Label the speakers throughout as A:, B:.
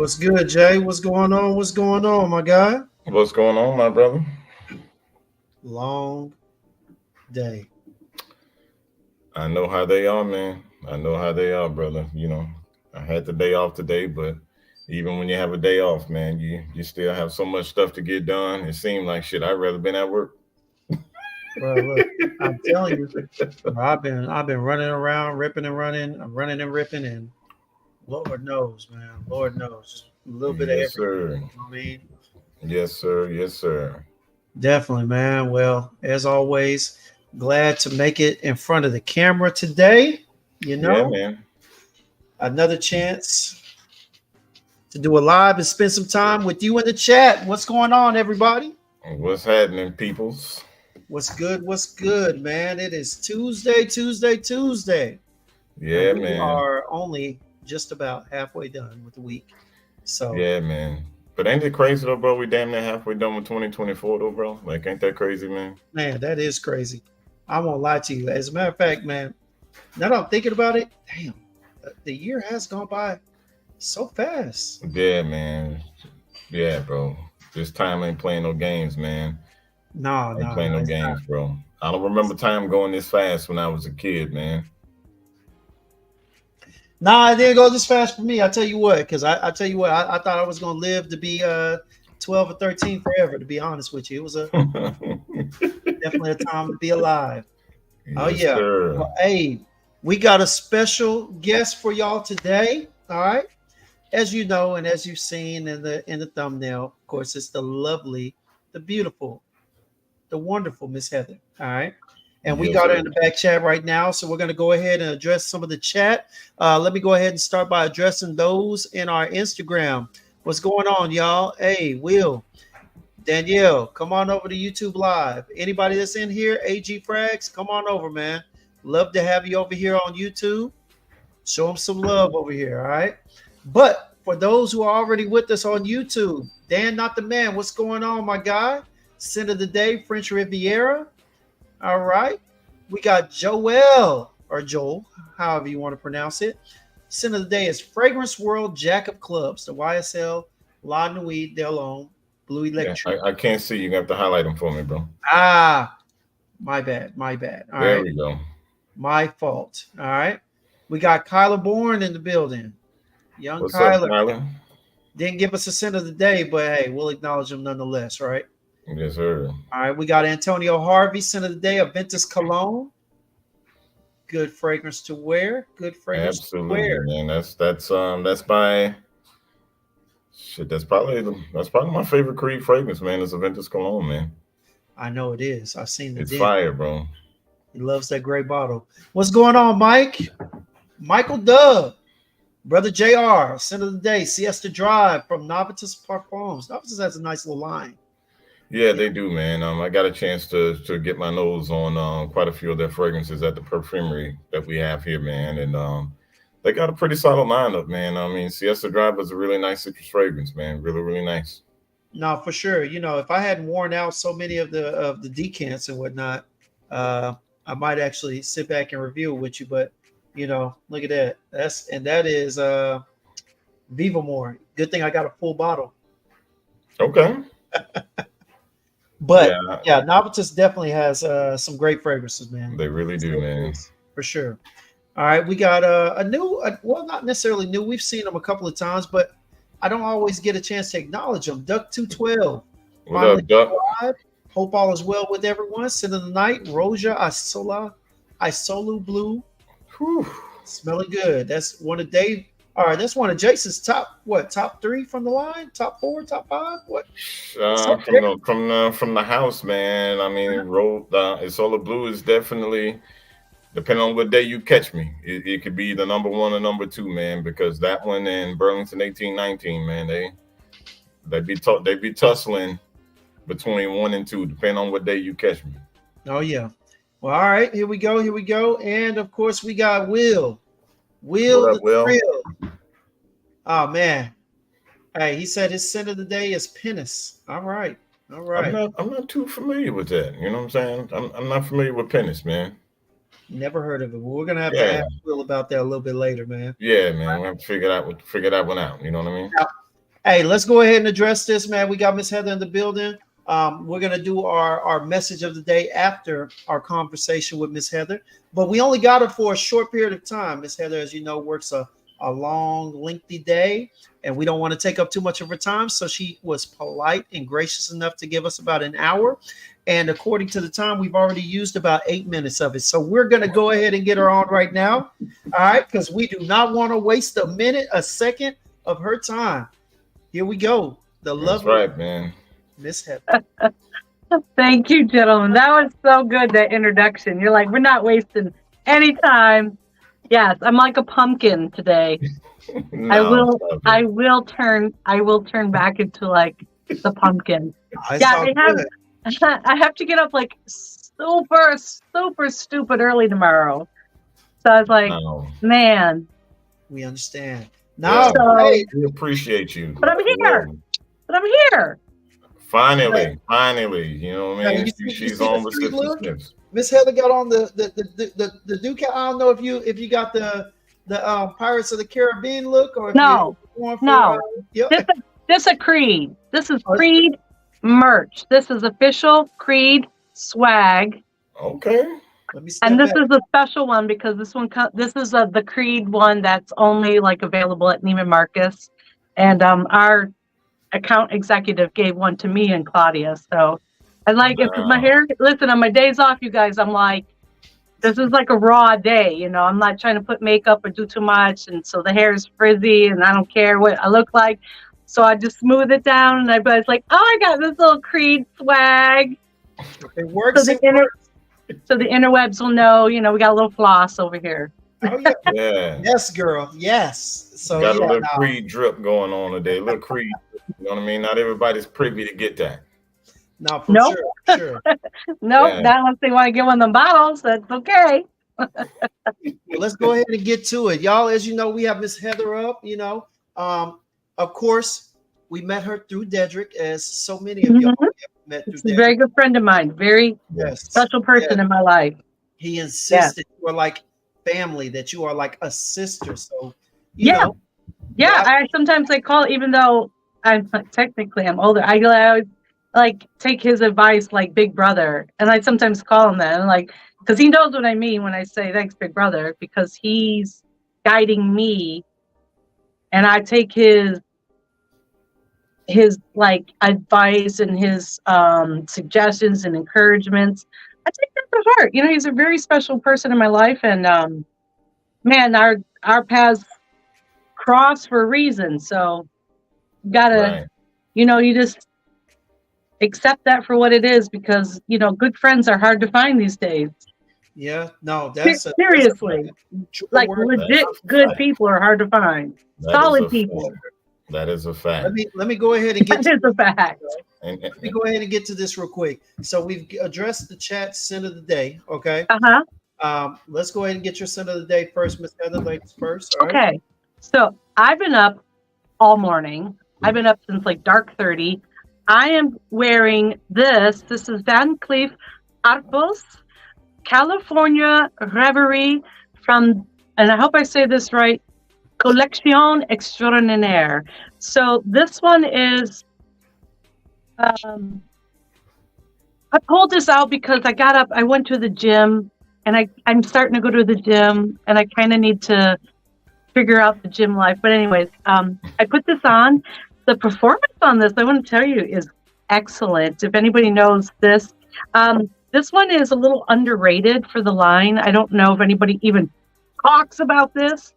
A: What's good, Jay? What's going on? What's going on, my guy?
B: What's going on, my brother?
A: Long day.
B: I know how they are, man. I know how they are, brother. I had the day off today, but even when you have a day off, man, you still have so much stuff to get done. It seemed like shit. I'd rather been at work.
A: Bro, look, I'm telling you, bro, I've been running around, ripping and running. I'm running and ripping, and Lord knows, man. Lord knows. Just a little bit of
B: Yes,
A: everything.
B: sir.
A: You know what I mean?
B: Yes, sir. Yes, sir.
A: Definitely, man. Well, as always, glad to make it in front of the camera today. You
B: Yeah,
A: know,
B: man.
A: another chance to do a live and spend some time with you in the chat. What's going on, everybody?
B: What's happening, peoples?
A: What's good? What's good, man? It is Tuesday, Tuesday, Tuesday, and
B: Yeah,
A: we
B: man.
A: are only just about halfway done with the week. So,
B: Yeah, man. But ain't it crazy though, bro? We damn near halfway done with 2024 though, bro. Like, ain't that crazy, man?
A: man, that is crazy. I won't lie to you. As a matter of fact, man, now that I'm thinking about it, damn, the year has gone by so fast.
B: Yeah, man. Yeah, bro. This time ain't playing no games, man.
A: No,
B: Ain't
A: no,
B: playing
A: no,
B: no
A: it's not.
B: games, bro. I don't remember time going this fast when I was a kid, man.
A: Nah, it didn't go this fast for me. I tell you what, because I tell you what, I thought I was gonna live to be 12 or 13 forever. To be honest with you, it was a definitely a time to be alive. Oh
B: Yes,
A: yeah.
B: sir.
A: Well, hey, we got a special guest for y'all today. All right. As you know, and as you've seen in the thumbnail, of course, it's the lovely, the beautiful, the wonderful Miss Heather. All right. And we
B: Yes,
A: got her
B: sir.
A: in the back chat right now. So we're going to go ahead and address some of the chat. Let me go ahead and start by addressing those in our Instagram. What's going on, y'all? Hey, Will, Danielle, come on over to YouTube Live. Anybody that's in here, AG Frags, come on over, man. Love to have you over here on YouTube. Show them some love over here, all right? But for those who are already with us on YouTube, Dan, not the man, what's going on, my guy? Sin of the day, French Riviera. All right. We got Joel, or Joel, however you want to pronounce it. Sin of the day is Fragrance World Jack of Clubs, the YSL La Nuit Delhomme Blue
B: Yeah,
A: Electric.
B: I can't see. You have to highlight them for me, bro.
A: Ah, my bad, my bad. All
B: There
A: right,
B: we go.
A: my fault. All right. We got Kyler Bourne in the building. Young
B: What's up,
A: Kyler
B: Tyler?
A: didn't give us a sin of the day, but hey, we'll acknowledge him nonetheless, right?
B: Yes, sir.
A: All right, we got Antonio Harvey, sin of the day, Aventus Cologne. Good fragrance to wear. Good fragrance to
B: Absolutely,
A: wear.
B: man. That's my shit. That's probably my favorite Creed fragrance, man. Is Aventus Cologne, man.
A: I know it is. I've seen the
B: It's
A: den.
B: fire, bro.
A: He loves that gray bottle. What's going on, Mike? Michael Dove. Brother JR, sin of the day, Siesta Drive from Novitus Parfums. Novitus has a nice little line.
B: Yeah, they do, man. I got a chance to get my nose on quite a few of their fragrances at the perfumery that we have here, man, and they got a pretty solid lineup, man. I mean, Siesta Drive is a really nice citrus fragrance, man. Really, really nice.
A: No, for sure. You know, if I hadn't worn out so many of the decants and whatnot, uh, I might actually sit back and review it with you. But look at that. That is Vivamore. Good thing I got a full bottle.
B: Okay.
A: But
B: Yeah,
A: yeah, Novitus definitely has some great fragrances, man.
B: they really
A: It
B: do,
A: still
B: man.
A: is, for sure. All right, we got a new, well, not necessarily new. We've seen them a couple of times, but I don't always get a chance to acknowledge them. Duck 212
B: What
A: finally
B: up, Duck?
A: arrived. Hope all is well with everyone. Sit in the night. Roja Isolu Blue.
B: Whew.
A: Smelling good. That's one of Dave. All right, that's one of Jason's top three from the line? Top four, top five? What? It's up
B: From
A: there.
B: the house, man. I mean, it's all the blue is definitely depending on what day you catch me. It could be the number one or number two, man. Because that one in Burlington 1819, man, they be tussling between one and two, depending on what day you catch me.
A: Oh yeah. Well, all right, here we go. Here we go. And of course, we got Will.
B: What
A: Will
B: up,
A: the
B: Will?
A: Thrill. Oh man. Hey, he said his scent of the day is penis. All right. All right.
B: I'm not too familiar with that. You know what I'm saying? I'm not familiar with penis, man.
A: Never heard of it. Well, we're gonna have to
B: Yeah,
A: ask Will about that a little bit later, man.
B: yeah, man. We have to figure that one out. You know what I mean?
A: Hey, let's go ahead and address this, man. We got Miss Heather in the building. We're gonna do our message of the day after our conversation with Miss Heather, but we only got her for a short period of time. Miss Heather, as you know, works a long, lengthy day, and we don't want to take up too much of her time. So she was polite and gracious enough to give us about an hour. And according to the time, we've already used about 8 minutes of it. So we're gonna go ahead and get her on right now. All right, because we do not want to waste a minute, a second of her time. Here we go. The
B: That's
A: lovely
B: right, man.
A: Miss Heather.
C: Thank you, gentlemen. That was so good, that introduction. You're like, we're not wasting any time. Yes, I'm like a pumpkin today. I
B: No,
C: will
B: stop
C: I
B: it.
C: will turn back into like the pumpkin.
A: It's
C: Yeah,
A: all
C: I
A: good.
C: have I have to get up like super, super stupid early tomorrow. So I was like,
B: No.
C: man.
A: We understand.
B: Yeah,
A: Now,
C: So
A: hey,
B: we appreciate you.
C: but I'm here. But I'm here.
B: Finally, you know what I mean?
A: you
B: She's
A: see the
B: on with
A: street
B: Sister
A: look?
B: Snips.
A: Miss Heather got on the Duke. I don't know if you got the Pirates of the Caribbean look or if you're
C: No,
A: going for
C: no.
A: yep.
C: This a Creed. This is
A: Oh,
C: Creed merch. This is official Creed swag.
B: Okay.
A: let me
C: And
A: step
C: this
A: back.
C: is a special one because this is the Creed one that's only like available at Neiman Marcus. And our account executive gave one to me and Claudia. So I like if my
B: Wow.
C: hair, listen, on my days off, you guys, I'm like, this is like a raw day, you know. I'm not trying to put makeup or do too much, and so the hair is frizzy, and I don't care what I look like. So I just smooth it down, and I was like, "Oh, I got this little Creed swag."
A: If it
C: So
A: works,
C: the
A: it works.
C: interwebs will know, you know, we got a little floss over here.
A: Oh yeah.
B: Yeah.
A: Yes, girl. Yes. So
B: Got a
A: yeah,
B: little
A: now
B: Creed drip going on today. A little Creed. You know what I mean? Not everybody's privy to get that.
A: now for
C: Nope,
A: sure, for sure.
C: nope.
B: Yeah.
C: Not unless they want to get one of them bottles. That's okay.
A: Well, let's go ahead and get to it, y'all. As you know, we have Miss Heather up. Um, of course, we met her through Dedrick, as so many of y'all
C: Mhm.
A: have met through
C: It's a very
A: Dedrick.
C: good friend of mine. Very
B: Yes.
A: Yes,
C: special
A: yes.
C: person in my life.
A: He
C: Yes.
A: insisted you are like family, that you are like a sister. So, you
C: Yeah.
A: know,
C: Yeah,
A: God,
C: I sometimes I call, even though I'm older. I always, like, take his advice like big brother, and I sometimes call him that, and like, because he knows what I mean when I say thanks, big brother, because he's guiding me, and I take his like advice and his suggestions and encouragements. I take that to heart. You know, he's a very special person in my life, and man, our paths cross for a reason. So gotta,
B: Right.
C: you know, you just accept that for what it is, because you know good friends are hard to find these days.
A: yeah, no, that's a
C: Seriously,
A: true
C: like
A: word.
B: That's
C: legit
B: a
C: good
B: fact.
C: people are hard to find.
B: That is a
C: Solid
B: fact.
C: people.
B: That is a
A: Let
B: fact.
A: me let me go ahead and get
C: That
A: to
C: is a fact.
B: And, and,
A: let me go ahead and get to this real quick. So we've addressed the chat sin of the day. Okay.
C: Uh-huh.
A: Let's go ahead and get your sin of the day first, Miss Heather. Ladies first. All right.
C: Okay. So I've been up all morning. I've been up since like dark 30. I am wearing this. This is Van Cleef Arpels California Reverie from, and I hope I say this right, Collection Extraordinaire. So this one is, um, I pulled this out because I got up, I went to the gym, and I'm starting to go to the gym, and I kind of need to figure out the gym life. But anyways, I put this on. The performance on this, I want to tell you, is excellent. If anybody knows this, this one is a little underrated for the line. I don't know if anybody even talks about this.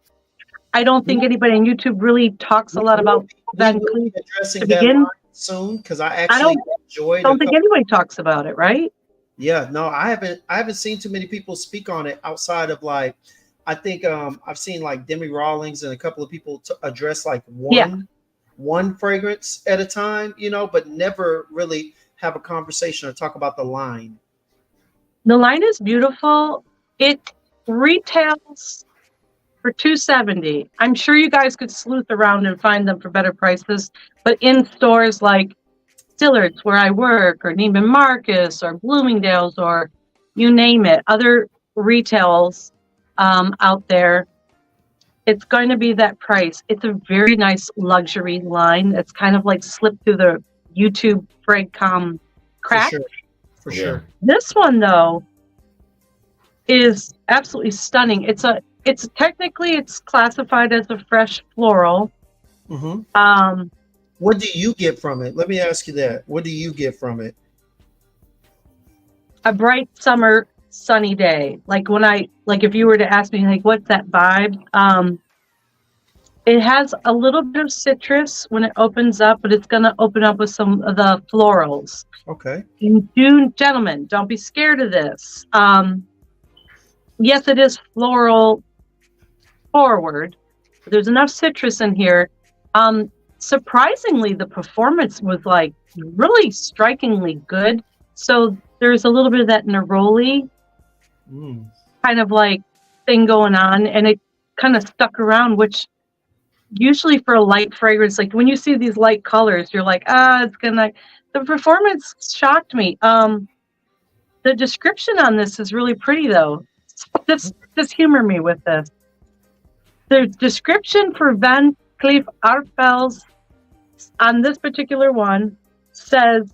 C: I don't think anybody on YouTube really talks a lot about
A: We
C: Van
A: will be
C: Cleef
A: addressing
C: to
A: that
C: begin.
A: line soon because I
C: I
A: actually enjoyed a
C: don't think
A: couple.
C: anybody talks about it, right?
A: Yeah, no, I haven't seen too many people speak on it outside of like I think I've seen like Demi Rawlings and a couple of people address like
C: Yeah.
A: one fragrance at a time, but never really have a conversation or talk about the line.
C: The line is beautiful. It retails for $270. I'm sure you guys could sleuth around and find them for better prices, but in stores like Dillard's, where I work, or Neiman Marcus, or Bloomingdale's, or you name it, other retails out there, it's going to be that price. It's a very nice luxury line. It's kind of like slipped through the YouTube Fragcom
A: For
C: crack.
A: sure. For
B: Yeah.
A: sure.
C: This one though is absolutely stunning. It's technically it's classified as a fresh floral.
A: Mm-hmm. What do you get from it? Let me ask you that. What do you get from it?
C: A bright summer sunny day. Like if you were to ask me like what's that vibe? It has a little bit of citrus when it opens up, but it's going to open up with some of the florals.
A: Okay.
C: And gentlemen, don't be scared of this. Yes, it is floral forward, but there's enough citrus in here. Surprisingly, the performance was like really strikingly good. So there's a little bit of that neroli kind of like thing going on, and it kind of stuck around, which usually for a light fragrance, like when you see these light colors, you're like, the performance shocked me. The description on this is really pretty though. Just humor me with this. The description for Van Cleef Arpels on this particular one says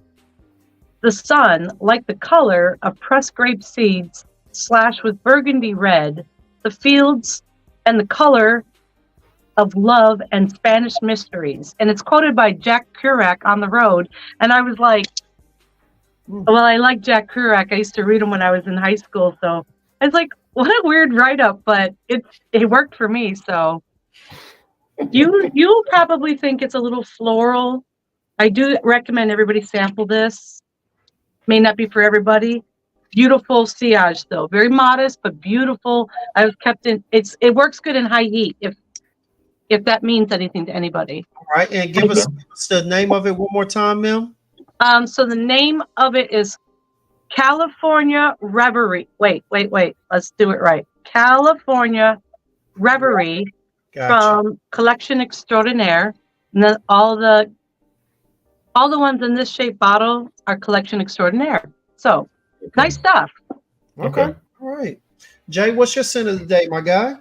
C: the sun, like the color of pressed grape seeds, slashed with burgundy red, the fields and the color of love and Spanish mysteries. And it's quoted by Jack Kerouac on the road. And I was like, well, I like Jack Kerouac. I used to read him when I was in high school. So I was like, what a weird write-up, but it worked for me. So you'll probably think it's a little floral. I do recommend everybody sample this. May not be for everybody. Beautiful sillage though. Very modest, but beautiful. I was kept in, it works good in high heat if that means anything to anybody.
A: All right, and give us the name of it one more time, ma'am.
C: So the name of it is California Reverie. Wait. Let's do it right. California Reverie from Collection Extraordinaire. And then all the ones in this shape bottle are Collection Extraordinaire. So nice stuff.
A: Okay. All right. Jay, what's your scent of the day, my guy?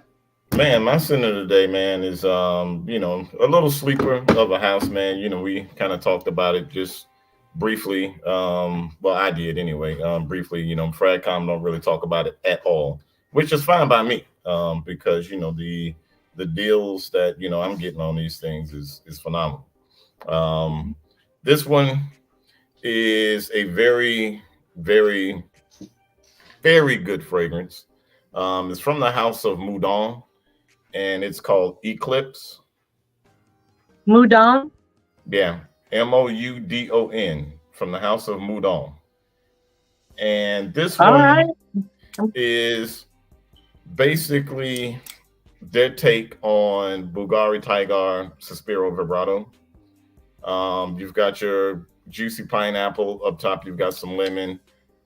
B: Man, my scent of the day, man, is a little sleeper of a house, man. We kind of talked about it just briefly. Well, I did anyway. Briefly, Fragcom don't really talk about it at all, which is fine by me. Because the deals that I'm getting on these things is phenomenal. This one is a very, very, very good fragrance. It's from the house of Moudon, and it's called Eclipse.
C: Moudon?
B: Yeah, Moudon, from the house of Moudon. And this one is basically their take on Bulgari Tiger Suspiro Vibrato. You've got your juicy pineapple up top. You've got some lemon.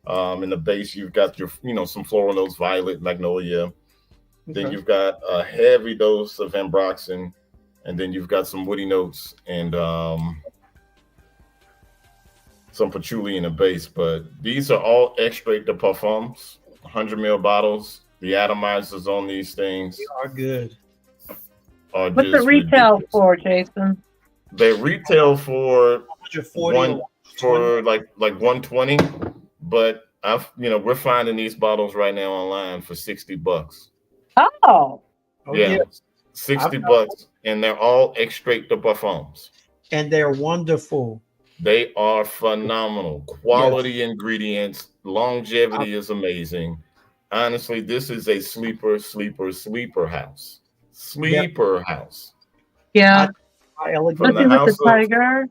B: In the base, you've got your, some floral notes, violet, magnolia. Okay. Then you've got a heavy dose of ambroxan, and then you've got some woody notes and some patchouli in the base. But these are all extrait de parfums, 100 ml bottles. The atomizers on these things
A: are good.
C: What's the retail for, Jason?
B: They retail for
A: 140
B: for like 120, but we're finding these bottles right now online for $60.
C: Oh
B: yeah. $60, and they're all extrait de parfums.
A: And they're wonderful.
B: They are phenomenal. Quality ingredients. Longevity is amazing. Honestly, this is a sleeper house. House.
C: Yeah.
B: From the house of
C: Tiger.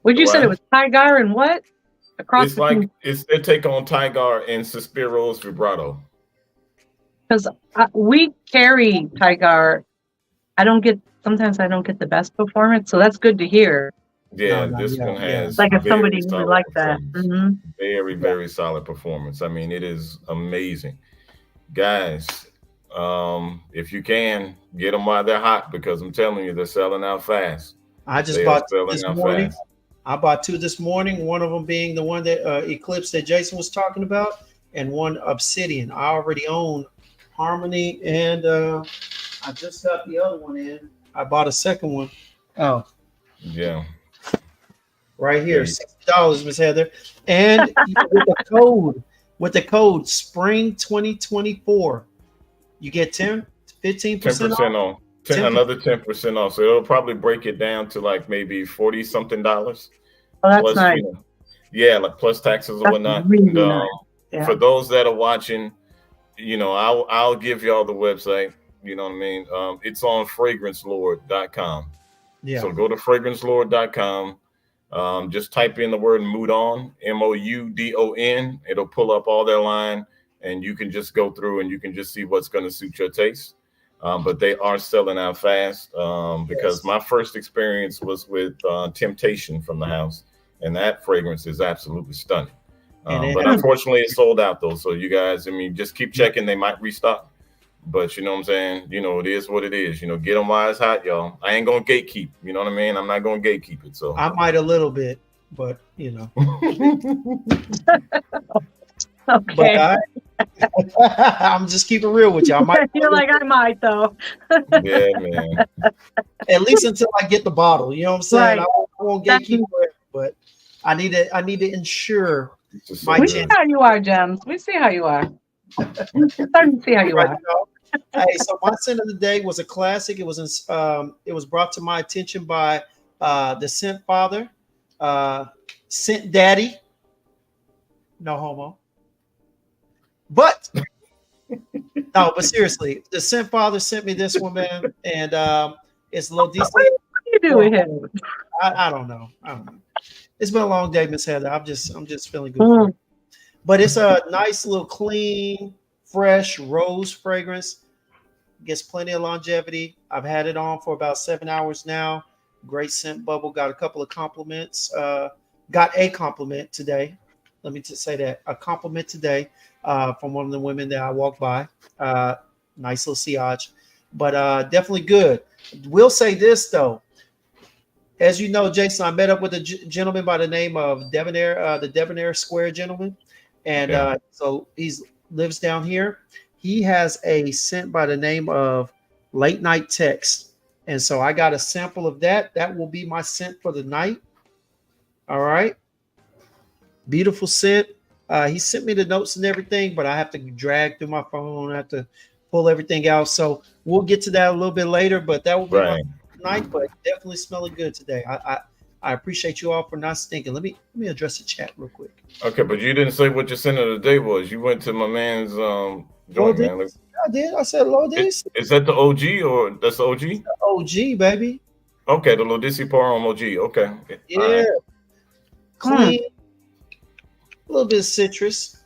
C: Would you say it was Tiger and what?
B: It's their take on Tiger and Suspiro's Vibrato.
C: Because we carry Tiger. Sometimes I don't get the best performance, so that's good to hear.
B: Yeah, this one has
C: like if somebody really like that. Mm-hmm.
B: Very, very solid performance. I mean, it is amazing. Guys, if you can, get them while they're hot, because I'm telling you, they're selling out fast.
A: I just bought two this morning. I bought two this morning, one of them being the one that Eclipse that Jason was talking about, and one Obsidian. I already own Harmony, and I I just got the other one in. I bought a second one. Oh,
B: Yeah.
A: right
B: Yeah.
A: here, $60, Miss Heather, and with the code Spring 2024, you get 15%
B: 10%
A: off.
B: off. Another 10% off. So it'll probably break it down to like maybe 40 something dollars.
C: Oh, that's
B: Plus,
C: nice.
B: yeah, like plus taxes or
C: That's
B: whatnot.
C: really
B: And,
C: nice. Yeah.
B: for those that are watching, I'll give y'all the website. You know what I mean? It's on fragrancelord.com.
A: Yeah.
B: So go to fragrancelord.com. Just type in the word Moudon, Moudon. It'll pull up all their line, and you can just go through and you can just see what's going to suit your taste. But they are selling out fast because my first experience was with Temptation from the house, and that fragrance is absolutely stunning. But unfortunately, it's sold out though. So you guys, I mean, just keep checking. They might restock. But you know what I'm saying? It is what it is. Get them while it's hot, y'all. I ain't going to gatekeep. You know what I mean? I'm not going to gatekeep it. So
A: I might a little bit, but
C: Okay.
A: But I'm just keeping real with you. I might.
C: You're like, I might though.
B: Yeah, man.
A: At least until I get the bottle. You know what I'm saying?
C: Right.
A: I won't gatekeep forever, but I need to ensure my
C: We see
A: chance.
C: how you are, Gems. We see how you are. We're starting to see how you are.
A: Hey, so my scent of the day was a classic. It was brought to my attention by the Scent Father, Scent Daddy. No homo. But no, but seriously, the Scent Father sent me this one, man, and it's a little decent.
C: What are you doing here?
A: I don't know. It's been a long day, Miss Heather. I'm just feeling good. But it's a nice little clean, fresh rose fragrance. Gets plenty of longevity. I've had it on for about 7 hours now. Great scent bubble. Got a couple of compliments. Got a compliment today. Let me just say that. A compliment today from one of the women that I walked by. Nice little sillage. But definitely good. We'll say this, though. As you know, Jason, I met up with a gentleman by the name of Debonair, the Debonair Square gentleman. And so he lives down here. He has a scent by the name of Late Night Text. And so I got a sample of that. That will be my scent for the night. All right. Beautiful scent. He sent me the notes and everything, but I have to drag through my phone. I have to pull everything out. So we'll get to that a little bit later, but that will be my night, but definitely smelling good today. I appreciate you all for not stinking. Let me address the chat real quick.
B: Okay, but you didn't say what your scent of the day was. You went to my man's joint, man.
A: I did. I said Lodis.
B: Is that the OG or that's the OG?
A: The OG, baby.
B: Okay, the Lodisi Parham OG. Okay.
A: Yeah. Right. Clean. A little bit of citrus.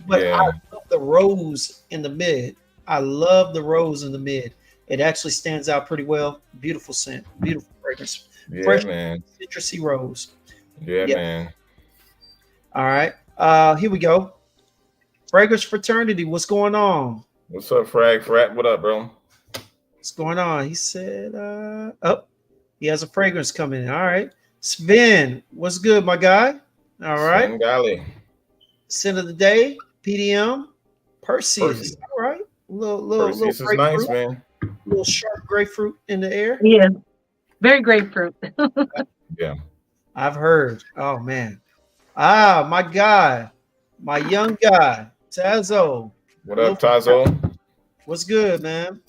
A: But I love the rose in the mid. I love the rose in the mid. It actually stands out pretty well. Beautiful scent. Beautiful fragrance.
B: Yeah,
A: fresh,
B: man.
A: Citrusy rose.
B: Yeah, man.
A: All right. Here we go. Fragrance Fraternity. What's going on?
B: What's up, Frat? What up, bro?
A: What's going on? He said, he has a fragrance coming in. All right. Sven, what's good, my guy? All right.
B: Sven Gali.
A: Scent of the day, PDM. Perseus. All right.
B: Perseus is nice, man.
A: Little sharp grapefruit in the air.
C: Yeah. Very grapefruit.
B: Yeah.
A: I've heard. Oh, man. My guy. My young guy. Tazo.
B: What up, Tazo?
A: What's good, man?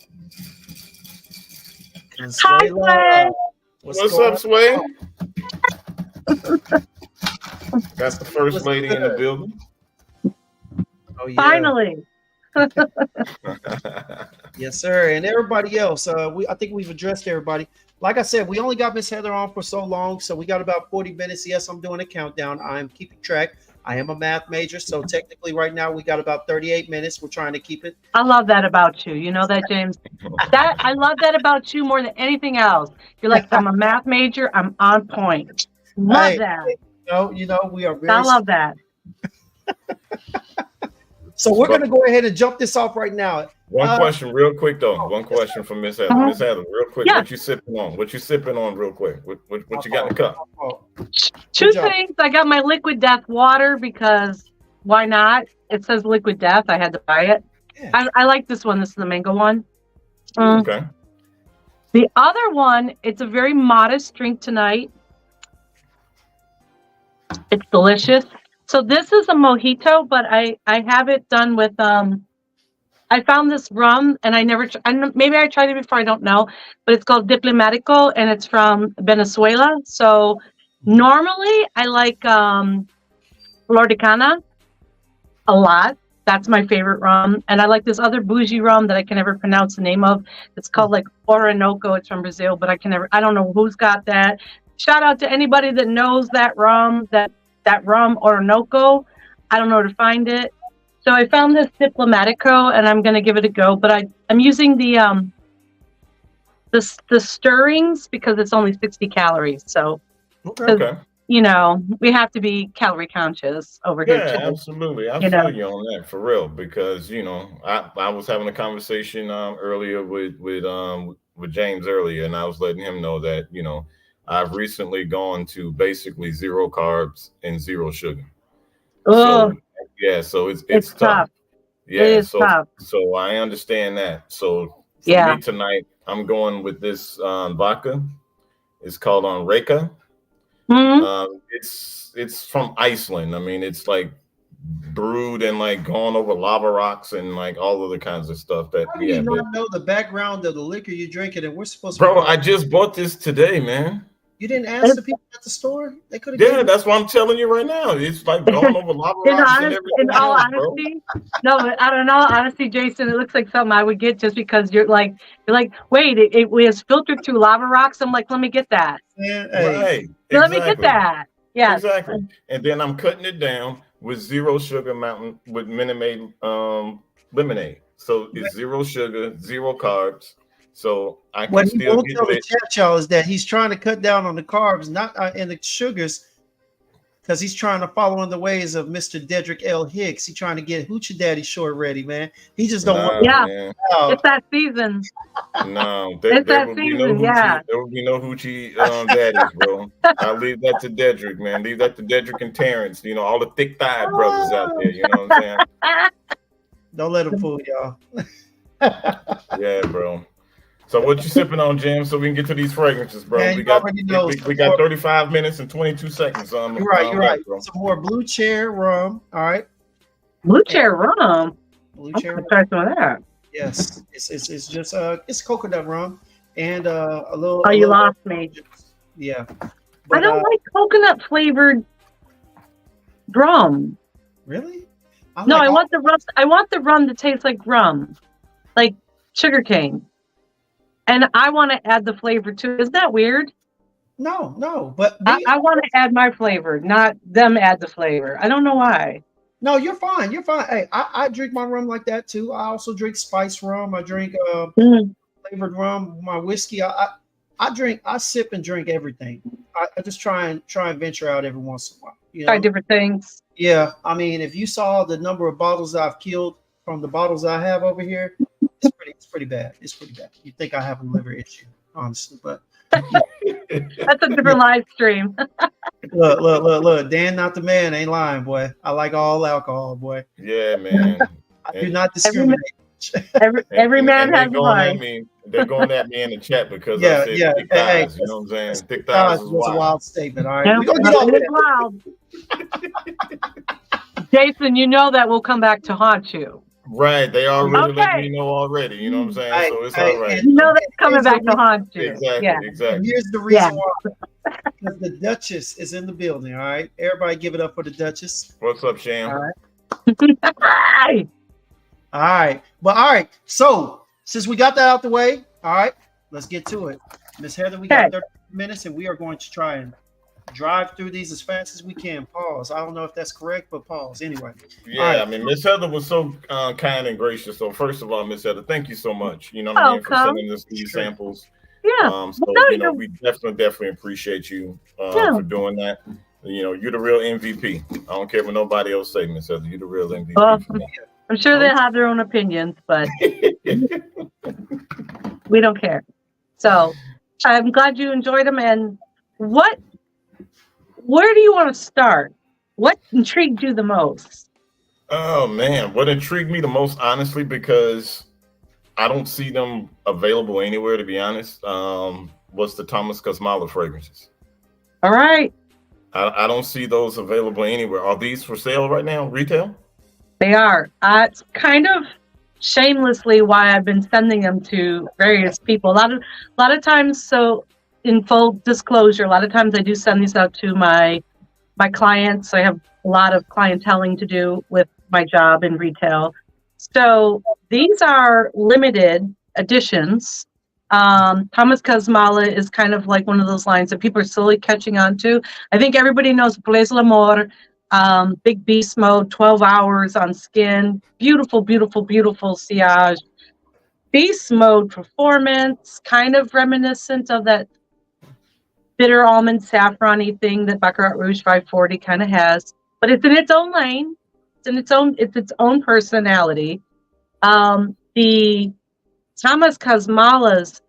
C: Hi, Sway.
B: What's up, Sway? Got the first lady in the building.
A: Oh, yeah.
C: Finally.
A: Yes, sir. And everybody else. I think we've addressed everybody. Like I said, we only got Miss Heather on for so long, so we got about 40 minutes. Yes, I'm doing a countdown. I'm keeping track. I am a math major, so technically right now we got about 38 minutes. We're trying to keep it.
C: I love that about you. You know that, James? I love that about you more than anything else. You're like, I'm a math major. I'm on point. Love that.
A: You know, we are very.
C: I love that.
A: So we're going to go ahead and jump this off right now.
B: One question real quick, though. One question from Miss Heather. Miss Heather, real quick. Yeah. What you sipping on? What you sipping on real quick? What you got in the cup?
C: Two things. I got my Liquid Death water because why not? It says Liquid Death. I had to buy it. Yeah. I like this one. This is the mango one. Mm.
B: Okay.
C: The other one, it's a very modest drink tonight. It's delicious. So this is a mojito, but I have it done with I found this rum and maybe I tried it before, I don't know, but it's called Diplomatico and it's from Venezuela. So normally I like Flor de Cana a lot. That's my favorite rum. And I like this other bougie rum that I can never pronounce the name of. It's called like Orinoco. It's from Brazil, but I don't know who's got that. Shout out to anybody that knows that rum, that rum Orinoco. I don't know where to find it. So I found this Diplomatico and I'm going to give it a go, but I'm using the stirrings because it's only 60 calories. So,
B: Okay.
C: you know, we have to be calorie conscious over here
B: Yeah,
C: too.
B: absolutely. I
C: You know.
B: feel you on that for real because I was having a conversation earlier with James earlier, and I was letting him know that I've recently gone to basically zero carbs and zero sugar.
C: Oh,
B: So yeah, so it's
C: it's
B: tough.
C: tough. It
B: Yeah,
C: is tough.
B: so I understand that. So for
C: Yeah.
B: me tonight, I'm going with this vodka. It's called on Reka.
C: Hmm.
B: It's from Iceland. I mean, it's like brewed and like gone over lava rocks and like all other kinds of stuff that
A: How do you not know the background of the liquor you're drinking? And we're supposed to be
B: bro,
A: going.
B: I just bought this today, man.
A: You didn't ask the people at the store? They could have
B: Yeah,
A: given.
B: that's what I'm telling you right now. It's like gone over lava rocks and
C: In
B: everything
C: all
B: else, bro.
C: honesty, no, but I don't know. Honestly, Jason, it looks like something I would get just because you're like, wait, it was filtered through lava rocks. I'm like, let me get that.
A: Man, hey,
B: Right.
C: Let me get
B: Exactly.
C: that. Yes.
B: Exactly. And then I'm cutting it down with zero sugar mountain with Minute Maid lemonade. So it's zero sugar, zero carbs. So I can
A: what he
B: still
A: won't
B: get
A: tell the
B: lit.
A: chat, y'all, is that he's trying to cut down on the carbs, not and the sugars, because he's trying to follow in the ways of Mr. Dedrick L. Hicks. He's trying to get Hoochie Daddy short ready, man. He just don't want
B: Nah,
C: Yeah.
B: man.
A: to
C: It's that season.
B: No,
C: It's
B: there
C: that
B: will be no
C: season. Yeah.
B: hoochie. There will be no hoochie daddies, bro. I leave that to Dedrick, man. Leave that to Dedrick and Terrence. All the thick thighed brothers out there. You know what I'm saying?
A: Don't let him fool y'all.
B: Yeah, bro. So what you sipping on, Jam? So we can get to these fragrances, bro.
A: Man,
B: we
A: you
B: got
A: already know
B: we got 35 minutes and 22 seconds.
A: You're right. You're right.
B: Bro.
A: Some more Blue Chair rum. All right.
C: Blue Chair rum.
A: Blue
C: I'm
A: Chair
C: gonna
A: rum.
C: try some of that.
A: Yes, it's just it's coconut rum and a little.
C: Oh,
A: a
C: you
A: little,
C: lost me.
A: Yeah.
C: I
A: But,
C: don't like coconut flavored rum.
A: really?
C: No,
A: like
C: I
A: all-
C: want the rum. I want the rum to taste like rum, like sugarcane, and I want to add the flavor too. Isn't that weird?
A: No. But
C: I want to add my flavor, not them add the flavor. I don't know why.
A: no, you're fine. You're fine. Hey, I drink my rum like that too. I also drink spice rum. I drink
C: Mm.
A: flavored rum. My whiskey. I sip and drink everything. I just try and venture out every once in a while.
C: Try different things.
A: Yeah, I mean, if you saw the number of bottles I've killed from the bottles I have over here, it's pretty bad. It's pretty bad. You think I have a liver issue, honestly, but
C: That's a different live stream.
A: look. Dan, not the man, ain't lying, boy. I like all alcohol, boy.
B: Yeah, man.
A: I do not discriminate.
C: Every man has
B: they're
C: a
B: going at
C: vice.
B: me. They're going at me in the chat because
A: Yeah,
B: I said
A: yeah.
B: thick
A: Hey,
B: thighs. You know what I'm saying? Thick
A: That
B: thighs is
A: was a
B: wild.
A: wild statement. All right,
C: Yeah,
A: we're gonna get off
C: it is
A: that.
C: wild. Jason, you know that will come back to haunt you.
B: Right. They already let
C: Okay.
B: me know already. You know what I'm saying?
A: Hey,
B: So it's
A: hey,
B: all right.
C: You know that's coming
A: Here's
C: back
A: the
C: to haunt you.
B: Exactly.
C: Yeah.
A: And
B: Exactly.
A: here's the reason
C: Yeah.
A: why. Because the Duchess is in the building. All right, everybody, give it up for the Duchess.
B: What's up, Sham?
A: All right. All right. But all right. So since we got that out the way, all right, let's get to it. Miss Heather, we got
C: Okay.
A: 30 minutes and we are going to try and drive through these as fast as we can. Pause. I don't know if that's correct, but pause. Anyway.
B: Yeah,
A: All right.
B: I mean, Miss Heather was so kind and gracious. So first of all, Miss Heather, thank you so much. You know what I mean, for
C: Welcome.
B: sending us these
A: Sure.
B: samples.
C: Yeah.
B: So
C: no,
B: we definitely appreciate you
C: Yeah.
B: for doing that. You're the real MVP. I don't care what nobody else say, Miss Heather. You're the real MVP
C: Well,
B: for me.
C: I'm sure they have their own opinions, but we don't care. So I'm glad you enjoyed them. And where do you want to start? What intrigued you the most?
B: Oh man, what intrigued me the most, honestly, because I don't see them available anywhere, to be honest. What's the Thomas Kosmala fragrances?
C: All right.
B: I don't see those available anywhere. Are these for sale right now, retail?
C: They are. It's kind of shamelessly why I've been sending them to various people. A lot of times. So, in full disclosure, a lot of times I do send these out to my clients. I have a lot of clienteling to do with my job in retail. So these are limited editions. Thomas Kosmala is kind of like one of those lines that people are slowly catching on to. I think everybody knows Blaise L'Amour, Big Beast Mode, 12 hours on skin. Beautiful, beautiful, beautiful sillage. Beast Mode Performance, kind of reminiscent of that bitter almond saffron-y thing that Baccarat Rouge 540 kind of has. But it's in its own lane. It's its own personality. The Thomas Kosmala's,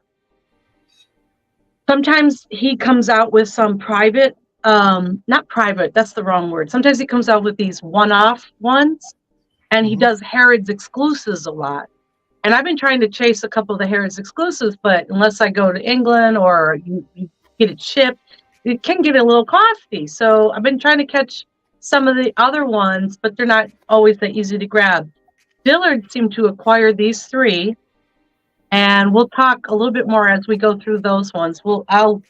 C: sometimes he comes out with some private, not private, that's the wrong word. Sometimes he comes out with these one-off ones, and he does Harrods exclusives a lot. And I've been trying to chase a couple of the Harrods exclusives, but unless I go to England or you get it shipped, it can get a little costly. So I've been trying to catch some of the other ones, but they're not always that easy to grab. Dillard seemed to acquire these three, and we'll talk a little bit more as we go through those ones. I'll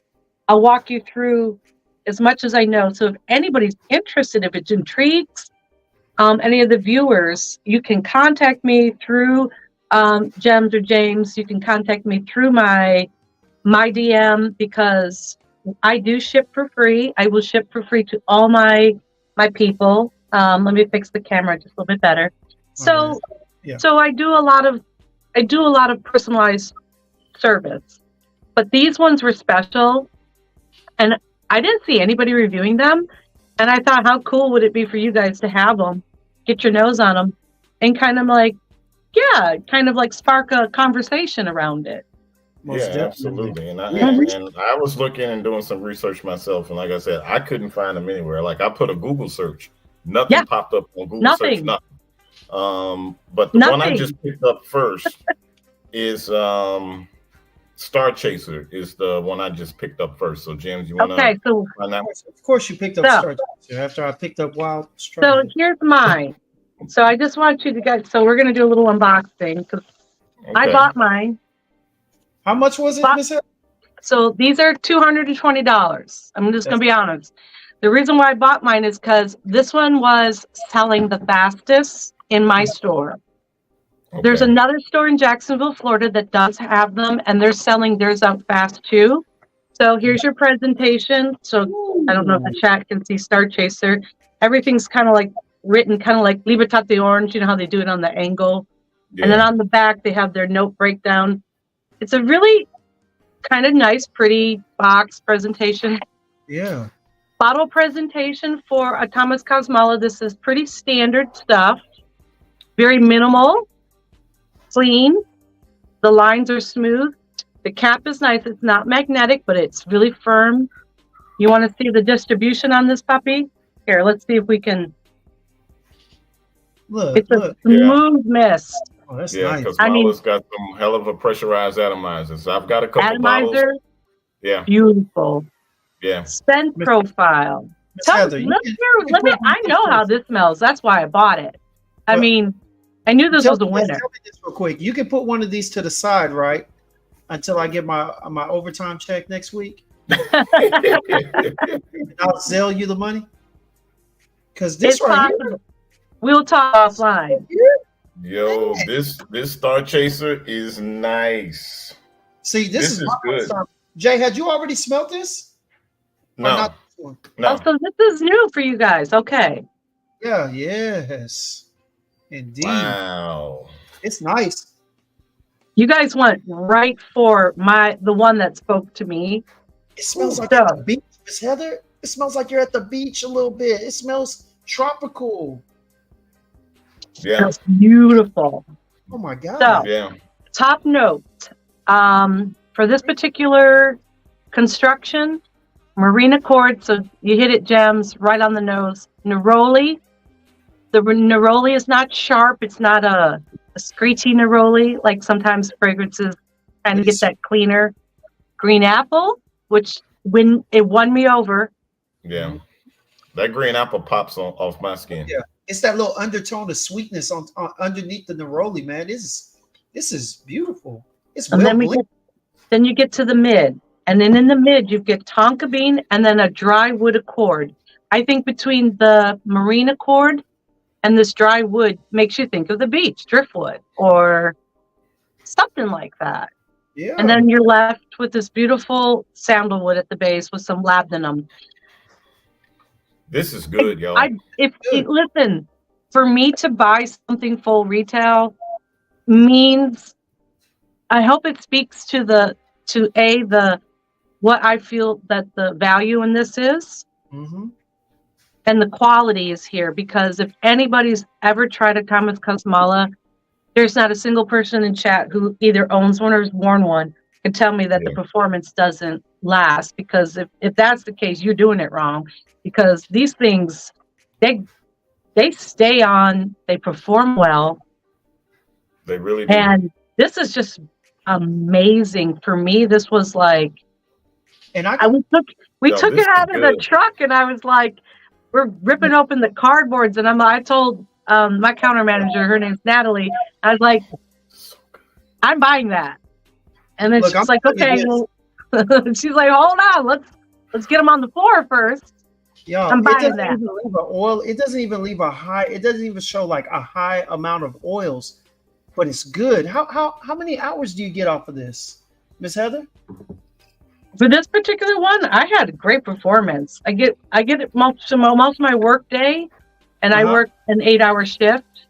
C: walk you through as much as I know. So if anybody's interested, if it intrigues any of the viewers, you can contact me through Gems or James. You can contact me through my DM, because I do ship for free. I will ship for free to all my people. Let me fix the camera just a little bit better. So, so I do a lot of personalized service, but these ones were special, and I didn't see anybody reviewing them. And I thought, how cool would it be for you guys to have them, get your nose on them, and kind of like spark a conversation around it.
B: Absolutely. And I was looking and doing some research myself, and like I said, I couldn't find them anywhere. Like, I put a Google search, nothing popped up on Google search, nothing. But the one I just picked up first is Star Chaser is the one I just picked up first. So James, you want to find that?
A: Of course you picked up Star Chaser after I picked up Wild
C: So
A: Strawberry.
C: here's mine. So I just want you to guys, so we're going to do a little unboxing, because I bought mine.
A: How much was it, Miss Heather?
C: So these are $220. I'm just going to be honest. The reason why I bought mine is because this one was selling the fastest in my store. There's another store in Jacksonville, Florida that does have them, and they're selling theirs out fast too. So here's your presentation. So I don't know if the chat can see Star Chaser. Everything's kind of like written, kind of like Libertate Orange, you know how they do it on the angle. And then on the back, they have their note breakdown. It's a really kind of nice, pretty box presentation.
A: Yeah.
C: Bottle presentation for a Thomas Kosmala. This is pretty standard stuff. Very minimal, clean. The lines are smooth. The cap is nice. It's not magnetic, but it's really firm. You want to see the distribution on this puppy? Here, let's see if we can.
A: Look,
C: it's a smooth mist.
A: Oh, that's nice.
B: Kosmala's got some hell of a pressurized atomizers. I've got a couple bottles.
C: Yeah. Beautiful.
B: Yeah.
C: Scent profile.
A: Heather,
C: I know how this smells. That's why I bought it. I mean, I knew this was a winner.
A: Tell me this real quick. You can put one of these to the side, right? Until I get my overtime check next week. And I'll sell you the money. Because this right here.
C: We'll talk offline.
B: Yo, this Star Chaser is nice.
A: See, this is good. Jay, had you already smelled this?
B: No.
C: No. Oh, so this is new for you guys. Okay.
A: Yeah, yes. Indeed.
B: Wow.
A: It's nice.
C: You guys went right for the one that spoke to me.
A: It smells like at the beach, Miss Heather. It smells like you're at the beach a little bit. It smells tropical.
B: Yeah.
C: It's beautiful.
A: Oh my God.
C: So, top note. For this particular construction, marine accord, so you hit it, Gems, right on the nose. Neroli. The neroli is not sharp. It's not a screechy neroli, like sometimes fragrances kind of get that cleaner. Green apple, which when it won me over.
B: Yeah. That green apple pops off my skin.
A: Yeah, it's that little undertone of sweetness on underneath the neroli, man. This is beautiful. It's
C: And
A: well blended.
C: then you get to the mid. And then in the mid, you get tonka bean and then a dry wood accord. I think between the marine accord and this dry wood makes you think of the beach, driftwood, or something like that.
A: Yeah.
C: And then you're left with this beautiful sandalwood at the base with some labdanum.
B: This is good, y'all.
C: Listen, for me to buy something full retail means, I hope it speaks to the what I feel that the value in this is, and the quality is here. Because if anybody's ever tried a Thomas Kosmala, there's not a single person in chat who either owns one or has worn one can tell me that the performance doesn't last. Because if that's the case, you're doing it wrong. Because these things, they stay on, they perform well.
B: They really do.
C: And this is just amazing for me. This was like,
A: and
C: we took it out of the truck, and I was like, we're ripping open the cardboards, and I told my counter manager, her name's Natalie, I was like, I'm buying that. And then she's like, okay, well, she's like, hold on, let's get them on the floor first.
A: Yeah,
C: I'm buying that.
A: It doesn't even leave a high. It doesn't even show like a high amount of oils, but it's good. How many hours do you get off of this, Miss Heather?
C: For this particular one, I had a great performance. I get it most of my work day, and I work an 8-hour shift.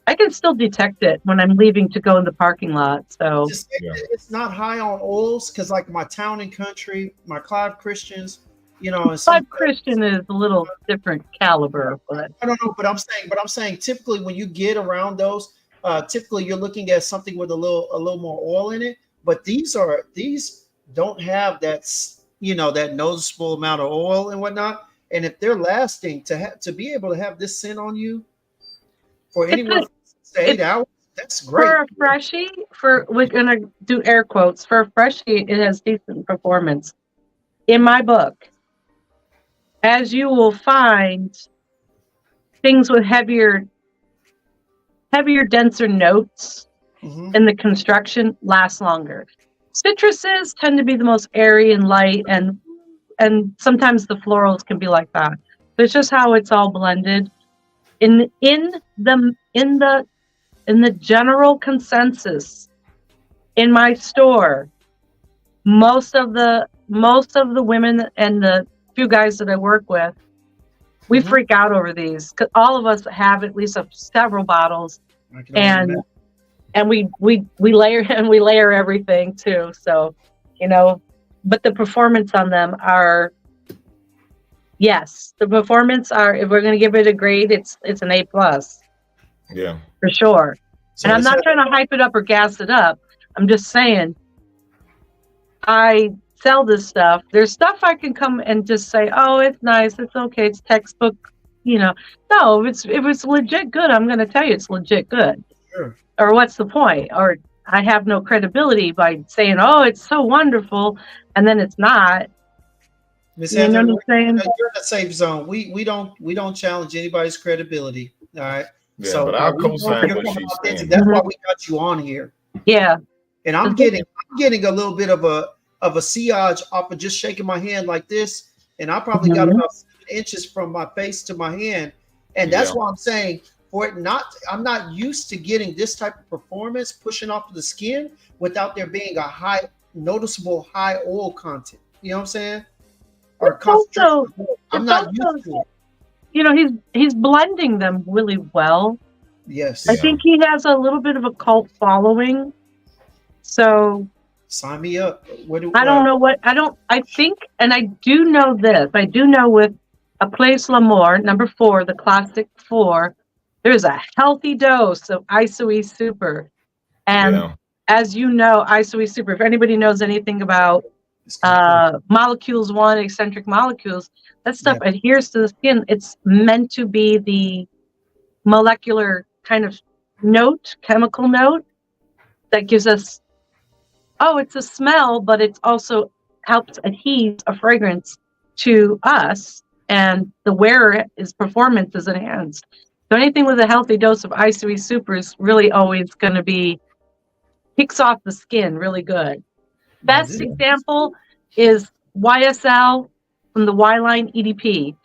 C: I can still detect it when I'm leaving to go in the parking lot. So
A: it's not high on oils, because like my Town and Country, my Clive Christians, you know, and
C: Clive Christian is a little different caliber, but
A: I don't know. But I'm saying typically when you get around those, typically you're looking at something with a little more oil in it. But these don't have that, that noticeable amount of oil and whatnot. And if they're lasting, to be able to have this scent on you for anywhere from 8 hours, that's great.
C: For a freshie, we're gonna do air quotes. For a freshie, it has decent performance. In my book, as you will find, things with heavier, denser notes in the construction last longer. Citruses tend to be the most airy and light, and sometimes the florals can be like that. But it's just how it's all blended. In the general consensus in my store, most of the women and the few guys that I work with, we freak out over these, because all of us have at least several bottles, and we layer everything too. So, but the performance on them are, yes, if we're going to give it a grade, it's an A+.
B: Yeah,
C: for sure. And I'm not trying to hype it up or gas it up. I'm just saying, I sell this stuff. There's stuff I can come and just say, oh, it's nice, it's okay, it's textbook, No, if it's legit good, I'm going to tell you it's legit good.
A: Sure.
C: Or what's the point? Or I have no credibility by saying, oh, it's so wonderful, and then it's not.
A: Ms. Heather, you're in a safe zone. We don't challenge anybody's credibility. All right.
B: Yeah, so but I'll co-sign what she's saying.
A: That's why we got you on here.
C: Yeah.
A: And I'm getting a little bit of a sillage off of just shaking my hand like this, and I probably got about 7 inches from my face to my hand, and that's why I'm saying I'm not used to getting this type of performance pushing off of the skin without there being a noticeable high oil content. You know what I'm saying? Or concentration. I'm not used to it.
C: He's blending them really well.
A: Yes.
C: I think he has a little bit of a cult following. So
A: sign me up.
C: I think, and I do know this. I do know with A Place L'Amour, number 4, the classic 4, there's a healthy dose of ISOE Super. And as you know, ISOE Super, if anybody knows anything about molecules 1, eccentric molecules, that stuff adheres to the skin. It's meant to be the molecular kind of note, chemical note that gives us, oh, it's a smell, but it also helps adhere a fragrance to us, and the wearer, his performance is enhanced. So anything with a healthy dose of Isui Super is really always going to be, kicks off the skin really good. Best example is YSL from the Y line EDP.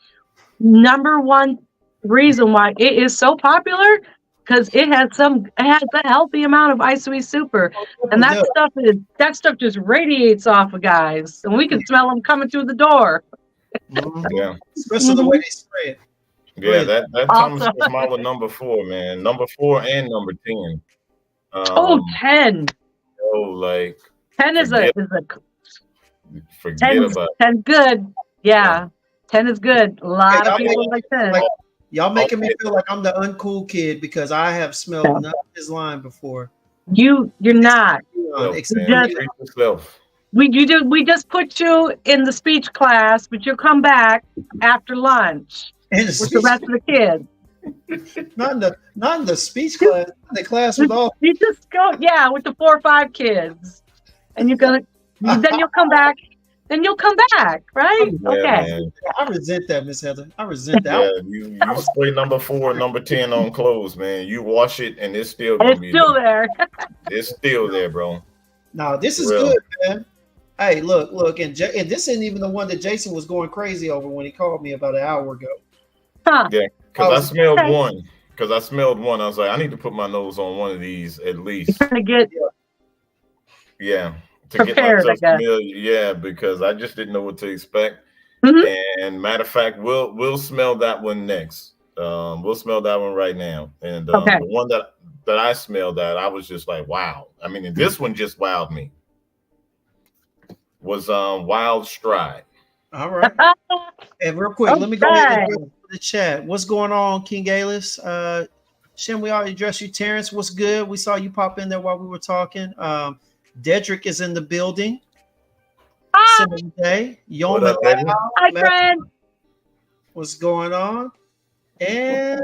C: Number one reason why it is so popular, because it has a healthy amount of Isui Super, and that stuff just radiates off of guys, and we can smell them coming through the door.
B: Yeah,
A: especially the way they spray it.
B: Yeah, that Thomas Kosmala number 4, man, number 4 and number 10.
C: 10.
B: Oh, like
C: 10 is
B: forget about
C: 10 good. Yeah. 10 is good. A lot of people like 10.
A: Y'all making me feel like I'm the uncool kid because I have smelled none of his line before.
C: You're not. We just put you in the speech class, but you'll come back after lunch with the rest of the kids.
A: Not in the speech class. The class with all.
C: You just go, with the 4 or 5 kids, and then you'll come back. Then you'll come back, right?
B: Yeah,
C: okay.
B: Man.
A: I resent that, Miss Heather. I resent that.
B: Yeah, you spray number 4, number 10 on clothes, man. You wash it, and it's still
C: there.
B: It's still there, bro.
A: No, this is good, man. Hey, look, and this isn't even the one that Jason was going crazy over when he called me about an hour ago.
C: Huh.
B: Yeah, because I smelled one. I was like, I need to put my nose on one of these at least.
C: To get
B: Get myself familiar. Yeah, because I just didn't know what to expect. Mm-hmm. And matter of fact, we'll smell that one next. We'll smell that one right now. And the one that I smelled that I was just like, wow. I mean, and this one just wowed me. Was Wild Stride.
A: All right. And real quick, let me go ahead and go to the chat. What's going on, King Alis? Shem, we already addressed you. Terrence, what's good? We saw you pop in there while we were talking. Dedrick is in the building.
C: Hi.
A: Day.
C: Hi, friend.
A: What's going on? And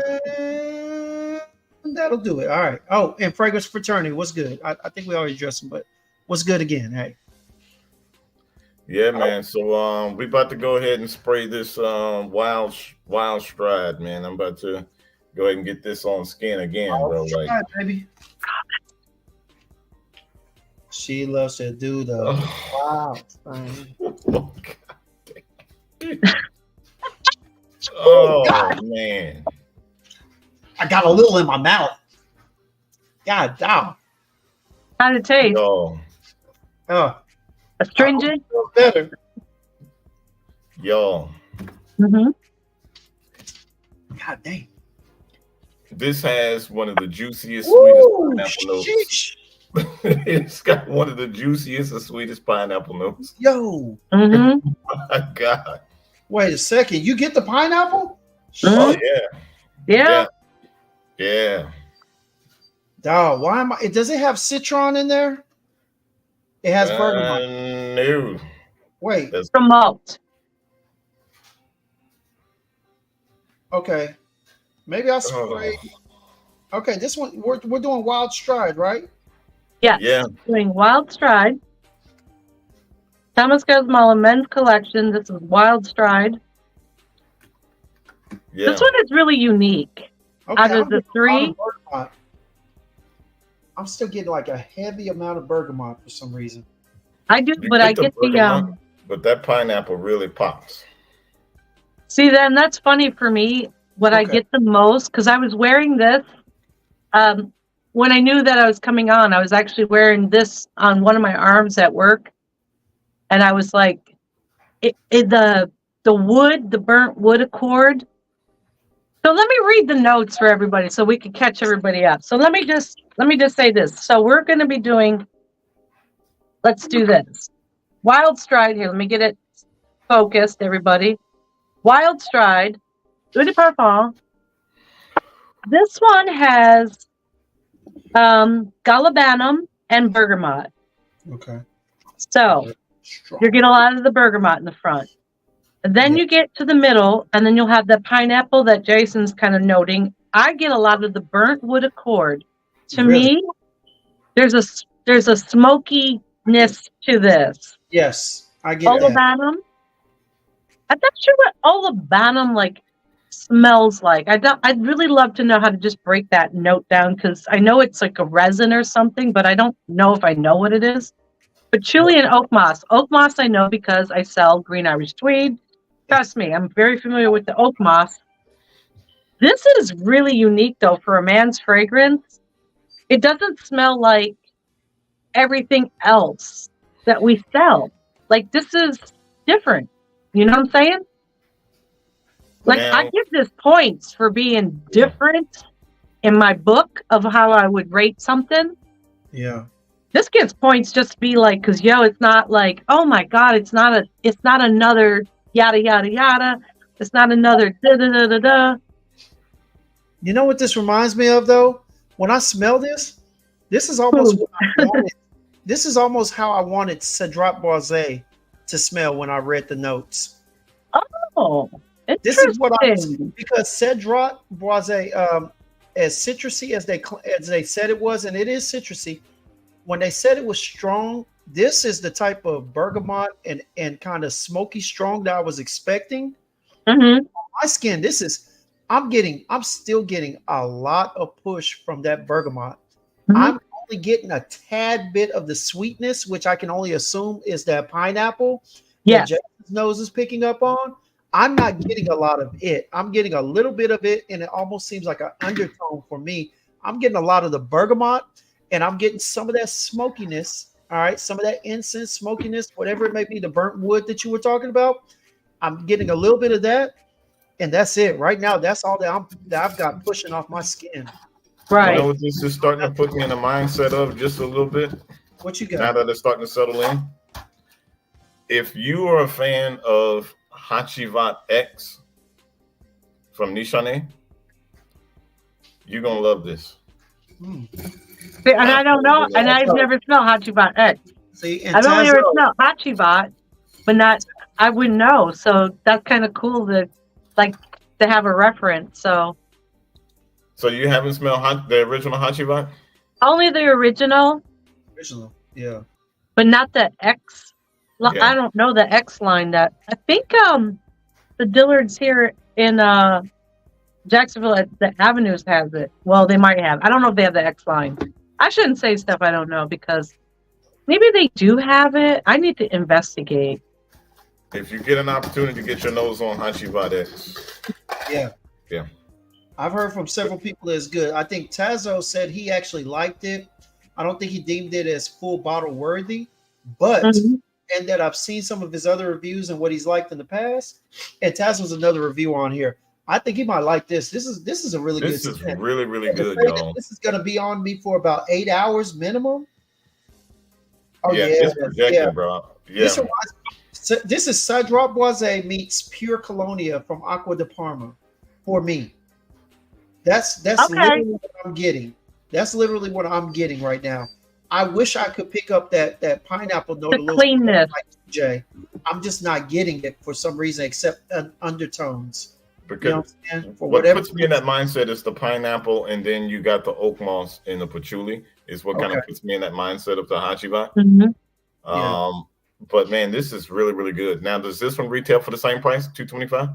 A: that'll do it. All right. Oh, and Fragrance Fraternity. What's good? I think we already addressed them, but what's good again? Hey.
B: Yeah, man. So we about to go ahead and spray this wild stride, man. I'm about to go ahead and get this on skin again, bro.
A: Stride, baby. She loves to do the wild thing.
B: God. Man.
A: I got a little in my mouth. God damn.
C: How'd it taste? Astringent?
A: Better.
B: Yo.
C: Mm-hmm.
A: God dang.
B: This has one of the juiciest, sweetest pineapple notes. It's got one of the juiciest and sweetest pineapple notes.
A: Yo.
C: Mm-hmm.
B: My God.
A: Wait a second. You get the pineapple?
C: Mm-hmm.
B: Oh,
C: yeah.
B: Yeah.
A: Dog, why am I? Does it have citron in there? It has bergamot.
B: No.
A: Wait.
C: From malt.
A: Okay. Maybe I'll spray. Okay, this one we're doing Wild Stride, right?
C: Yes.
B: Yeah.
C: Doing Wild Stride. Thomas Kosmala Men's Collection. This is Wild Stride.
B: Yeah.
C: This one is really unique.
A: Okay,
C: out of the 3,
A: I'm still getting like a heavy amount of bergamot for some reason.
C: I do, but I get the
B: but that pineapple really pops.
C: See, then that's funny for me. What I get the most, because I was wearing this when I knew that I was coming on. I was actually wearing this on one of my arms at work, and I was like, the burnt wood accord. So let me read the notes for everybody so we can catch everybody up. So let me just say this. So we're going to be doing, let's do this. Wild Stride here. Let me get it focused, everybody. Wild Stride, Eau de Parfum. This one has gallivanum and bergamot.
A: Okay.
C: So you're getting a lot of the bergamot in the front. And then you get to the middle, and then you'll have the pineapple that Jason's kind of noting. I get a lot of the burnt wood accord. To
A: Really?
C: me, there's a smokiness to this.
A: Yes, I get that.
C: Olabanum. I'm not sure what Olabanum like smells like. I'd really love to know how to just break that note down because I know it's like a resin or something, but I don't know if I know what it is. Patchouli and oak moss. Oak moss I know because I sell green Irish tweed. Trust me, I'm very familiar with the oak moss. This is really unique though for a man's fragrance. It doesn't smell like everything else that we sell. Like this is different. You know what I'm saying? Like I
B: Now,
C: give this points for being different in my book of how I would rate something.
A: Yeah.
C: This gets points just to be like, because it's not like, oh my God, it's not another yada yada yada. It's not another da da da da da.
A: You know what this reminds me of though? When I smell this, this is almost what I wanted. This is almost how I wanted Cedrat Boise to smell when I read the notes.
C: Oh,
A: This is what I
C: interesting.
A: because Cedrat Boise, as citrusy as they said it was, and it is citrusy. When they said it was strong, this is the type of bergamot and kind of smoky strong that I was expecting.
C: Mm-hmm.
A: My skin, I'm still getting a lot of push from that bergamot.
C: Mm-hmm.
A: I'm only getting a tad bit of the sweetness, which I can only assume is that pineapple that
C: Yes.
A: Jason's nose is picking up on. I'm not getting a lot of it. I'm getting a little bit of it, and it almost seems like an undertone for me. I'm getting a lot of the bergamot, and I'm getting some of that smokiness. All right, some of that incense smokiness, whatever it may be, the burnt wood that you were talking about. I'm getting a little bit of that, and that's it. Right now, that's all that I've got pushing off my skin.
B: you
C: Right.
B: know what this is starting to put me in the mindset of just a little bit.
A: What you
B: Now
A: got?
B: that it's starting to settle in. If you are a fan of Hachivat X from Nishane, you're gonna love this.
A: Hmm.
C: See, and I don't know, and I've
A: Tazo.
C: never smelled Hachibat X.
A: See, and
C: I've only ever
A: Tazo,
C: smelled Hachibat, but not. I wouldn't know. So that's kind of cool to have a reference. So
B: So you haven't smelled the original Hachivat?
C: only the original,
A: original, yeah.
C: but not the X.
B: Yeah.
C: I don't know the X line. That I think the Dillards here in Jacksonville at the Avenues has it. Well, they might have. I don't know if they have the X line. I shouldn't say stuff I don't know because maybe they do have it. I need to investigate.
B: If you get an opportunity to get your nose on Hachivat X,
A: Yeah.
B: Yeah.
A: I've heard from several people that it's good. I think Tazo said he actually liked it. I don't think he deemed it as full bottle worthy, but
C: Mhm.
A: and that I've seen some of his other reviews and what he's liked in the past. And Tazo's another review on here. I think he might like this. This is a really
B: this
A: good
B: is
A: scent.
B: really, really
A: And to
B: good,
A: say that
B: y'all.
A: this is gonna be on me for about 8 hours minimum. Oh
B: Yeah,
A: yeah,
B: it's projected,
A: yeah.
B: bro. Yeah.
A: This is Cedrat Boise meets Pure Colonia from Aqua de Parma for me. That's
C: Okay.
A: literally what I'm getting. That's literally what I'm getting right now. I wish I could pick up that pineapple note
C: The
A: a little
C: cleanness.
A: like Jay. I'm just not getting it for some reason except undertones. You know
B: Because
A: what I'm saying? For
B: what
A: whatever
B: puts me in that mindset is the pineapple, and then you got the oak moss and the patchouli is what kind of
A: Okay.
B: puts me in that mindset of the Hachivat.
C: Mhm.
A: Yeah.
B: But man, this is really, really good. Now, does this one retail for the same price, $225?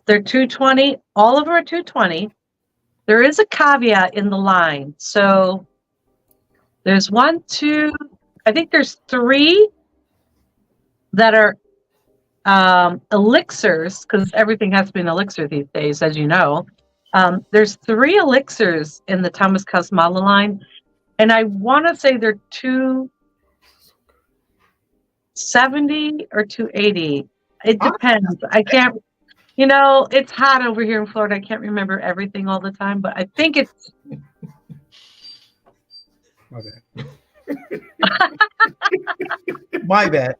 C: They're $220. All of them are $220. There is a caveat in the line. So there's one, two, I think there's three that are elixirs, because everything has to be an elixir these days, as you know. There's 3 elixirs in the Thomas Kosmala line, and I want to say they're 270 or 280. It depends. I can't. It's hot over here in Florida. I can't remember everything all the time, but I think it's.
A: My bad.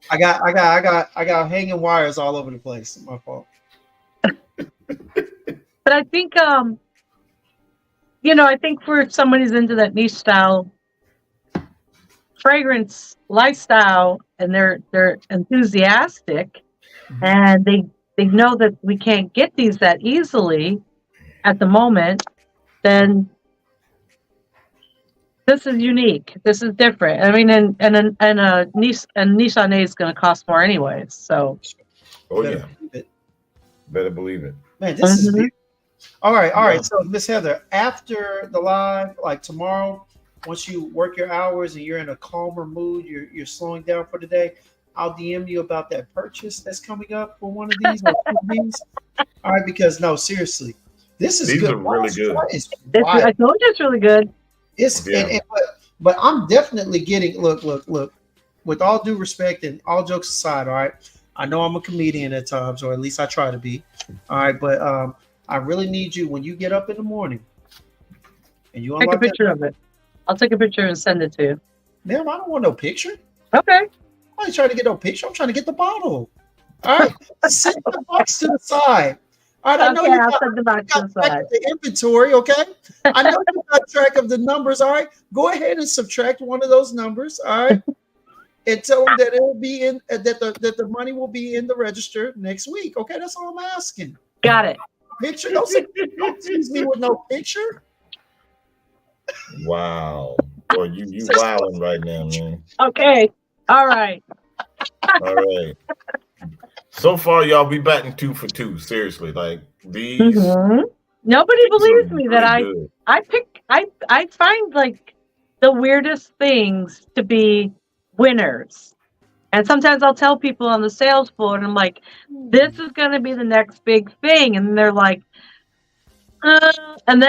A: I got hanging wires all over the place. My fault.
C: But I think I think for somebody who's into that niche style fragrance lifestyle and they're enthusiastic and they know that we can't get these that easily at the moment, then this is unique. This is different. I mean, and a Nissan A is going to cost more anyways. So,
B: Oh
A: Better
B: yeah,
A: believe it.
B: better believe it.
A: Man, this is
C: Mhm.
A: beautiful. All right.
B: Yeah.
A: So, Miss Heather, after the live, like tomorrow, once you work your hours and you're in a calmer mood, you're slowing down for the day. I'll DM you about that purchase that's coming up for one of these or two of these. All right, because no, seriously, this is
B: These
A: good.
B: are really good.
A: It's
C: I
A: wild.
C: told you it's really good.
A: It's
B: Yeah.
A: but I'm definitely getting look. With all due respect and all jokes aside, all right. I know I'm a comedian at times, or at least I try to be. All right, but I really need you when you get up in the morning and you
C: Take a
A: unlock that.
C: picture of it. I'll take a picture and send it to you.
A: Ma'am, I don't want no picture.
C: Okay.
A: I ain't trying to get no picture. I'm trying to get the bottle. All right, set the box to the side. All right, I know
C: Okay,
A: you
C: I'll
A: got,
C: send the box to
A: got
C: the
A: track
C: side.
A: of the inventory. Okay, I know you got track of the numbers. All right, go ahead and subtract one of those numbers. All right, and tell them that it will be in that the money will be in the register next week. Okay, that's all I'm asking.
C: Got it.
A: Picture? Don't tease me with no picture.
B: Wow. Boy, you wilding right now, man.
C: Okay. All right.
B: All right. So far, y'all, we batting 2 for 2. Seriously, like these
C: Mhm. Nobody
B: these are
C: believes me that
B: really good.
C: I find like the weirdest things to be winners. And sometimes I'll tell people on the sales floor, and I'm like, this is going to be the next big thing. And they're like, and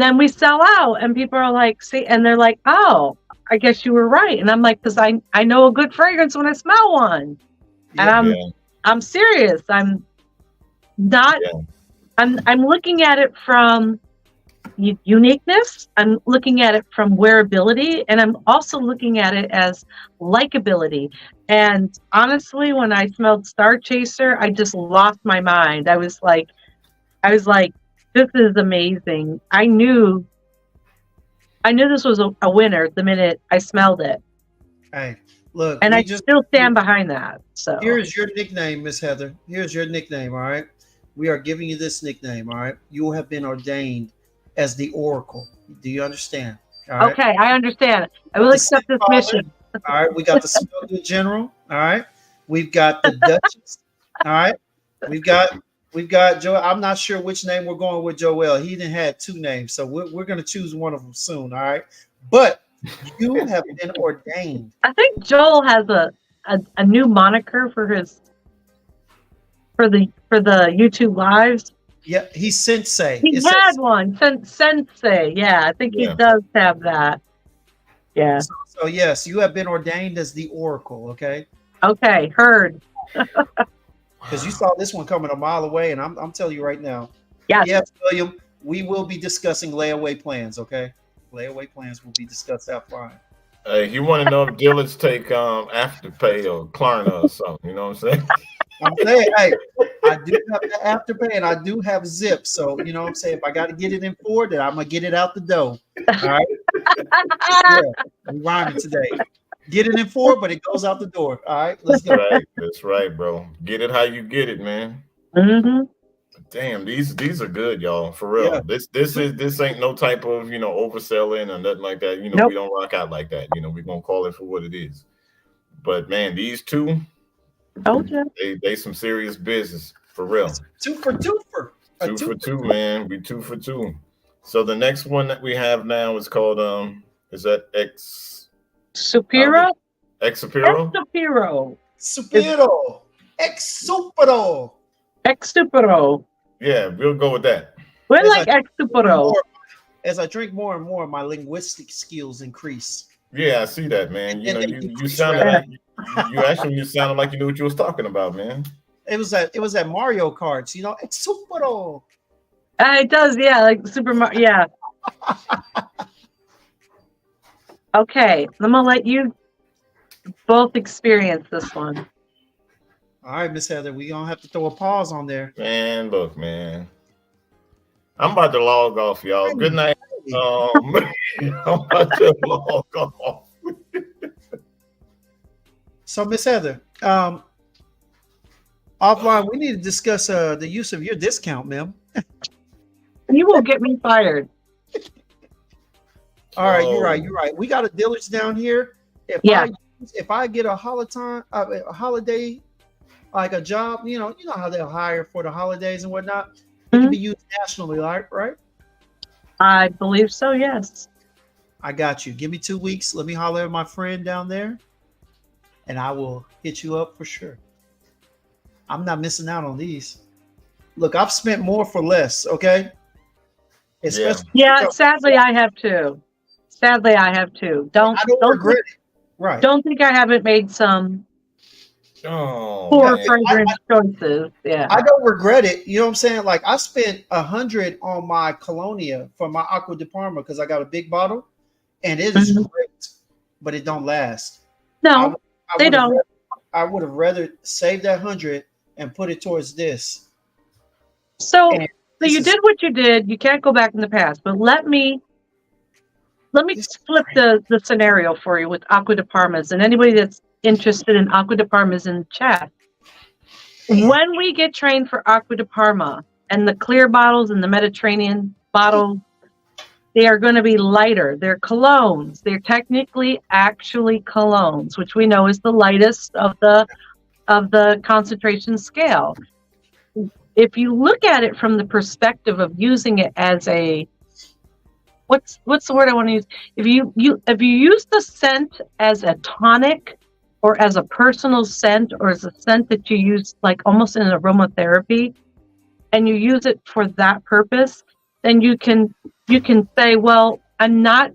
C: then we sell out, and people are like, see, and they're like, oh, I guess you were right. And I'm like, because I know a good fragrance when I smell one. And
A: Yeah.
B: Yeah,
C: I'm serious. I'm not,
B: yeah.
C: I'm looking at it from uniqueness. I'm looking at it from wearability, and I'm also looking at it as likability. And honestly, when I smelled Star Chaser, I just lost my mind. I was like, this is amazing. I knew this was a winner the minute I smelled it,
A: Hey, look,
C: and
A: we
C: I
A: just
C: still stand behind that. So
A: here's your nickname, Miss Heather. Here's your nickname. All right, we are giving you this nickname. All right, you have been ordained as the Oracle. Do you understand? All right.
C: okay, I understand. I will
A: The
C: accept this
A: Father.
C: mission.
A: All right, we got the Smell Good General. All right, we've got the Duchess. All right, we've got Joel. I'm not sure which name we're going with Joel. He didn't had two names, so we're going to choose one of them soon. All right, but you have been ordained.
C: I think Joel has a new moniker for the YouTube lives.
A: Yeah, he's Sensei.
C: He
A: It
C: had
A: says
C: one, Sensei. Yeah, I think he
B: Yeah.
C: does have that. Yeah.
A: so. Yes, you have been ordained as the Oracle. Okay,
C: Okay, heard.
A: because you saw this one coming a mile away, and I'm telling you right now.
C: Yes.
A: Yes, William, we will be discussing layaway plans. Okay, layaway plans will be discussed offline.
B: Hey, you want to know if dealers take Afterpay or Klarna or something? You know what I'm saying?
A: I'm saying, hey, I do have the afterpay and I do have Zip. So, you know what I'm saying? If I got to get it in 4, then I'm going to get it out the door. All right. Yeah. We rhyming today. Get it in 4, but it goes out the door. All right. Let's go.
B: Right. That's right, bro. Get it how you get it, man.
C: Mm-hmm.
B: Damn, these are good, y'all. For real.
A: Yeah.
B: This ain't no type of overselling or nothing like that.
C: Nope.
B: We don't rock out like that. We're gonna call it for what it is. But man, these two,
C: Told you.
B: they some serious business for real.
A: It's 2 for 2 for.
B: Two for two, man. We 2 for 2. So the next one that we have now is called is that
C: Supero?
B: Exapiro?
C: Supero.
A: Supero. Ex supero.
C: Exupero.
B: Yeah, we'll go with that.
C: We
A: As
C: like
A: I-
C: Exupero.
A: As I drink more and more, my linguistic skills increase.
B: Yeah, I see that, man.
A: And they
B: You
A: decrease
B: sounded
A: rapidly.
B: like you sounded like you knew what you was talking about, man.
A: It was at Mario Karts, ex supero.
C: It does, yeah, like Super Mario. Yeah. Okay, I'm gonna let you both experience this one.
A: All right, Miss Heather, we gonna have to throw a pause on there.
B: Man, look, man. I'm about to log off, y'all. Good night. I'm about to log off.
A: So, Miss Heather, offline, we need to discuss the use of your discount, ma'am.
C: You will get me fired.
A: All right, you're right. You're right. We got a dealers down here.
C: Yeah.
A: If I get a holiday, like a job, you know how they'll hire for the holidays and whatnot. It can be used nationally, right?
C: I believe so. Yes.
A: I got you. Give me 2 weeks. Let me holler at my friend down there, and I will hit you up for sure. I'm not missing out on these. Look, I've spent more for less. Okay. Especially
C: Yeah. Sadly, I have too. Sadly, I have too.
A: I don't regret it. Right.
C: Don't think I haven't made some poor fragrance choices. Yeah.
A: I don't regret it. You know what I'm saying? Like I spent 100 on my Colonia for my Aqua de Parma because I got a big bottle, and it is great, but it don't last.
C: No, they don't.
A: I would have rather saved that 100 and put it towards this.
C: So you did what you did. You can't go back in the past. But let me flip the scenario for you with Aqua de Parmas, and anybody that's interested in Aqua de Parmas in the chat. When we get trained for Aqua de Parma and the clear bottles and the Mediterranean bottles, they are going to be lighter. They're colognes. They're technically actually colognes, which we know is the lightest of the concentration scale. If you look at it from the perspective of using it as a what's the word I want to use? If you use the scent as a tonic or as a personal scent or as a scent that you use like almost in aromatherapy, and you use it for that purpose, then you can say, well, I'm not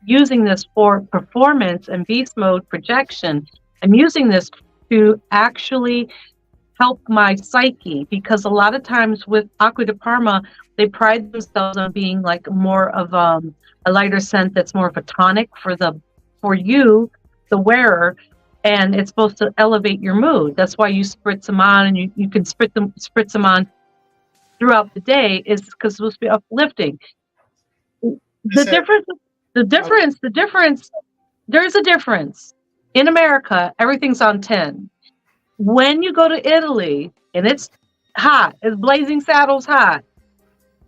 C: using this for performance and beast mode projection. I'm using this to actually help my psyche, because a lot of times with Aqua de Parma, they pride themselves on being like more of a lighter scent that's more of a tonic for you, the wearer, and it's supposed to elevate your mood. That's why you spritz them on, and you can spritz them on throughout the day, is because it's supposed to be uplifting. There's a difference. In America, everything's on 10. When you go to Italy and it's hot, it's blazing saddles hot,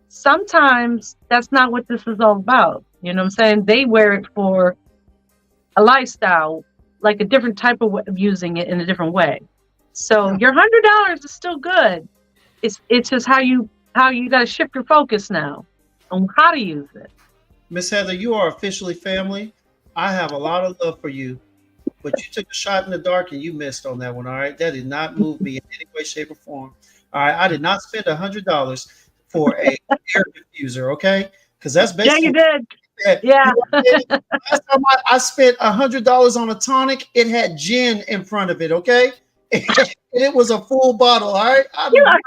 C: sometimes that's not what this is all about. You know what I'm saying? They wear it for a lifestyle, like a different type of way of using it in a different way. So your $100 is still good. It's just how you got to shift your focus now on how to use it.
A: Miss Heather, you are officially family. I have a lot of love for you, but you took a shot in the dark and you missed on that one. All right, that did not move me in any way, shape, or form. All right, I did not spend $100 for a air diffuser. Okay, because that's basically.
C: Yeah, you did. Yeah.
A: Last time I spent $100 on a tonic, it had gin in front of it. Okay, and it was a full bottle. All right, I'm not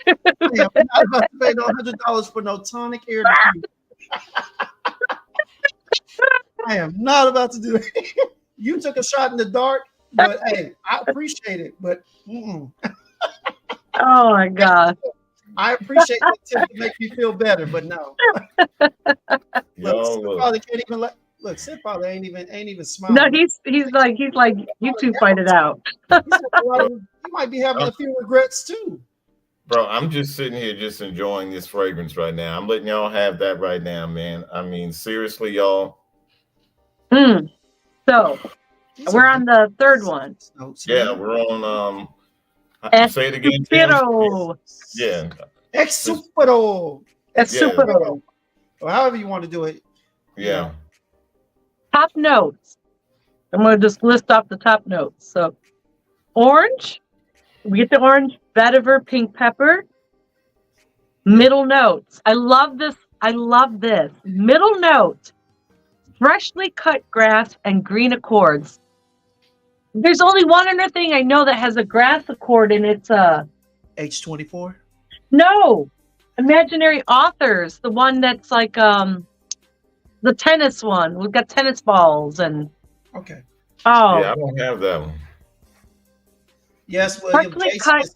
A: about to pay no $100 for no tonic air diffuser. I am not about to do it. You took a shot in the dark, but hey, I appreciate it. But
C: oh my God,
A: I appreciate that tip to make me feel better. But no, look, Father can't even look. Sid Father ain't even smiling.
C: No, he's like you two fight it out.
A: You might be having a few regrets too.
B: Bro, I'm just sitting here just enjoying this fragrance right now. I'm letting y'all have that right now, man. I mean, seriously, y'all.
C: So we're on the third one.
B: Yeah, we're on say it again. Yeah.
A: Exupero.
C: Exupero.
A: Or however you want to do it.
B: Yeah.
C: Top notes. I'm going to just list off the top notes. So orange. We get the orange, vetiver, pink pepper. Middle notes. I love this. Middle note. Freshly cut grass and green accords. There's only one other thing I know that has a grass accord, and it's
A: H24.
C: No, Imaginary Authors, the one that's like the tennis one. We've got tennis balls and.
A: Okay.
C: Oh.
B: Yeah, I don't have that one.
A: Yes, William. Jason is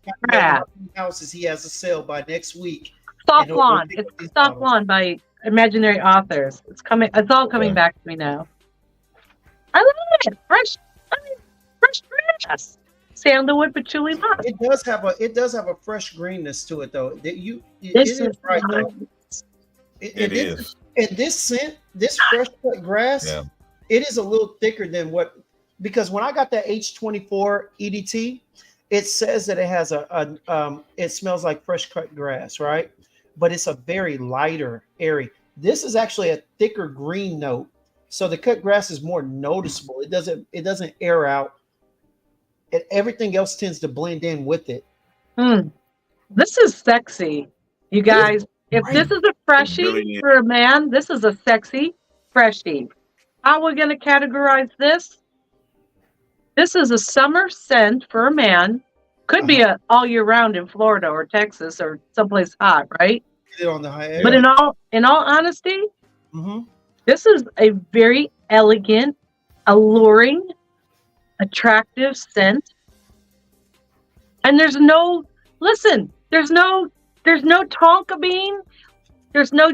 A: houses. He has a sale by next week.
C: Soft Lawn. It's Soft Lawn by Imaginary Authors. It's coming. It's all coming back to me now. I love it. Fresh grass. Sandalwood patchouli moss.
A: It does have a fresh greenness to it though. It is right though. It is. And this scent this fresh cut grass,
B: Yeah.
A: it is a little thicker than what, because when I got that H24 EDT, it says that it has it smells like fresh cut grass, right? But it's a very lighter, airy. This is actually a thicker green note. So the cut grass is more noticeable. It doesn't air out. Everything else tends to blend in with it.
C: This is sexy, you guys. If this is a freshie
B: really is.
C: for a man, this is a sexy freshie. How are we going to categorize this? This is a summer scent for a man. Could be a all year round in Florida or Texas or someplace hot, right?
A: Get it on the high end.
C: But in all honesty,
A: Mm-hmm.
C: this is a very elegant, alluring, attractive scent. And there's no tonka bean. There's no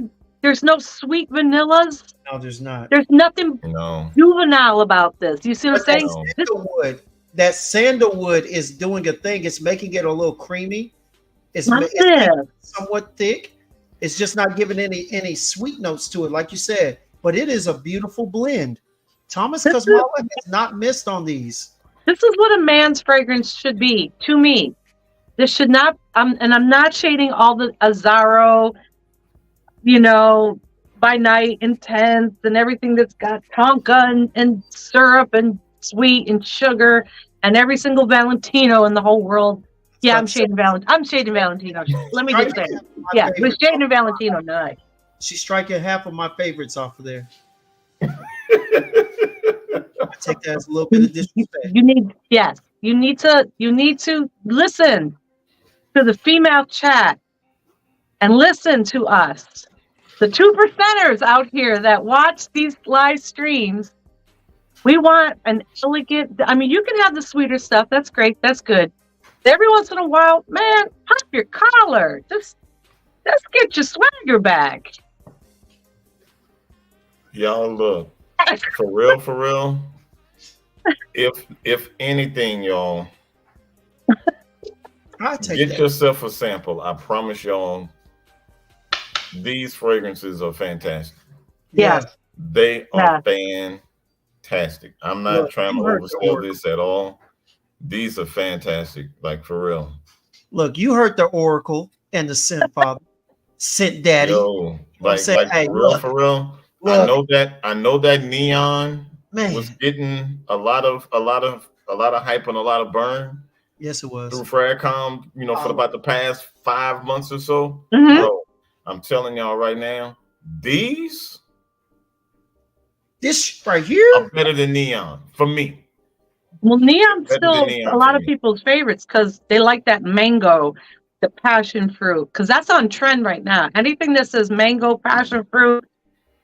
C: sweet vanillas.
A: No, there's not.
C: There's nothing
B: No.
C: juvenile about this. You see what I'm
A: But
C: saying?
A: that sandalwood is doing a thing. It's making it a little creamy. It's
C: Massive.
A: somewhat thick. It's just not giving any sweet notes to it, like you said. But it is a beautiful blend. Thomas Kosmala has not missed on these.
C: This is what a man's fragrance should be to me. This should not, and I'm not shading all the Azzaro, by night intense and everything that's got tonka and syrup and sweet and sugar and every single Valentino in the whole world. Yeah, I'm shading Valentino. Let me just say, yeah, we're shading Valentino tonight.
A: She's striking half of my favorites off of there. I take that as a little bit of disrespect.
C: You need to listen to the female chat and listen to us. The 2%ers out here that watch these live streams, we want an elegant, you can have the sweeter stuff. That's great. That's good. Every once in a while, man, pop your collar. Just get your swagger back.
B: Y'all look. For real. If anything, y'all, get yourself a sample. I promise y'all, these fragrances are fantastic.
C: Yeah.
B: They are fantastic. I'm not trying to oversell this at all. These are fantastic, like for real.
A: Look, you heard the Oracle and the Scent Father, Scent Daddy.
B: Yo, like
A: hey,
B: for real. Look, I know that Neon was getting a lot of hype and a lot of burn.
A: Yes, it was
B: through Fragcom. For about the past 5 months or so.
C: Mm-hmm.
B: Bro, I'm telling y'all right now, this
A: right here
B: are better than Neon for me.
C: Well, Neon's still a lot of people's favorites because they like that mango, the passion fruit, because that's on trend right now. Anything that says mango, passion fruit,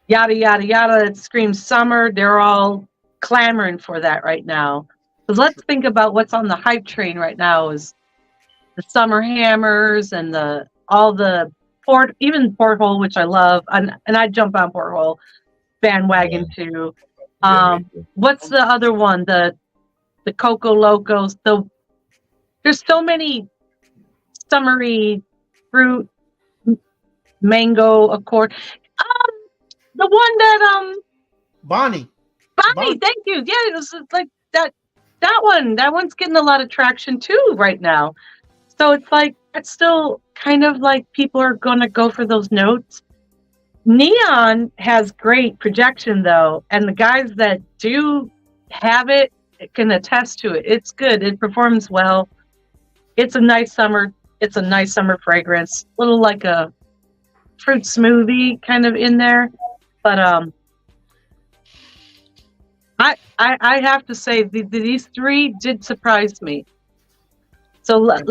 C: yada, yada, yada, that screams summer, they're all clamoring for that right now. Because let's think about what's on the hype train right now is the summer hammers and even Porthole, which I love, and I jump on Porthole bandwagon too. What's the other one? The Coco Locos. There's so many summery fruit, mango accord. The one that
A: Bonnie,
C: thank you. Yeah, it was like that one. That one's getting a lot of traction too right now. So it's like it's still kind of like people are gonna go for those notes. Neon has great projection though, and the guys that do have it can attest to it. It's good. It performs well. It's a nice summer fragrance. A little like a fruit smoothie kind of in there. But I have to say these three did surprise me. So let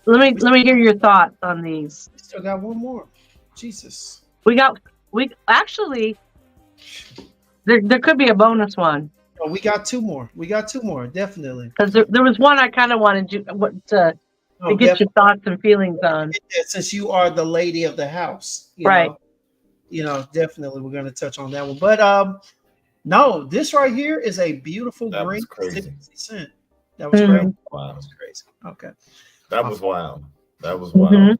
C: me hear your thoughts on these.
A: We still got one more. Jesus.
C: We actually there could be a bonus one.
A: Oh, we got two more. Definitely.
C: Because there was one I kind of wanted you to get your thoughts and feelings on.
A: Since you are the lady of the house,
C: right?
A: Definitely we're going to touch on that one. But no, this right here is a beautiful green 60%. That was crazy.
B: Wow,
A: that was crazy. Okay,
B: that was wild. That was wild.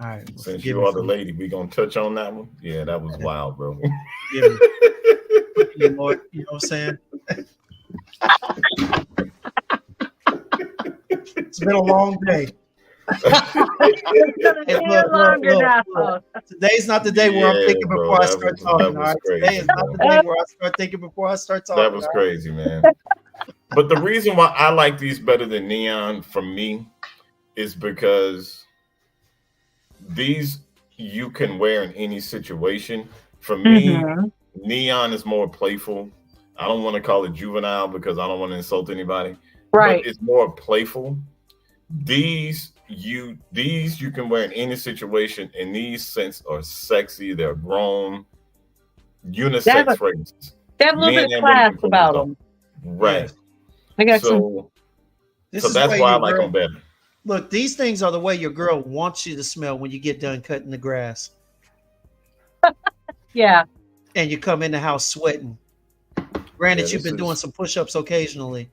A: All right. Well,
B: Since
A: forgive
B: you
A: me
B: are
A: for
B: the lady, we gonna touch on that one. Yeah, that was wild, bro.
A: forgive me. Forgive me, Lord. You know what I'm saying? It's been a long day.
C: It's gonna
A: Hey,
C: be
A: look, look,
C: longer
A: look,
C: now.
A: look. Today's not the day where I'm
B: Yeah,
A: thinking
B: bro,
A: before I start
B: that
A: talking. All
B: was
A: right. Today
B: crazy,
A: is not
B: bro.
A: the day where I start thinking before I start
B: That
A: talking.
B: was
A: All right.
B: crazy, man. But the reason why I like these better than neon for me is because these you can wear in any situation. For me,
C: Mm-hmm.
B: neon is more playful. I don't want to call it juvenile because I don't want to insult anybody, but
C: Right.
B: it's more playful. These you can wear in any situation, and these scents are sexy. They're grown,
C: They have
B: unisex
C: a
B: fragrances.
C: they have a little bit
B: Men
C: of
B: and women
C: class
B: can put these
C: about
B: on.
C: them.
B: Right.
A: Yes.
C: I got some.
B: So
A: This
B: so
A: is
B: that's
A: where
B: why I
A: your
B: like them
A: girl
B: better.
A: look, these things are the way your girl wants you to smell when you get done cutting the grass
C: Yeah.
A: and you come in the house sweating.
B: Yeah,
A: Granted, you've
B: this
A: been doing
B: is
A: some push-ups occasionally.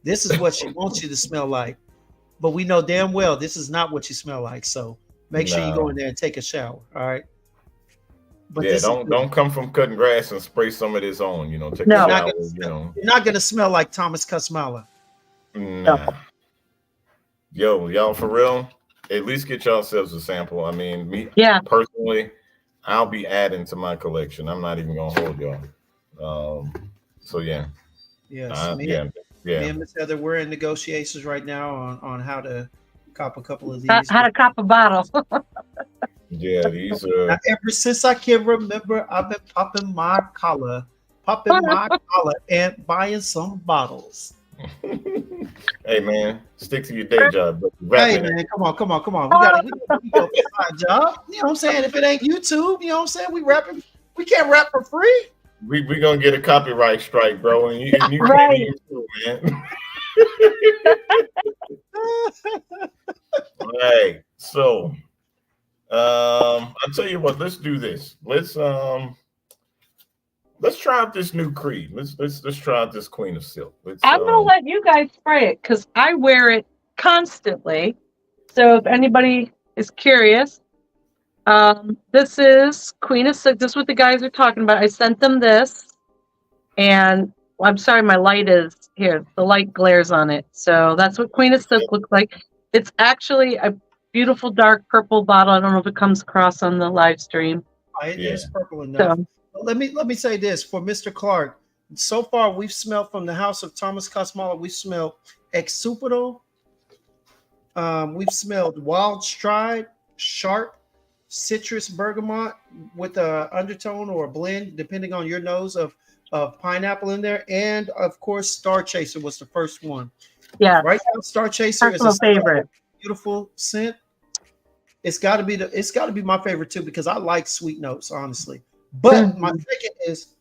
A: This is what she wants you to smell like. But we know damn well this is not what you smell like. So make sure you go in
B: no.
A: there and take a shower. All right. But
B: Yeah,
A: this is
B: don't
A: good.
B: come from cutting grass and spray some of this on. Take a
A: You're
C: No.
A: not
B: shower.
A: gonna smell you're not gonna smell like Thomas Kosmala.
C: No.
B: Nah. Yo, y'all for real? At least get yourselves a sample. I mean, me
C: Yeah.
B: personally, I'll be adding to my collection. I'm not even gonna hold y'all. So yeah,
A: Yes.
B: yeah,
A: Me
B: yeah,
A: and Miss Heather, we're in negotiations right now on how to cop a couple of
C: I
A: these.
C: had a cop a bottle.
B: yeah. These
A: Now,
B: are.
A: ever since I can remember, I've been popping my collar, and buying some bottles.
B: Hey man, stick to your day job, but
A: Hey
B: rapping it.
A: man, come on. We gotta keep up a side job. You know what I'm saying? If it ain't YouTube, you know what I'm saying? We rapping. We can't rap for free.
B: We gonna get a copyright strike, bro, and you can't
C: Right.
B: even sue, man. Right. So, I'll tell you what. Let's do this. Let's try out this new creed. Let's try out this Queen of Silk. Let's
C: I'm gonna let you guys spray it because I wear it constantly. So if anybody is curious, this is Queen of Silk. This is what the guys are talking about. I sent them this, and well, I'm sorry, my light is here. The light glares on it. So that's what Queen of Silk looks like. It's actually a beautiful dark purple bottle. I don't know if it comes across on the live stream.
A: It
B: yeah.
A: is purple enough.
C: So
A: But let me say this for Mr. Clark. So far, we've smelled from the house of Thomas Kosmala. We've smelled Exupero. We've smelled Wild Stride, Sharp, Citrus Bergamot with a undertone or a blend, depending on your nose of pineapple in there, and of course, Star Chaser was the first one.
C: yeah,
A: Right now, Star Chaser is a
C: personal favorite.
A: beautiful scent. It's got to be my favorite too because I like sweet notes, honestly. But my
C: Mhm.
A: second is,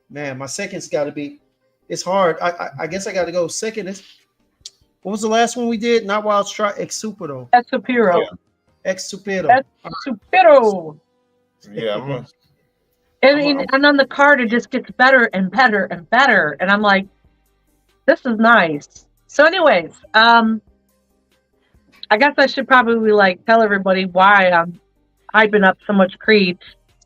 A: man, my second's got to be. It's hard. I guess I got to go. Second is, what was the last one we did? Not Wild Strike, Exupero.
C: That's Supero.
A: Exupero.
C: That's Supero.
B: Yeah, I'm a,
C: And on the card, it just gets better and better and better. And I'm like, this is nice. So, anyways, I guess I should probably like tell everybody why I'm hyping up so much Creed.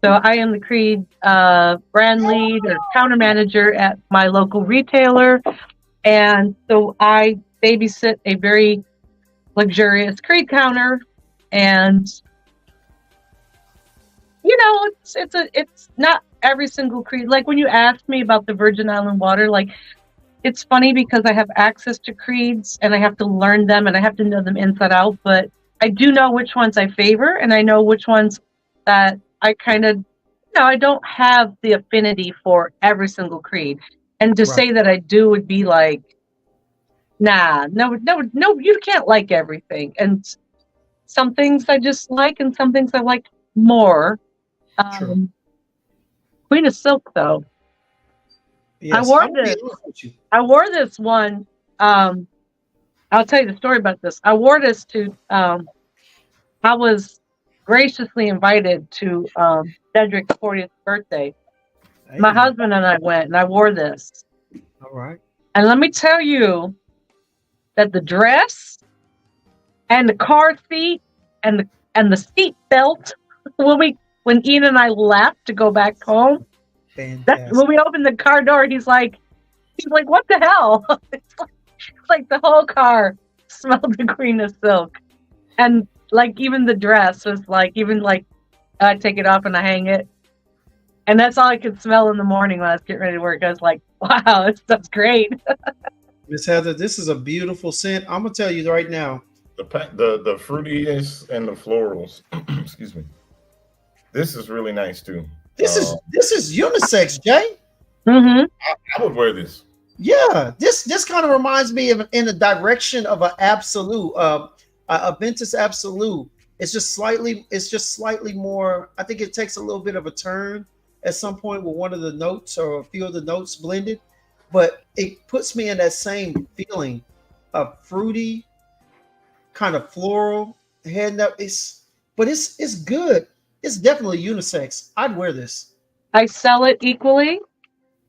C: So I am the Creed brand lead or counter manager at my local retailer, and so I babysit a very luxurious Creed counter, and it's not every single Creed. Like when you asked me about the Virgin Island water, like it's funny because I have access to creeds and I have to learn them and I have to know them inside out, but I do know which ones I favor and I know which ones that I kind of, I don't have the affinity for every single creed. And to
A: Right.
C: say that I do would be like, nah, no, you can't like everything. And some things I just like and some things I like more.
A: True.
C: Queen of Silk, though.
A: Yes,
C: wore
A: I'm gonna be
C: this.
A: honest with you.
C: I wore this one. I'll tell you the story about this. I wore this to. I was graciously invited to Cedric's 40th birthday.
A: Hey,
C: My husband and I went, and I wore this.
A: all right.
C: And let me tell you that the dress and the car seat the seat belt when Ian and I left to go back home.
A: Fantastic.
C: When we opened the car door, he's like, what the hell? It's like the whole car smelled the Queen of Silk, and like even the dress was like I take it off and I hang it, and that's all I could smell in the morning when I was getting ready to work. I was like, wow, this stuff's great.
A: Miss Heather, this is a beautiful scent. I'm gonna tell you right now.
B: The fruitiness and the florals. Excuse me. This is really nice too.
A: This is unisex, Jay.
C: Mm-hmm.
B: I would wear this.
A: Yeah, this kind of reminds me of in the direction of an Absolute, a Ventus Absolute. It's just slightly more. I think it takes a little bit of a turn at some point with one of the notes or a few of the notes blended, but it puts me in that same feeling of fruity, kind of floral head up. It's good. It's definitely unisex. I'd wear this.
C: I sell it equally.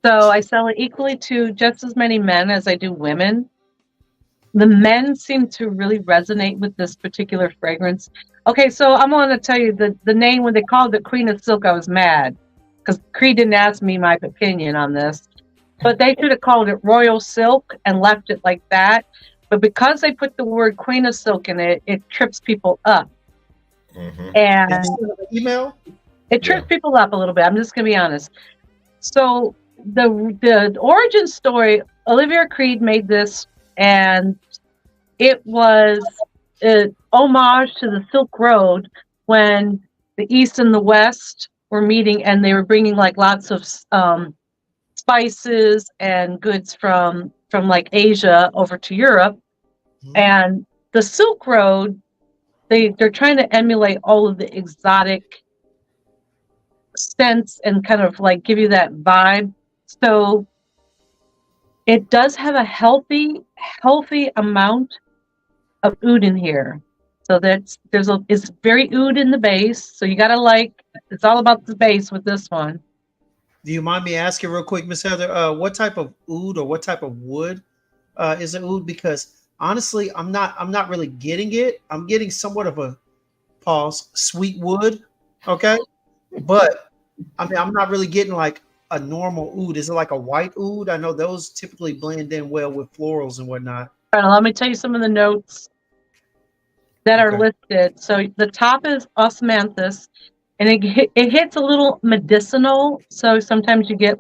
C: So I sell it equally to just as many men as I do women. The men seem to really resonate with this particular fragrance. Okay, so I'm going to tell you the name. When they called it Queen of Silk, I was mad because Creed didn't ask me my opinion on this. But they should have called it Royal Silk and left it like that. But because they put the word Queen of Silk in it, it trips people up.
B: Mm-hmm.
C: And
A: email?
C: It trips people up a little bit. I'm just going to be honest. So the origin story, Olivia Creed made this, and it was an homage to the Silk Road when the East and the West were meeting, and they were bringing like lots of spices and goods from like Asia over to Europe. Mm-hmm. And the Silk Road, they're trying to emulate all of the exotic scents and kind of like give you that vibe. So it does have a healthy amount of oud in here. So it's very oud in the base. So you gotta it's all about the base with this one.
A: Do you mind me asking real quick, Miss Heather, what type of oud or what type of wood is it oud? Because honestly, I'm not really getting it. I'm getting somewhat of a sweet wood. Okay. But I mean, I'm not really getting like a normal oud. Is it like a white oud? I know those typically blend in well with florals and whatnot.
C: All right, let me tell you some of the notes that are listed. So the top is osmanthus, and it hits a little medicinal. So sometimes you get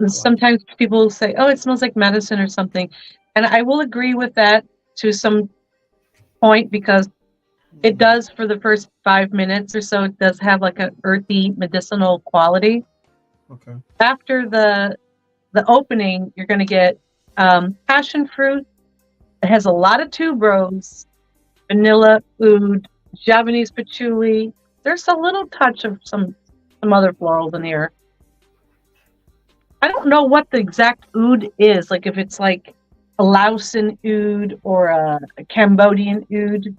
C: sometimes people say, oh, it smells like medicine or something. And I will agree with that to some point, because it does for the first 5 minutes or so. It does have like an earthy medicinal quality.
A: Okay.
C: After the opening, you're going to get passion fruit. It has a lot of tuberose, vanilla, oud, Javanese patchouli. There's a little touch of some other florals in here. I don't know what the exact oud is. Like if it's like a Laotian oud or a Cambodian oud.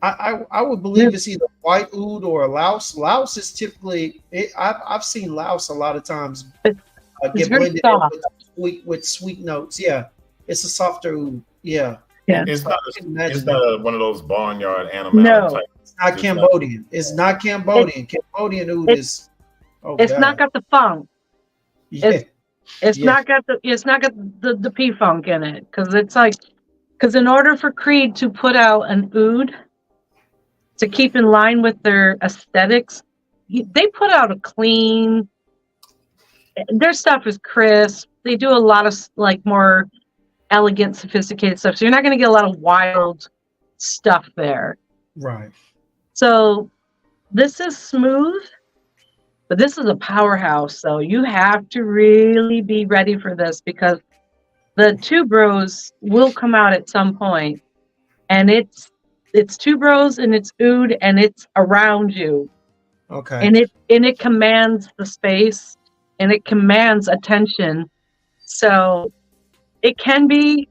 A: I would believe it's either white oud or a Laos. Laos is typically I've seen Laos a lot of times get blended with sweet notes. Yeah, it's a softer oud. Yeah.
B: It's not one of those barnyard animals.
C: No,
B: type.
A: It's not Cambodian. It's not Cambodian. Cambodian oud is.
C: It's not got the funk.
A: Yeah.
C: It's not got the P funk in it, because in order for Creed to put out an oud to keep in line with their aesthetics, they put out a clean. Their stuff is crisp. They do a lot of like more elegant, sophisticated stuff. So you're not going to get a lot of wild stuff there.
A: Right.
C: So this is smooth, but this is a powerhouse. So you have to really be ready for this, because the tuberose will come out at some point, and it's tuberose and it's oud and it's around you.
A: Okay.
C: And it commands the space and it commands attention. So it can be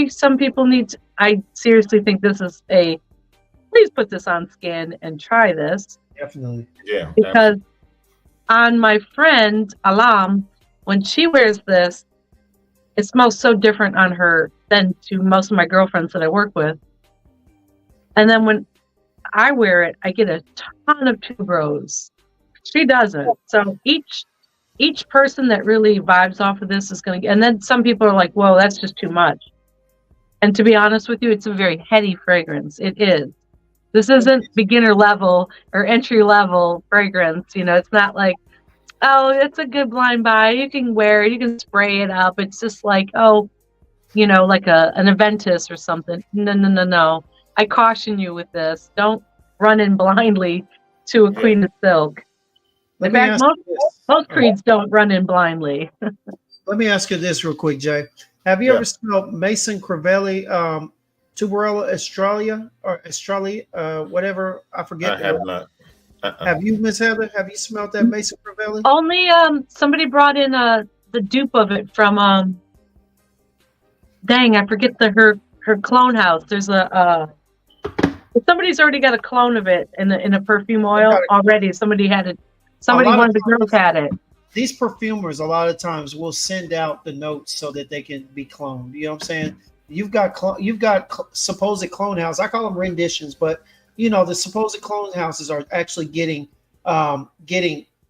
C: some people need to, I seriously think this is please put this on skin and try this.
A: Definitely.
B: Yeah.
C: Because on my friend Alam, when she wears this, it smells so different on her than to most of my girlfriends that I work with. And then when I wear it, I get a ton of tuberose. She doesn't. So each person that really vibes off of this is going to get, and then some people are like, whoa, that's just too much. And to be honest with you, it's a very heady fragrance. It is. This isn't beginner level or entry level fragrance. You know, it's not like, oh, it's a good blind buy. You can wear it, you can spray it up. It's just like, oh, you know, like an Aventus or something. No. I caution you with this. Don't run in blindly to a Queen of Silk. In fact, most creeds don't run in blindly.
A: Let me ask you this real quick, Jay. Have you ever smelled Mason Crivelli Tuberella Australia or Australia, whatever? I forget.
B: I have not.
A: Have you, Miss Heather? Have you smelled that Mason Crivelli?
C: Only somebody brought in the dupe of it from dang, I forget her clone house. There's somebody's already got a clone of it in a perfume oil already. Somebody had it. One of the girls had it.
A: These perfumers a lot of times will send out the notes so that they can be cloned. You know what I'm saying? You've got supposed clone houses. I call them renditions, but you know the supposed clone houses are actually getting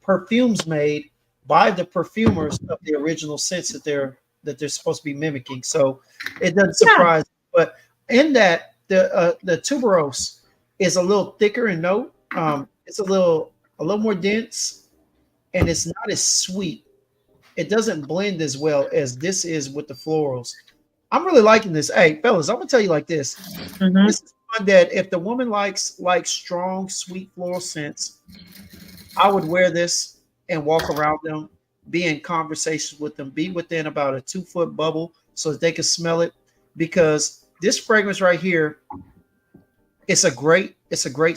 A: perfumes made by the perfumers of the original scents that they're supposed to be mimicking. So it doesn't surprise me. But in that the tuberose is a little thicker in note. It's a little more dense, and it's not as sweet. It doesn't blend as well as this is with the florals. I'm really liking this. Hey, fellas, I'm gonna tell you like this. Mm-hmm. This is one that if the woman likes strong, sweet floral scents, I would wear this and walk around them, be in conversations with them, be within about a 2-foot bubble so that they can smell it. Because this fragrance right here, it's a great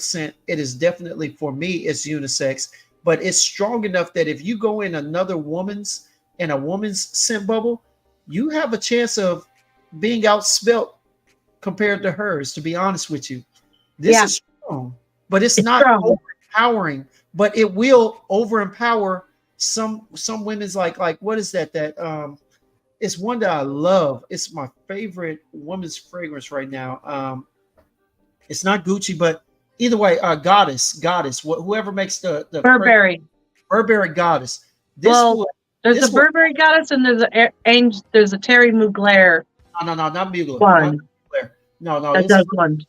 A: scent. It is definitely, for me, it's unisex, but it's strong enough that if you go in a woman's scent bubble, you have a chance of being outsmelt compared to hers, to be honest with you. This is strong, but it's not overpowering, but it will overempower some women's like what is that it's one that I love. It's my favorite woman's fragrance right now. It's not Gucci, but either way, Goddess, whoever makes the
C: Burberry
A: Goddess.
C: There's a Burberry Goddess and there's a Terry Mugler.
A: No, not Mugler.
C: One.
A: No,
C: that does one.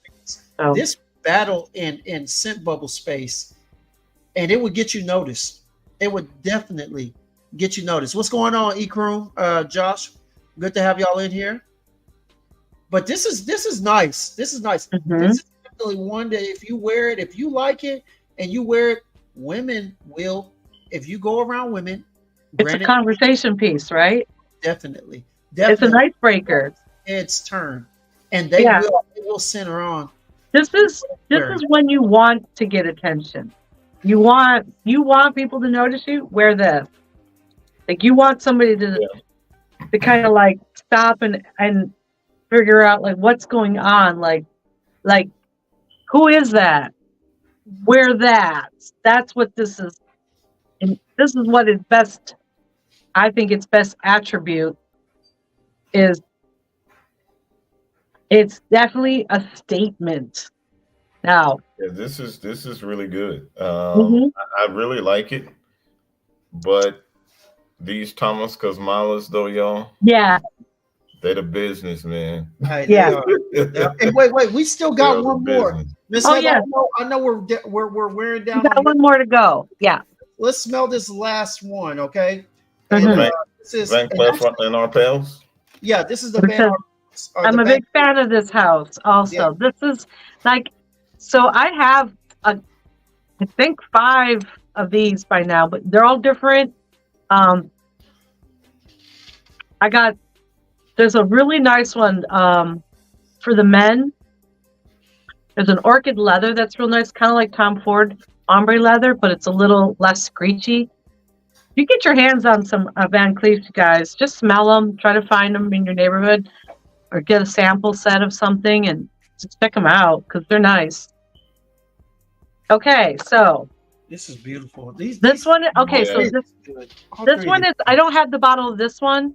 A: Oh. This battle in scent bubble space, and it would get you noticed. It would definitely get you noticed. What's going on, Ikrum? Josh, good to have y'all in here. But this is nice. This is nice. Mm-hmm. This is definitely one that if you wear it, if you like it, and you wear it, women will. If you go around women,
C: it's a conversation piece, right?
A: Definitely.
C: It's an icebreaker.
A: It's turn, and they will center on.
C: This is when you want to get attention. You want people to notice you. Wear this. Like you want somebody to kind of like stop and figure out like what's going on. Like who is that? Wear that. That's what this is. And this is what is best. I think its best attribute is it's definitely a statement. Now,
B: this is really good. I really like it, but these Thomas Kosmalas, though, y'all, they're the business, man.
A: Yeah. And wait, we still got one more. Miss Heather, I know we're wearing down.
C: We got one more to go. Yeah.
A: Let's smell this last one, okay?
B: Mm-hmm. This is Van Cleef and Arpels.
A: Yeah, this is the Van.
C: I'm a big fan of this house. Also, this is like. So I have I think 5 of these by now, but they're all different. There's a really nice one for the men. There's an orchid leather that's real nice, kind of like Tom Ford ombre leather, but it's a little less screechy. You get your hands on some Van Cleef, guys. Just smell them. Try to find them in your neighborhood or get a sample set of something and just check them out because they're nice. Okay, so
A: this is beautiful.
C: This one is I don't have the bottle of this one,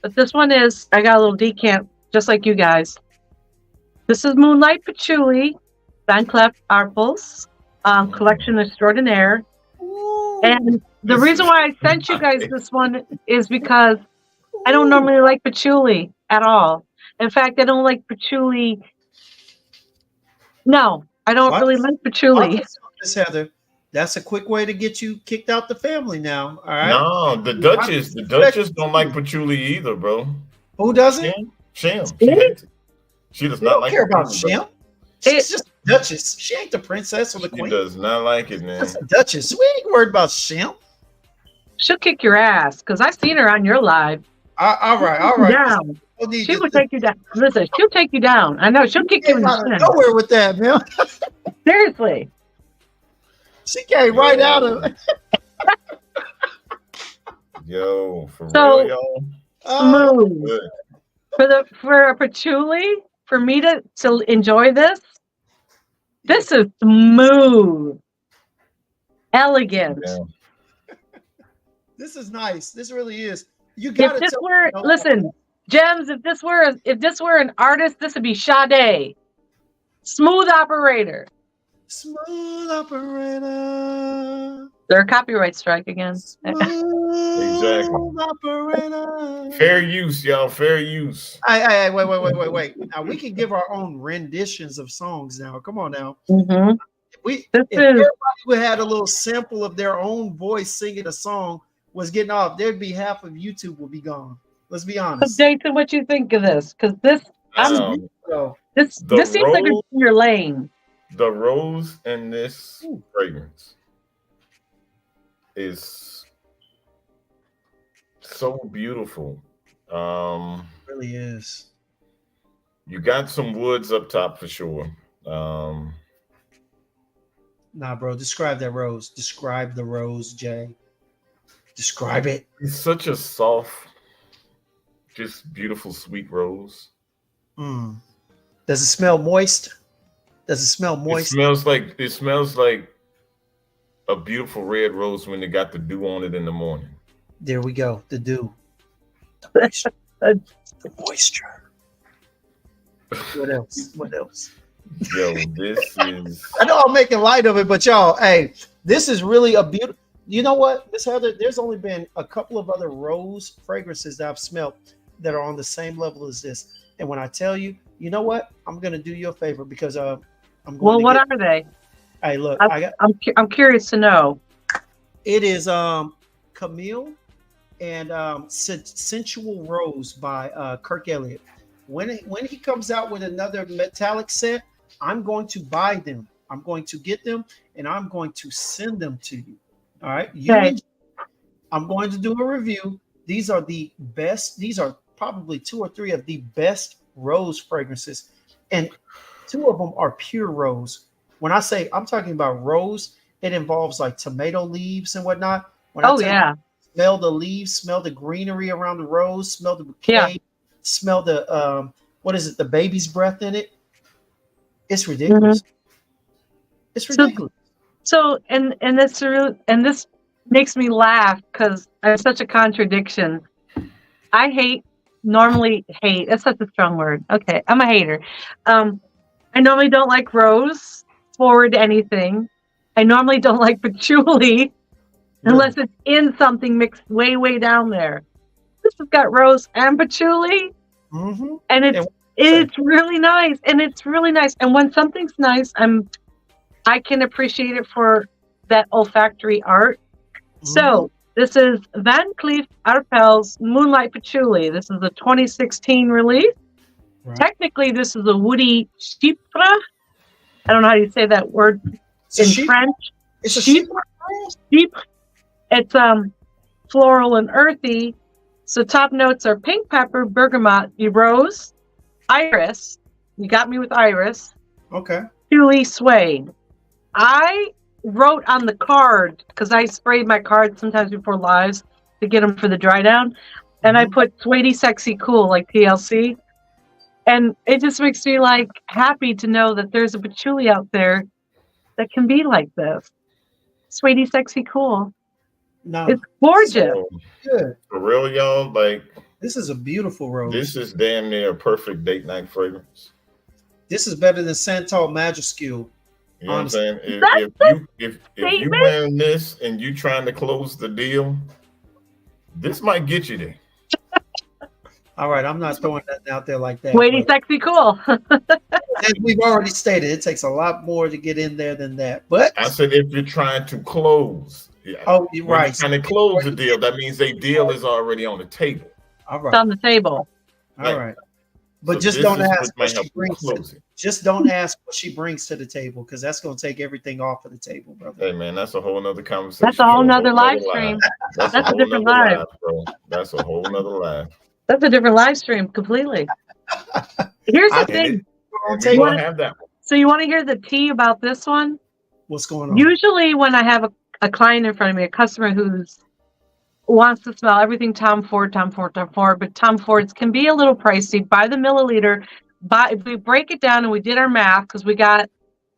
C: but this one is I got a little decant just like you guys. This is Moonlight Patchouli. Van Cleef Arpels collection extraordinaire. And the reason why I sent you guys this one is because I don't normally like patchouli at all. In fact, I don't like patchouli. No, I don't really like patchouli.
A: Miss Heather, that's a quick way to get you kicked out the family now. All right.
B: No, the Duchess don't like patchouli either, bro.
A: Who doesn't?
B: Sham. She hates it. She does
A: We
B: not
A: don't
B: like
A: care about
B: patchouli,
A: Sham. She's just a Duchess. She ain't the princess or the
B: She
A: queen.
B: does not like it, man.
A: That's a Duchess. We ain't worried about Sham.
C: She'll kick your ass because I've seen her on your live.
A: All right.
C: Down. She will take you down. Listen, she'll take you down. I know she'll kick you in the shin.
A: Nowhere with that, man.
C: Seriously.
A: She came right out of it.
B: Yo, for
C: So,
B: real, y'all.
C: Smooth.
B: Good.
C: For a patchouli, for me to enjoy this is smooth, elegant.
B: Yeah.
A: This is nice. This really is. You got
C: If this were, listen, Gems, if this were an artist, this would be Sade. Smooth operator.
A: Smooth operator.
C: They're a copyright strike again.
B: Exactly.
A: Operator.
B: Fair use, y'all. Fair use.
A: Hey, wait. Now we can give our own renditions of songs now. Come on now.
C: Mm-hmm.
A: If everybody would had a little sample of their own voice singing a song was getting off, there'd be half of YouTube will be gone. Let's be honest.
C: Jason, what you think of this? Because this seems like it's in your lane.
B: The rose in this fragrance is so beautiful.
A: It really is.
B: You got some woods up top for sure.
A: Nah, bro. Describe that rose. Describe the rose, Jay. Describe it.
B: It's such a soft, just beautiful, sweet rose.
A: Does it smell moist? Does it smell moist?
B: It smells like a beautiful red rose when they got the dew on it in the morning.
A: There we go. The dew. The moisture. What else?
B: Yo, this is.
A: I know I'm making light of it, but y'all, hey, this is really a beautiful. You know what, Miss Heather? There's only been a couple of other rose fragrances that I've smelled that are on the same level as this. And when I tell you, you know what? I'm gonna do you a favor because I'm going.
C: Well, what are they?
A: Hey, look,
C: I'm curious to know.
A: It is Camille and Sensual Rose by Kirk Elliott. When he comes out with another metallic scent, I'm going to buy them. I'm going to get them and I'm going to send them to you. All right. I'm going to do a review. These are the best. These are probably 2 or 3 of the best rose fragrances. And 2 of them are pure rose. When I say I'm talking about rose, it involves like tomato leaves and whatnot. Smell the leaves, smell the greenery around the rose, smell the bouquet, smell the the baby's breath in it. It's ridiculous. It's ridiculous.
C: So this makes me laugh because I'm such a contradiction. I normally hate. That's such a strong word. Okay, I'm a hater. I normally don't like rose forward anything. I normally don't like patchouli unless it's in something mixed way down there. This has got rose and patchouli, and it's really nice. And it's really nice. And when something's nice, I can appreciate it for that olfactory art. So this is Van Cleef Arpels Moonlight Patchouli. This is a 2016 release. Right. Technically, this is a woody chypre. I don't know how you say that word in French.
A: It's a chypre.
C: It's floral and earthy. So top notes are pink pepper, bergamot, rose, iris. You got me with iris.
A: Okay.
C: Patchouli suede. I wrote on the card because I sprayed my cards sometimes before lives to get them for the dry down, and I put "Suede Sexy Cool" like TLC, and it just makes me like happy to know that there's a patchouli out there that can be like this. "Suede Sexy Cool." No, it's gorgeous.
B: So, good. For real, y'all. Like
A: this is a beautiful rose.
B: This is damn near a perfect date night fragrance.
A: This is better than Santal Majuscule.
B: You know what I'm
A: Honestly.
B: saying?
C: That's
B: If you
C: statement.
B: wearing this and you trying to close the deal, this might get you there.
A: All right, I'm not throwing nothing out there like that,
C: Weighty,
A: but
C: sexy, cool.
A: as we've already stated, it takes a lot more to get in there than that. But
B: I said if you're trying to close, yeah,
A: oh, you're
B: when you're
A: right.
B: trying to close the deal, that means a deal is already on the table.
A: All
C: It's
A: right,
C: on the table.
A: all
B: Right.
A: right.
B: So
A: But just
B: this
A: don't
B: is
A: ask
B: what
A: what
B: might
A: she
B: help you
A: brings.
B: close it.
A: Just don't ask what she brings to the table, because that's going to take everything off of the table, brother.
B: Hey man, that's a whole nother conversation.
C: That's a whole
B: for
C: nother live
B: nother live.
C: stream.
B: That's a
C: That's a
B: whole
C: different
B: nother
C: live.
B: live, bro. That's a whole nother live.
C: That's a different live stream completely. Here's the
A: I
B: And
C: thing.
B: it
A: on
B: and we
A: table.
B: gonna have that one.
C: So you want to hear the tea about this one?
A: What's going on?
C: Usually when I have a client in front of me, a customer who's wants to smell everything Tom Ford, but Tom Ford's can be a little pricey by the milliliter. But if we break it down and we did our math, because we got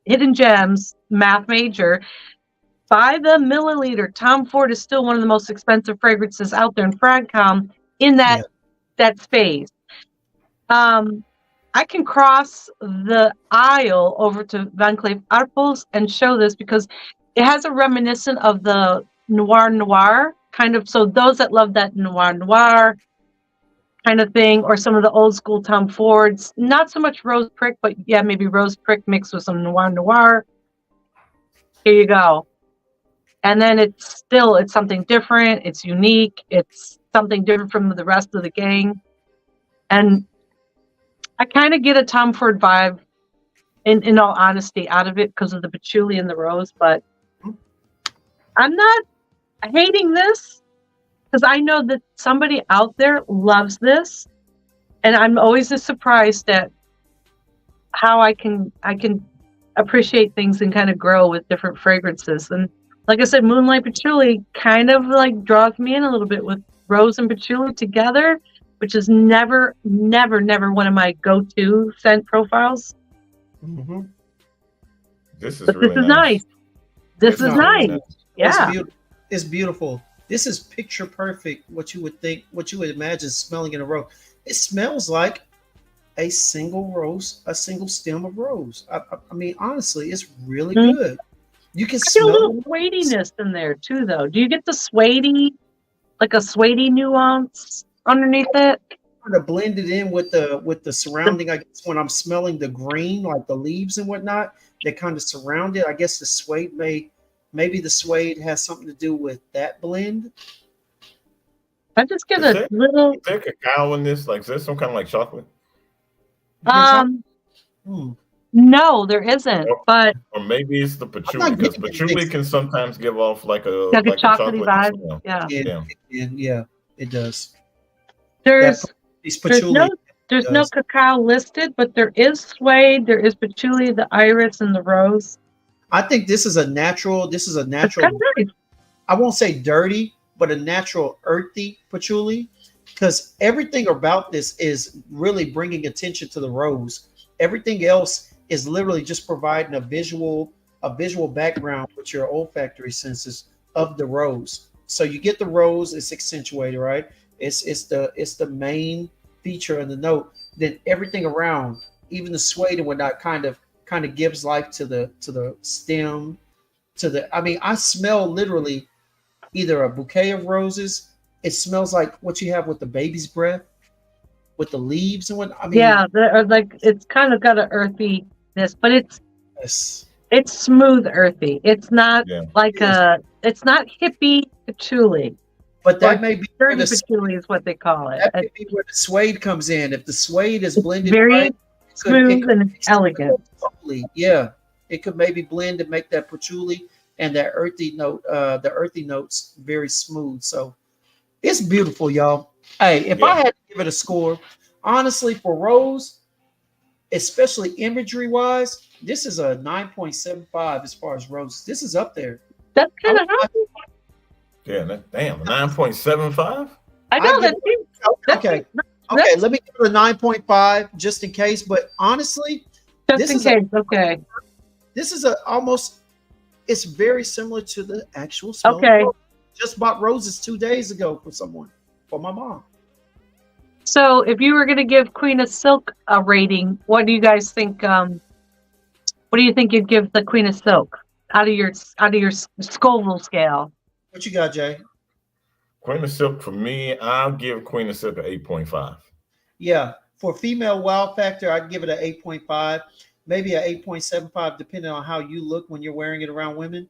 C: hidden gems, math major, by the milliliter, Tom Ford is still one of the most expensive fragrances out there in Fragcom in that space. I can cross the aisle over to Van Cleef Arpels and show this because it has a reminiscent of the noir kind of. So those that love that noir kind of thing, or some of the old school Tom Fords, not so much rose prick, but yeah, maybe rose prick mixed with some noir. Here you go. And then it's something different. It's unique. It's something different from the rest of the gang. And I kind of get a Tom Ford vibe, in all honesty, out of it because of the patchouli and the rose. But I'm not hating this because I know that somebody out there loves this. And I'm always just surprised at how I can appreciate things and kind of grow with different fragrances. And like I said, Moonlight Patchouli kind of like draws me in a little bit with rose and patchouli together, which is never one of my go-to scent profiles.
A: Mm-hmm.
B: This is
C: But
B: really
C: this is
B: nice.
C: nice. This is
B: really
C: nice. Yeah.
A: It's beautiful. This is picture perfect. What you would think, what you would imagine smelling in a rose. It smells like a single rose, a single stem of rose. I mean, honestly, it's really good. You can
C: I get a little
A: smell
C: suediness in there too, though. Do you get the suedy, like a suedy nuance underneath it?
A: kind of blend it in with the surrounding. I guess when I'm smelling the green, like the leaves and whatnot, that kind of surround it. I guess the suede maybe the suede has something to do with that blend.
C: I just get
B: Is
C: a
B: there,
C: little.
B: is there cacao in this? Like, is there some kind of like chocolate?
A: Hmm.
C: No, there isn't. But
B: Or maybe it's the
A: I'm
B: patchouli
A: not
B: because
A: getting
B: patchouli can sometimes give off like a
C: like a
B: chocolate
C: chocolatey vibe.
B: smell.
C: Yeah.
A: Yeah, it does.
C: There's
A: These
C: there's
A: patchouli.
C: no cacao listed, but there is suede, there is patchouli, the iris, and the rose.
A: I think this is a natural.
C: It's kind of nice.
A: I won't say dirty, but a natural earthy patchouli, because everything about this is really bringing attention to the rose. Everything else is literally just providing a visual background with your olfactory senses of the rose. So you get the rose, it's accentuated, right? It's the main feature in the note. Then everything around, even the suede and whatnot, kind of gives life to the stem, to the. I mean, I smell literally either a bouquet of roses. It smells like what you have with the baby's breath, with the leaves and what. I mean,
C: Yeah, like it's kind of got an earthiness, but it's
A: yes.
C: smooth earthy. It's not like it's not hippie patchouli.
A: But that may be where
C: Dirty
A: the,
C: patchouli is what they call it.
A: that may be where the suede comes in. If the suede is blended
C: Very
A: right,
C: smooth and elegant.
A: Totally, yeah. It could maybe blend and make that patchouli and that earthy note, the earthy notes very smooth. So it's beautiful, y'all. Hey, if I had to give it a score, honestly, for Rose, especially imagery wise, this is a 9.75 as far as Rose. This is up there.
C: That's kind of high.
B: Yeah, damn, 9.75?
C: I know that.
A: Okay. Okay, let me give it a 9.5 just in case. But honestly,
C: Just in case. Okay.
A: This is it's very similar to the actual smell.
C: Okay.
A: Just bought roses 2 days ago for my mom.
C: So if you were going to give Queen of Silk a rating, what do you guys think What do you think you'd give the Queen of Silk out of your Scoville scale?
A: What you got, Jay?
B: Queen of Silk for me, I'll give Queen of Silk an 8.5.
A: Yeah, for female wow factor, I'd give it an 8.5, maybe an 8.75, depending on how you look when you're wearing it around women.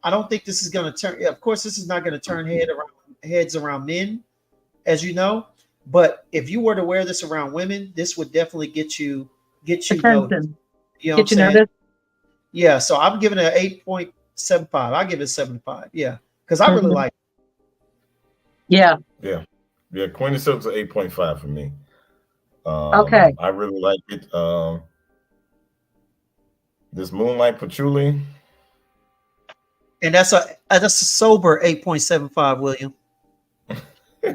A: I don't think this is going to turn. Of course, this is not going to turn heads around men, as you know. But if you were to wear this around women, this would definitely get you noticed.
C: Attention.
A: You know what I'm
C: Get you
A: saying?
C: noticed?
A: Yeah. So I'm giving it an 8.75. I'll give it a 75. Yeah, because I really
C: Mhm.
A: like it.
C: Yeah.
B: Yeah. Yeah. Queen of Silk's an 8.5 for me.
C: Okay.
B: I really like it. This Moonlight Patchouli.
A: And that's a sober 8.75, William. They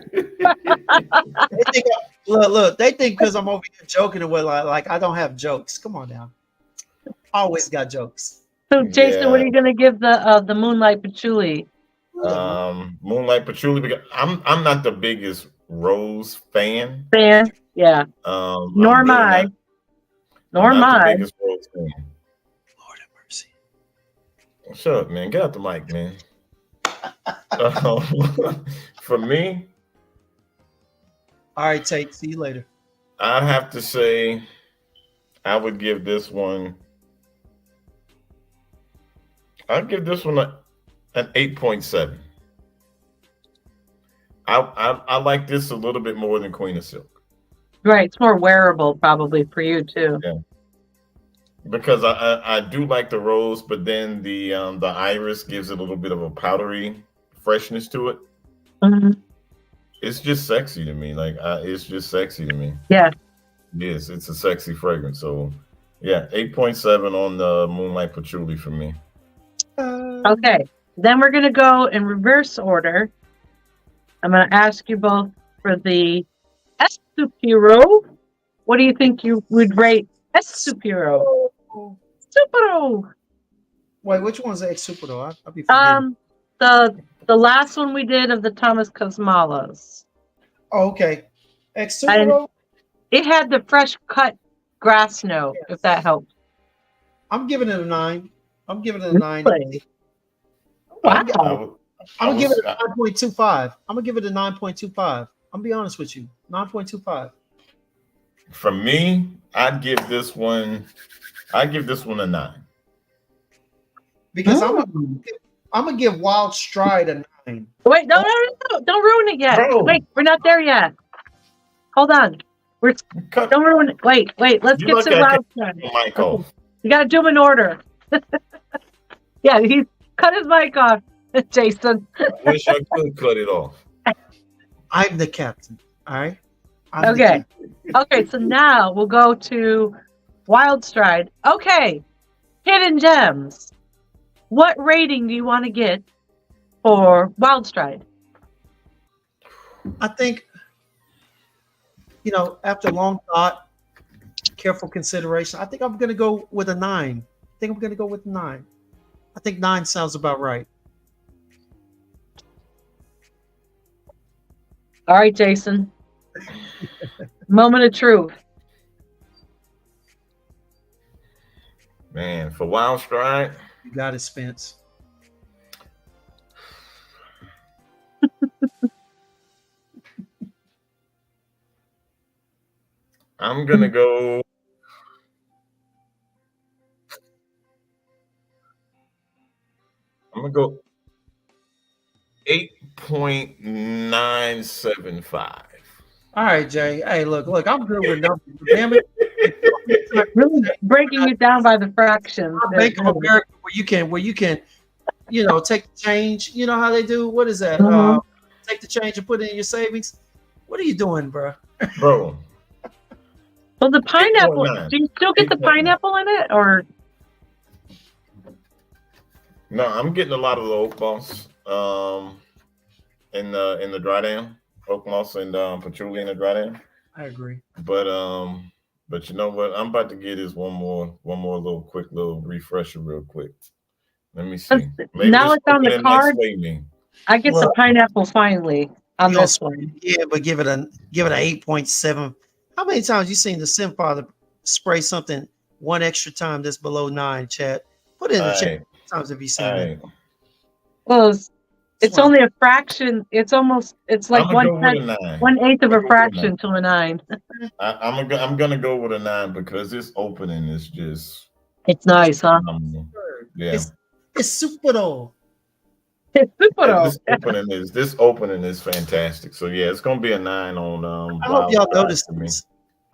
A: think, look, they think because I'm over here joking and what like I don't have jokes. Come on now. Always got jokes.
C: So, Jason, what
B: Yeah.
C: are you going to give the Moonlight Patchouli?
B: Moonlight Patchouli, because I'm not the biggest rose fan.
C: Fan? Yeah. Nor
B: I'm
C: am
B: really
C: I.
B: not.
C: Nor
B: I'm
C: am
B: not the
C: I.
B: biggest rose fan.
A: Lord have mercy.
B: Shut up, man. Get out the mic, man. For me,
A: All right, Tate. See you later.
B: I'd have to say I would give this one. I'd give this one an 8.7. I like this a little bit more than Queen of Silk.
C: Right. It's more wearable probably for you, too.
B: Yeah. Because I do like the rose, but then the iris gives it a little bit of a powdery freshness to it.
C: Mhm.
B: It's just sexy to me. Like it's just sexy to me.
C: Yeah.
B: Yes, it's a sexy fragrance. So yeah, 8.7 on the Moonlight Patchouli for me.
C: Okay. Then we're going to go in reverse order. I'm going to ask you both for the Estupiro. What do you think you would rate Estupiro? Estupiro.
A: Wait, which one's the ex super though? I'll be forgetting.
C: The last one we did of the Thomas Kosmalas.
A: Oh, okay. Ex
C: And
A: super.
C: it had the fresh cut grass note, if that helps.
A: I'm giving it a 9. I'm giving it a 9.
C: Really?
B: I
C: Wow.
A: I'm gonna give it a 9.25. I'm gonna give it a 9.25. I'm gonna be honest with you. 9.25.
B: For me, I'd give this one a 9.
A: Because
C: Mm.
A: I'm gonna give Wild Stride a 9.
C: Wait, no, don't ruin it yet.
B: Bro.
C: Wait, we're not there yet. Hold on.
B: Cut
C: Don't ruin it. Wait, let's
B: You
C: get
B: look
C: to
B: at
C: Wild
B: the
C: Stride.
B: mic off.
C: You gotta do them in order. Yeah, he cut his mic off, Jason.
B: I wish I could cut it off.
A: I'm the captain. All right. I'm the
C: Okay.
A: captain.
C: Okay, so now we'll go to Wild Stride. Okay. Hidden Gems. What rating do you want to get for Wild Stride?
A: I think, after long thought, careful consideration, I think I'm gonna go with a 9. I think I'm gonna go with a 9. I think 9 sounds about right.
C: All right, Jason. Moment of truth.
B: Man, for Wild Stride,
A: You got it, Spence.
B: I'm gonna go. I'm gonna go 8.975.
A: All right, Jay. Hey, look, I'm good with numbers. Damn it.
C: Really breaking it down by the fractions.
A: Bank of America, where you can, take the change. You know how they do? What is that?
C: Mhm.
A: Take the change and put it in your savings. What are you doing, bro?
B: Bro,
C: Well, the pineapple.
B: 8.9.
C: Do you still get the
B: 8.9.
C: pineapple in it, or?
B: No, I'm getting a lot of the oak moss in the dry down. Oak moss and patchouli in the dry down.
A: I agree.
B: But you know what? I'm about to get is one more little quick little refresher real quick. Let me see. Maybe
C: Now
B: this
C: it's on the
B: opening might
C: card.
B: sway me.
C: I get the
A: Well,
C: pineapple finally on
A: you
C: this
A: don't-
C: one.
A: Yeah, but give it an 8.7. How many times you seen the Sim Father spray something one extra time that's below 9, chat. Put it in the chat.
B: Hey,
A: Times have you seen that?
B: hey.
C: Well, it's
A: Swamp.
C: only a fraction. It's like
B: I'm gonna go with a 9.
C: 1/8 of
B: I'm
C: a
B: gonna go with a 9.
C: fraction to a 9.
B: I'm gonna go with a 9 because this opening is just
C: It's nice, huh?
B: phenomenal. Yeah.
A: It's super though.
C: It's super
B: Yeah,
C: though.
B: this opening is fantastic. So yeah, it's gonna be a 9 on
A: I hope
B: Wild
A: y'all
B: Side
A: notice
B: for me.
A: this.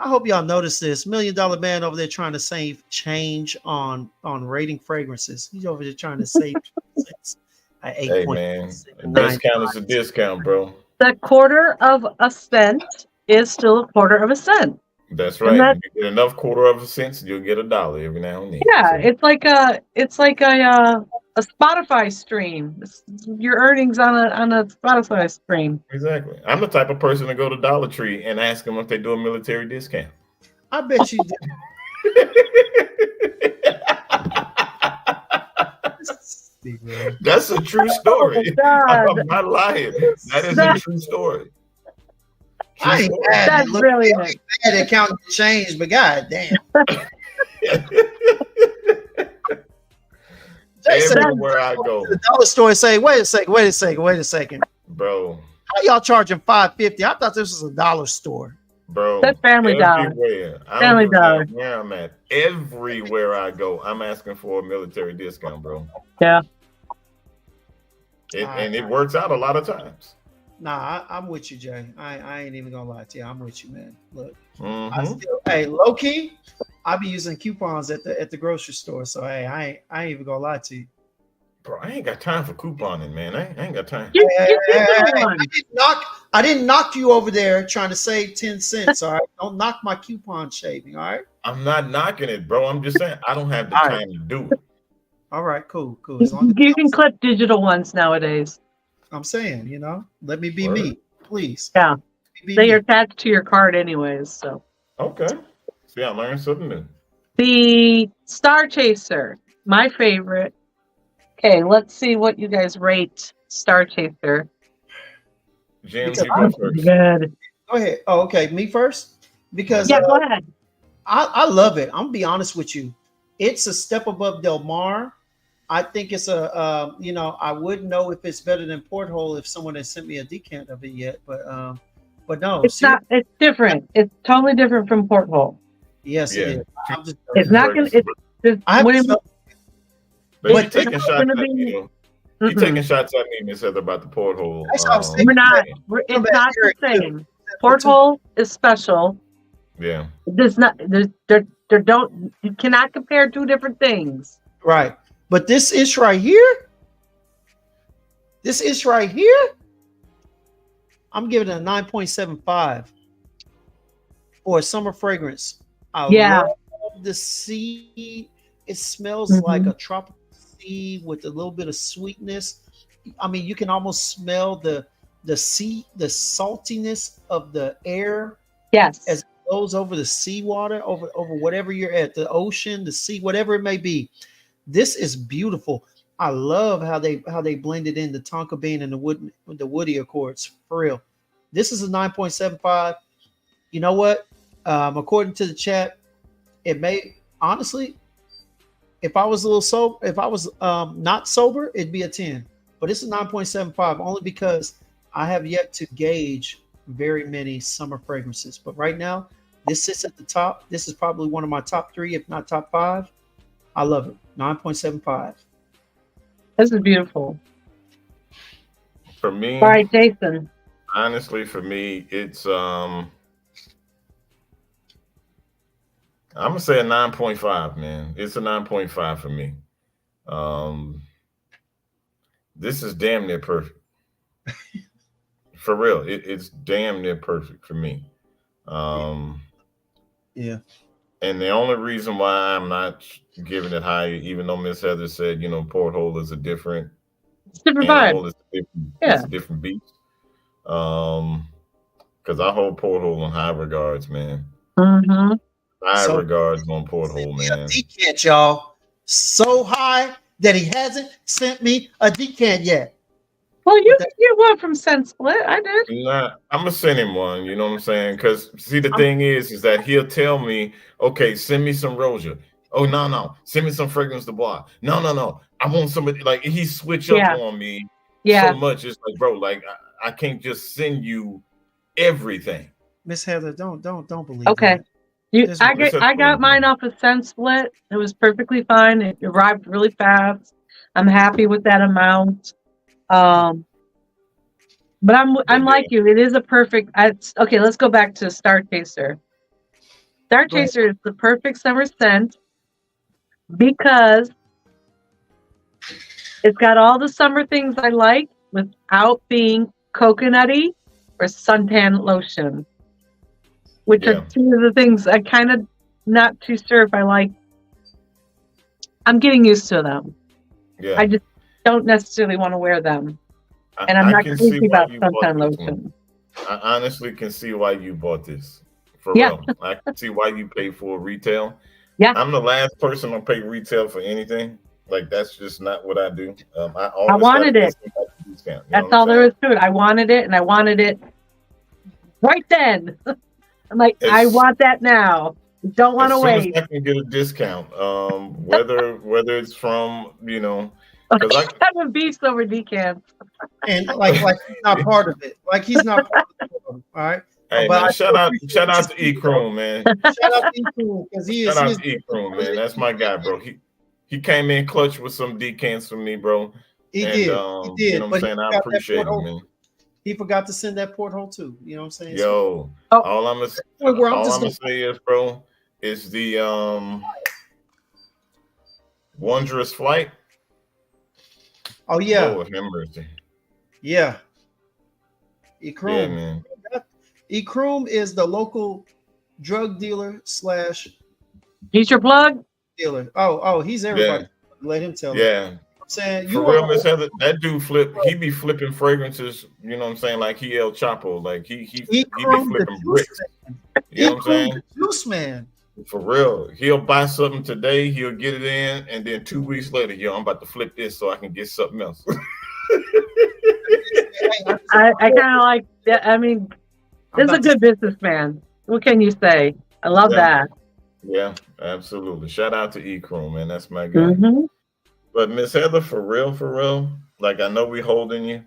A: I hope y'all notice this. $1 Million Man over there trying to save change on rating fragrances. He's over there trying to save cents at
B: Hey man, a
A: 8.9.
B: discount is a discount, bro.
C: The quarter of a cent is still a quarter of a cent.
B: That's
C: And
B: right.
C: that,
B: You get enough quarter of a cent, you'll get $1 every now and then.
C: yeah,
B: So,
C: it's like a Spotify stream. Your earnings on a Spotify stream.
B: exactly. I'm the type of person to go to Dollar Tree and ask them if they do a military discount.
A: I bet you did.
B: That's a true story.
C: God.
B: I'm not lying. That is a true story.
A: I ain't
B: story.
A: mad.
C: That's
A: Look,
C: brilliant.
A: I ain't mad at counting the change, but god damn.
B: Everywhere I go,
A: The dollar store and say, wait a second.
B: bro.
A: How y'all charging $5.50? I thought this was a dollar store.
B: Bro,
C: That's Family Dollar.
B: everywhere. I
C: Family
B: don't give a
C: Dollar.
B: damn where I'm at. Everywhere I go, I'm asking for a military discount, bro.
C: Yeah.
B: And it works out a lot of times.
A: Nah, I'm with you, Jay. I ain't even gonna lie to you. I'm with you, man. Look,
B: Mhm.
A: hey, low key, I be using coupons at the grocery store. So hey, I ain't even gonna lie to you.
B: Bro, I ain't got time for couponing, man. I ain't got time.
A: I didn't knock you over there trying to save 10 cents. All right, don't knock my coupon shaving. All right.
B: I'm not knocking it, bro. I'm just saying I don't have the
A: All
B: time to do it.
A: All right, cool. As long as
C: You can clip digital ones nowadays.
A: I'm saying, let me be
B: Word.
A: me, please.
C: Yeah.
A: Be
C: They
A: me.
C: are attached to your card anyways. So
B: Okay. See, I learned something new.
C: the Star Chaser, my favorite. Okay, let's see what you guys rate Star Chaser.
B: James,
A: Because
B: you go first.
C: Good.
A: Go ahead. Oh, okay. Me first? Because
C: Yeah, go ahead.
A: I love it. I'm gonna be honest with you. It's a step above Del Mar. I think it's I wouldn't know if it's better than Porthole if someone had sent me a decant of it yet, but no.
C: It's not. It's different. It's totally different from Porthole.
A: Yes,
B: Yeah.
A: it is. I'm just,
C: It's not gonna.
A: I have to
B: But
A: But
B: you taking
C: it's
B: shots
C: gonna
B: at
C: be-
B: me. You taking shots at me, Miss Heather, about the porthole.
A: That's what I'm saying.
C: We're not.
B: thing.
C: It's not the same. Porthole is special.
B: Yeah.
C: It does not. There don't. You cannot compare two different things.
A: right. But this ish right here, I'm giving it a 9.75 for a summer fragrance. I love the sea. It smells like a tropical sea with a little bit of sweetness. I mean, you can almost smell the sea, the saltiness of the air
C: Yes.
A: as it goes over the seawater, over whatever you're at, the ocean, the sea, whatever it may be. This is beautiful. I love how they blended in the tonka bean and the woody accords for real. This is a 9.75. You know what? According to the chat, it may honestly, if I was a little sober, if I was not sober, it'd be a 10. But it's a 9.75 only because I have yet to gauge very many summer fragrances. But right now, this sits at the top. This is probably one of my top 3, if not top 5. I love it. 9.75.
C: This is beautiful.
B: For me,
C: All right, Jason.
B: honestly, for me, it's I'm gonna say a 9.5, man. It's a 9.5 for me. This is damn near perfect. For real, it's damn near perfect for me.
A: Yeah.
B: And the only reason why I'm not giving it high, even though Miss Heather said, porthole is a different
C: It's a different
B: animal,
C: vibe.
B: it's a different beast. Because I hold porthole in high regards, man.
C: Mm-hmm.
B: High regards on porthole, man.
A: Decant, y'all. So high that he hasn't sent me a decant yet.
C: Well, you can get one from Scent Split. I did.
B: Nah, I'm gonna send him one. You know what I'm saying? Because see, the thing is that he'll tell me, okay, send me some Rosia. Oh no, no, send me some fragrance to bois. No, no, no, I want somebody like he switch up
C: Yeah,
B: on me so
C: yeah.
B: much. It's like, bro, like I can't just send you everything.
A: Miss Heather, don't believe
C: Okay.
A: that.
C: You,
A: There's
C: I
A: more.
B: Miss
C: get,
B: Heather,
C: I got mine off a cent split. It was perfectly fine. It arrived really fast. I'm happy with that amount. Um, but
B: but
C: I'm
B: yeah,
C: like you. It is a perfect. Okay, let's go back to Star Chaser. Star
A: Go ahead.
C: Chaser is the perfect summer scent because it's got all the summer things I like without being coconutty or suntan lotion, which are
B: yeah,
C: two of the things I kind of not too sure if I like. I'm getting used to them.
B: yeah.
C: I just don't necessarily want to wear them.
B: I,
C: And I'm
B: I
C: not
B: can see
C: crazy
B: why
C: about
B: you bought
C: suntan
B: this one.
C: lotion.
B: I honestly can see why you bought this. For
C: Yeah,
B: real. I can see why you pay for retail.
C: yeah.
B: I'm the last person to pay retail for anything. Like that's just not what I do. I
C: I
B: always got to
C: wanted
B: get
C: it.
B: some type of discount. You know
C: That's
B: what I'm
C: all there
B: saying?
C: is to it. I wanted it and I wanted it right then. I'm like, I
B: As
C: want that now. Don't want
B: as
C: to
B: soon as
C: wait.
B: I can get a discount, whether it's from because I
C: I'm a beast over decants.
A: And like he's not part of it. Like he's not part of the program. All right.
B: hey
A: But
B: man,
A: I do appreciate
B: shout
A: what you're
B: out to
A: saying, though.
B: Kroom, man.
A: Shout out to you because
B: Shout
A: he
B: out
A: is
B: to Kroom,
A: one of
B: man.
A: the
B: That's my guy, bro. He came in clutch with some decants for me, bro.
A: he
B: And
A: did. He
B: you know
A: did.
B: what I'm
A: But he
B: saying? I
A: forgot that
B: appreciate him,
A: porthole.
B: man.
A: He forgot to send that porthole too. You know what I'm saying? So
B: Yo,
C: Oh,
B: all I'm gonna
A: where I'm
B: all
A: just
B: I'm gonna
A: gonna
B: say is, bro, is the wondrous flight.
A: oh yeah.
B: Lord have mercy.
A: Yeah.
B: Yeah,
A: Ikroom.
B: man.
A: Ikroom is the local drug dealer slash
C: he's your plug?
A: dealer. Oh, he's
B: Yeah,
A: everybody. Let him tell it.
B: yeah.
A: I'm saying
B: For
A: you are
B: real,
A: the
B: Miss
A: only
B: Heather, that dude he be flipping fragrances, you know what I'm saying? Like he El Chapo. Like he be
A: Ikroom the
B: flipping
A: juice
B: bricks.
A: man.
B: You know what I'm
A: Ikroom
B: saying?
A: the juice man.
B: For real. He'll buy something today, he'll get it in, and then 2 weeks later, yo, I'm about to flip this so I can get something else.
A: Hey,
C: I kind of like that. I mean,
A: I'm
C: this is a
A: about to
C: good businessman. What can you say? I love
B: Yeah,
C: that.
B: yeah, absolutely. Shout out to Chrome, man. That's my guy.
C: Hmm.
B: But Miss Heather, for real, like I know we holding you.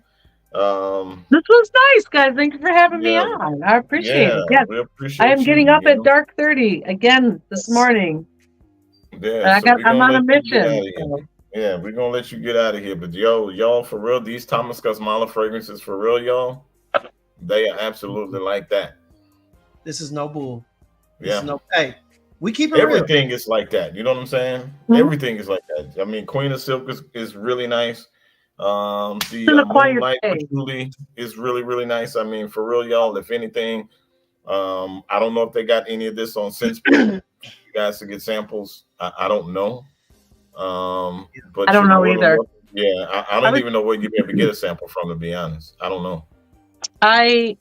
C: This was nice, guys. Thank you for having me
B: yeah,
C: on. I appreciate
B: yeah,
C: it. Yes,
B: we
C: I am
B: appreciate
C: getting
B: you,
C: up at dark 30 again this
A: yes.
C: morning,
B: Yeah,
C: and
B: so we're
C: I'm
B: gonna
C: on a
B: let you get out
C: mission.
B: of here.
C: So.
B: Yeah, we're gonna let you get out of here. But y'all for real, these Thomas Kosmala fragrances for real, y'all, they are absolutely like that.
A: This is no bull. This is
B: Yeah.
A: no hey. We keep it real.
B: Everything is like that. You know what I'm saying?
C: Mhm.
B: Everything is like that. I mean, Queen of Silk is really nice.
C: It's
B: The
C: an acquired
B: Moonlight
C: taste.
B: Patchouli is really, really nice. I mean, for real, y'all, if anything, I don't know if they got any of this on SenseSplit. You guys to get samples. I don't know.
C: I
B: But
C: don't
B: you're
C: know
B: more than
C: either.
B: welcome. Yeah, I
C: I
B: don't
C: was
B: even know where you'd be able to get a sample from, to be honest. I don't know.
C: I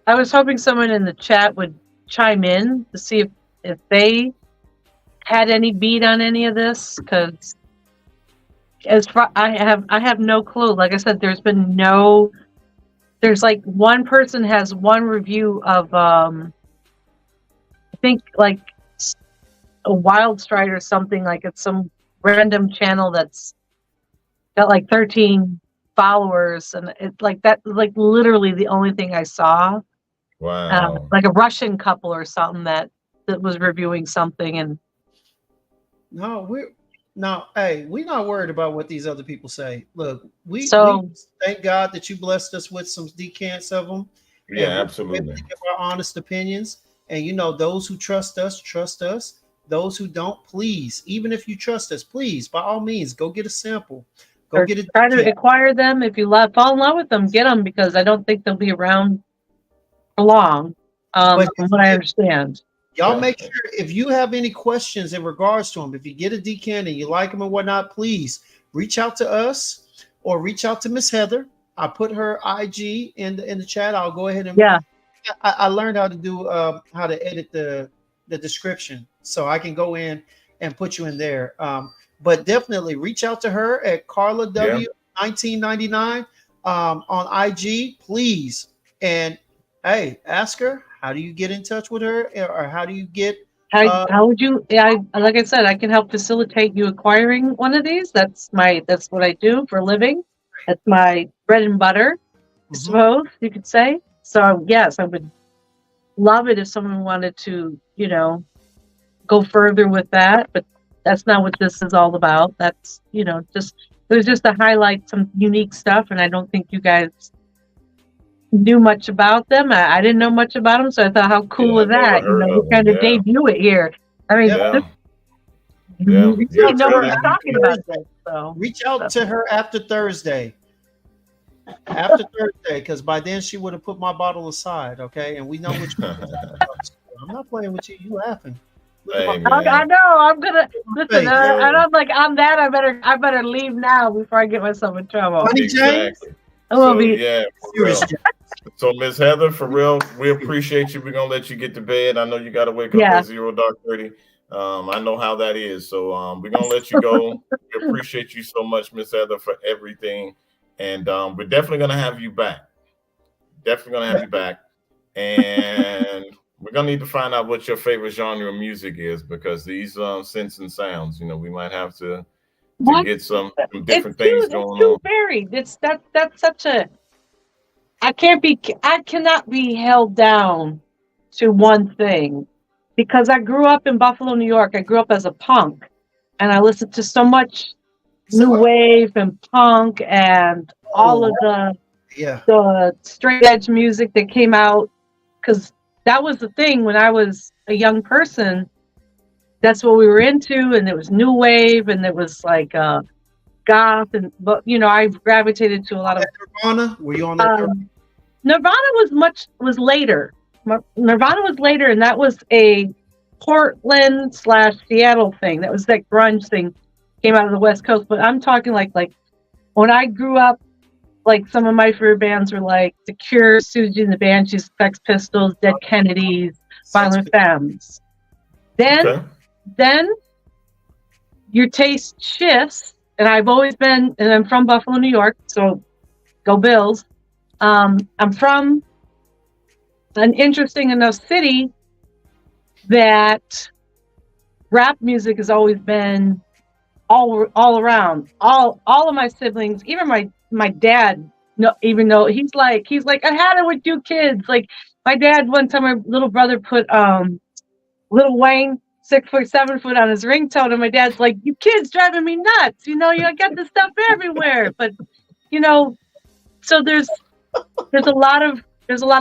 C: I was hoping someone in the chat would chime in to see if they had any beat on any of this, because as far I have no clue. Like I said, there's like one person has one review of I think like a Wild Stride or something, like it's some random channel that's got like 13 followers, and it's like that, like literally the only thing I saw.
B: Wow.
C: Like a Russian couple or something that was reviewing something, and
A: No, we're no, hey, we're not worried about what these other people say. Look, we
C: so
A: thank God that you blessed us with some decants of them,
B: Yeah,
A: and we're able
B: absolutely.
A: to give our honest opinions. And you know, those who trust us, trust us. Those who don't, please, even if you trust us, please, by all means, go get a sample, go
C: or
A: get a
C: try to
A: decant.
C: acquire them. If you fall in love with them, get them, because I don't think they'll be around for long,
A: But
C: from what I understand.
A: y'all
B: Yeah.
A: make sure if you have any questions in regards to them, if you get a decant and you like them and whatnot, please reach out to us or reach out to Miss Heather. I put her IG in the chat. I'll go ahead and
C: Yeah,
A: I learned how to do how to edit the description, so I can go in and put you in there. But definitely reach out to her at Carla
B: Yeah.
A: W 1999 on IG, please. And hey, ask her how do you get in touch with her, or how do you get
C: How would you? Like I said, I can help facilitate you acquiring one of these. That's what I do for a living. That's my bread and butter, I suppose you could say. So yes, I would love it if someone wanted to, go further with that. But that's not what this is all about. That's just there's just to highlight some unique stuff, and I don't think you guys knew much about them. I didn't know much about them, so I thought, how cool was that? We kind of debut it here. I mean, you know what I'm talking about. So
A: reach out to her after Thursday. After Thursday, because by then she would have put my bottle aside, okay? And we know which one. I'm not playing with you. You laughing?
C: I know. I'm gonna listen. And I'm like, on that, I better leave now before I get myself in trouble.
B: Exactly. So Miss Heather, for real, we appreciate you. We're gonna let you get to bed. I know you got to wake up at 0:30. I know how that is. So we're gonna let you go. We appreciate you so much, Miss Heather, for everything. And we're definitely gonna have you back. And we're gonna need to find out what your favorite genre of music is, because these scents and sounds, we might have to get some different things going on.
C: It's too varied. That's such a. I cannot be held down to one thing, because I grew up in Buffalo, New York. I grew up as a punk, and I listened to so much new wave and punk and all of the straight edge music that came out, because that was the thing when I was a young person. That's what we were into, and it was new wave, and it was like goth, but I gravitated to a lot of
A: Nirvana. Were you on that?
C: Nirvana was later. Nirvana was later, and that was a Portland/Seattle thing. That was that grunge thing, came out of the West Coast. But I'm talking like when I grew up, like some of my favorite bands were like The Cure, Susie and the Banshees, Sex Pistols, Dead Kennedys, Violent Femmes. Then your taste shifts, and I've always been, and I'm from Buffalo, New York, so go Bills. I'm from an interesting enough city that rap music has always been all around. All of my siblings, even my dad, no, even though he's like I had it with you kids. Like my dad, one time my little brother put Lil Wayne 6 foot 7 foot on his ringtone, and my dad's like, you kids driving me nuts. You got this stuff everywhere. But so there's a lot of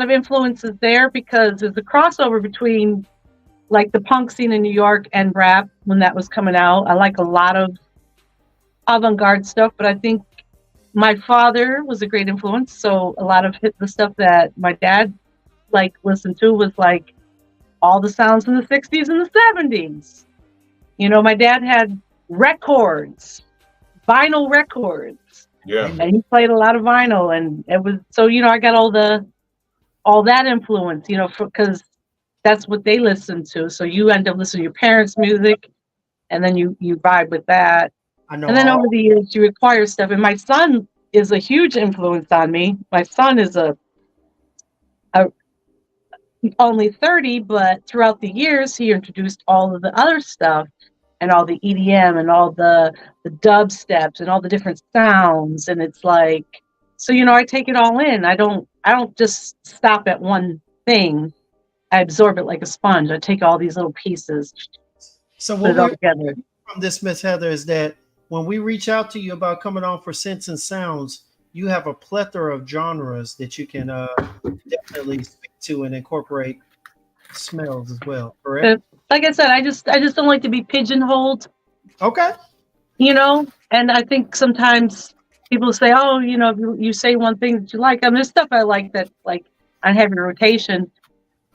C: influences there, because there's a crossover between like the punk scene in New York and rap when that was coming out. I like a lot of avant-garde stuff, but I think my father was a great influence. So a lot of the stuff that my dad listened to was like all the sounds from the 60s and the 70s. My dad had records, vinyl records.
B: Yeah.
C: And he played a lot of vinyl, and it was so I got all that influence, because that's what they listened to. So you end up listening to your parents' music, and then you vibe with that. I know. And then over the years you acquire stuff. And my son is a huge influence on me. My son is a only 30, but throughout the years he introduced all of the other stuff, and all the EDM and all the dub steps and all the different sounds. And it's like, so, I take it all in. I don't just stop at one thing. I absorb it like a sponge. I take all these little pieces.
A: So what we together from this, Miss Heather, is that when we reach out to you about coming on for Scents and Sounds, you have a plethora of genres that you can definitely speak to and incorporate smells as well, correct?
C: Like I said, I just don't like to be pigeonholed.
A: Okay.
C: And I think sometimes people say, oh, you say one thing that you like. I mean, there's stuff I like that, like, on heavy rotation,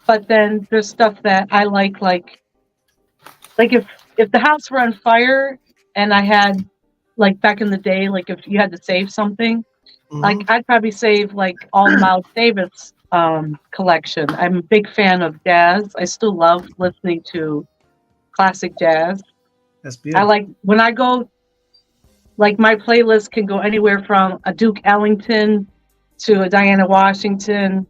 C: but then there's stuff that I like if the house were on fire and I had, like, back in the day, like if you had to save something, like I'd probably save like all the Miles Davis collection. I'm a big fan of jazz. I still love listening to classic jazz.
A: That's beautiful.
C: I like when I go, like my playlist can go anywhere from a Duke Ellington to a Diana Washington,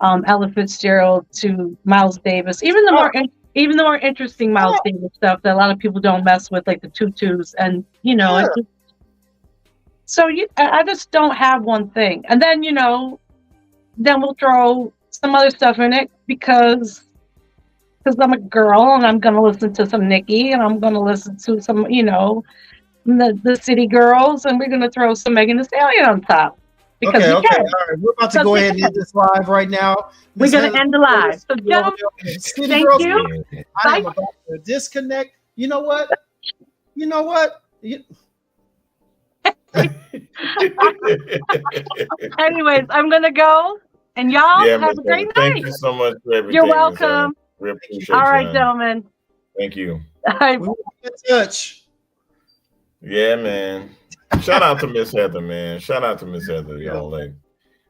C: Ella Fitzgerald to Miles Davis. Even the more even the more interesting mouth finger stuff that a lot of people don't mess with, like the tutus, and
A: Yeah.
C: so I just don't have one thing, and then then we'll throw some other stuff in it because I'm a girl and I'm gonna listen to some Nicki and I'm gonna listen to some the City Girls, and we're gonna throw some Megan Thee Stallion on top because
A: Okay.
C: we
A: Okay.
C: can.
A: All right. We're about to go ahead and end this live right now.
C: We're
A: Miss
C: gonna
A: Heather,
C: end the live. So, gentlemen,
A: City
C: thank
A: Girls,
C: you.
A: I
C: Bye.
A: am about to disconnect. You know what? You know what?
C: Anyways, I'm gonna go, and y'all
B: Yeah,
C: have
B: Miss
C: a great
B: Heather,
C: night.
B: thank you so much for everything,
C: You're
B: Miss Heather.
C: welcome.
B: We appreciate
C: All
B: you,
C: right,
B: honey.
C: gentlemen.
B: Thank you.
C: All right.
A: We will be in touch.
B: Yeah, man. Shout out to Miss Heather, man. Shout out to Miss Heather, y'all. Like,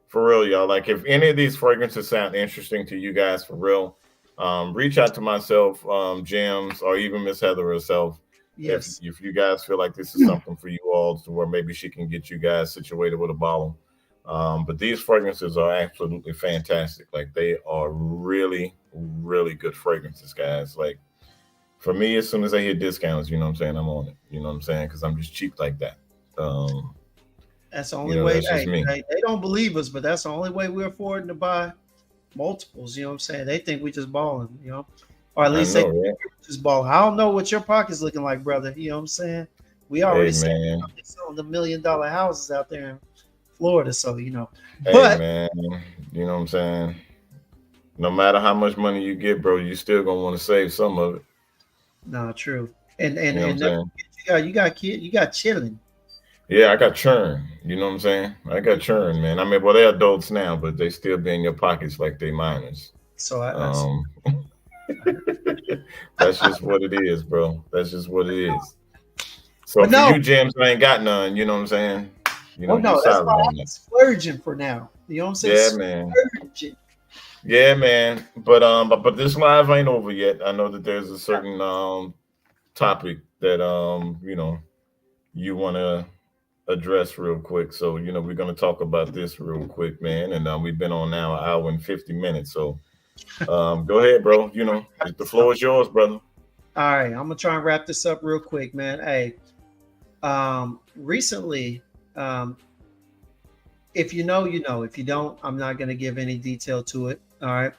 B: for real, y'all. Like, if any of these fragrances sound interesting to you guys, for real, reach out to myself, James, or even Miss Heather herself.
A: Yes.
B: If you guys feel like this is something for you all, to where maybe she can get you guys situated with a bottle. But these fragrances are absolutely fantastic. Like, they are really, really good fragrances, guys. Like, for me, as soon as I hear discounts, you know what I'm saying, I'm on it. You know what I'm saying? Because I'm just cheap like that. Um,
A: That's the only way.
B: that's just me.
A: They don't believe us, but that's the only way we're affording to buy multiples. You know what I'm saying? They think we just balling, or at
B: I
A: least they
B: know,
A: think
B: right?
A: we just balling. I don't know what your pocket's looking like, brother. You know what I'm saying? We
B: Hey,
A: already
B: man.
A: selling the $1 million houses out there in Florida, so
B: Hey,
A: But
B: man. You know what I'm saying? No matter how much money you get, bro, you still gonna want to save some of it.
A: no, true. And and
B: You know what I'm
A: and never
B: saying?
A: forget, you got chilling.
B: Yeah, I got churn. You know what I'm saying? I got churn, man. I mean, well, they're adults now, but they still be in your pockets like they minors.
A: So I
B: Um, that's just what it is, bro. That's just what it is. So
A: but
B: for
A: no,
B: you, James, I ain't got none. You know what I'm saying?
A: well,
B: You
A: no, that's why
B: solid on
A: I'm
B: that.
A: splurging for now. You know what I'm saying?
B: Yeah, man.
A: Splurging.
B: Yeah, man. But this live ain't over yet. I know that there's a certain topic that you want to address real quick. So we're gonna talk about this real quick, man. And we've been on now 1 hour and 50 minutes. So go ahead, bro. The floor is yours, brother.
A: All right, I'm gonna try and wrap this up real quick, man. Hey, recently, if you know, you know. If you don't, I'm not gonna give any detail to it. All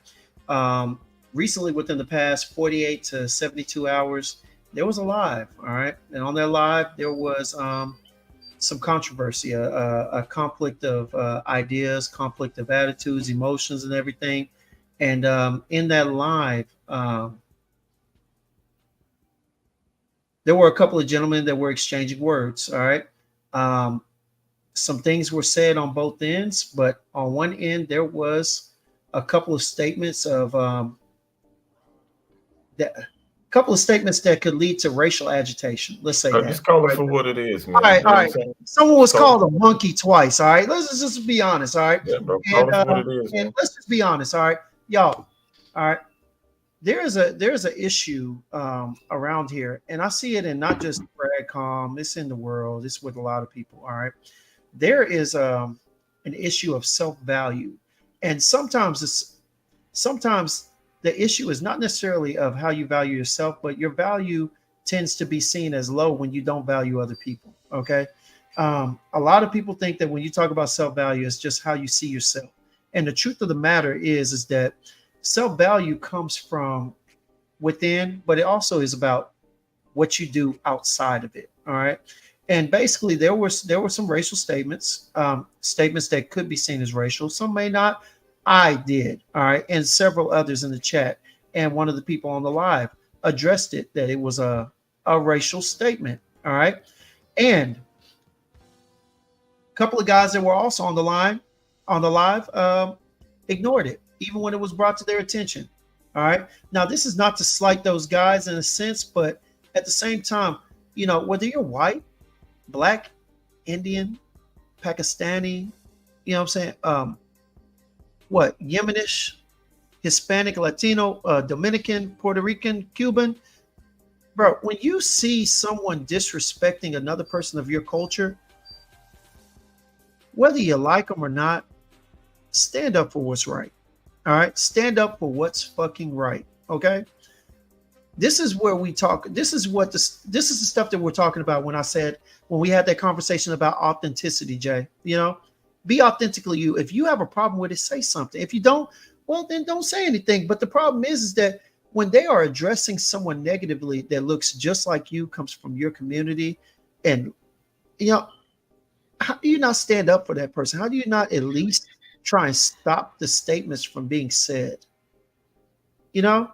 A: right. Recently, within the past 48 to 72 hours, there was a live. All right, and on that live, there was some controversy, a conflict of ideas, conflict of attitudes, emotions, and everything. And in that live, there were a couple of gentlemen that were exchanging words. All right. Some things were said on both ends, but on one end, there was a couple of statements of that could lead to racial agitation. Let's say that.
B: Just call it
A: Right.
B: for what it is,
A: All
B: man.
A: right,
B: You know
A: all
B: what I'm
A: right.
B: saying?
A: Someone was
B: Call it,
A: called a monkey twice. All right, let's just be honest. All right,
B: yeah, bro. Call
A: and
B: it for what it is,
A: and
B: man.
A: let's just be honest. All right, y'all. All right, there's a issue around here, and I see it in not just Bradcom. It's in the world. It's with a lot of people. All right, there is an issue of self value, and sometimes the issue is not necessarily of how you value yourself, but your value tends to be seen as low when you don't value other people. Okay. A lot of people think that when you talk about self value, it's just how you see yourself. And the truth of the matter is that self value comes from within, but it also is about what you do outside of it. All right. And basically, there were some racial statements, statements that could be seen as racial. Some may not. I did. All right. And several others in the chat. And one of the people on the live addressed it that it was a racial statement. All right. And a couple of guys that were also on the line, on the live, ignored it, even when it was brought to their attention. All right. Now, this is not to slight those guys in a sense, but at the same time, whether you're white, black, Indian, Pakistani, you know what I'm saying? Yemenish, Hispanic, Latino, Dominican, Puerto Rican, Cuban. Bro, when you see someone disrespecting another person of your culture, whether you like them or not, stand up for what's right. All right. Stand up for what's fucking right. Okay. This is where we talk. This is what this is the stuff that we're talking about when I said when we had that conversation about authenticity, Jay. You know, be authentically you. If you have a problem with it, say something. If you don't, well, then don't say anything. But the problem is that when they are addressing someone negatively that looks just like you, comes from your community, and you know, how do you not stand up for that person? How do you not at least try and stop the statements from being said? You know,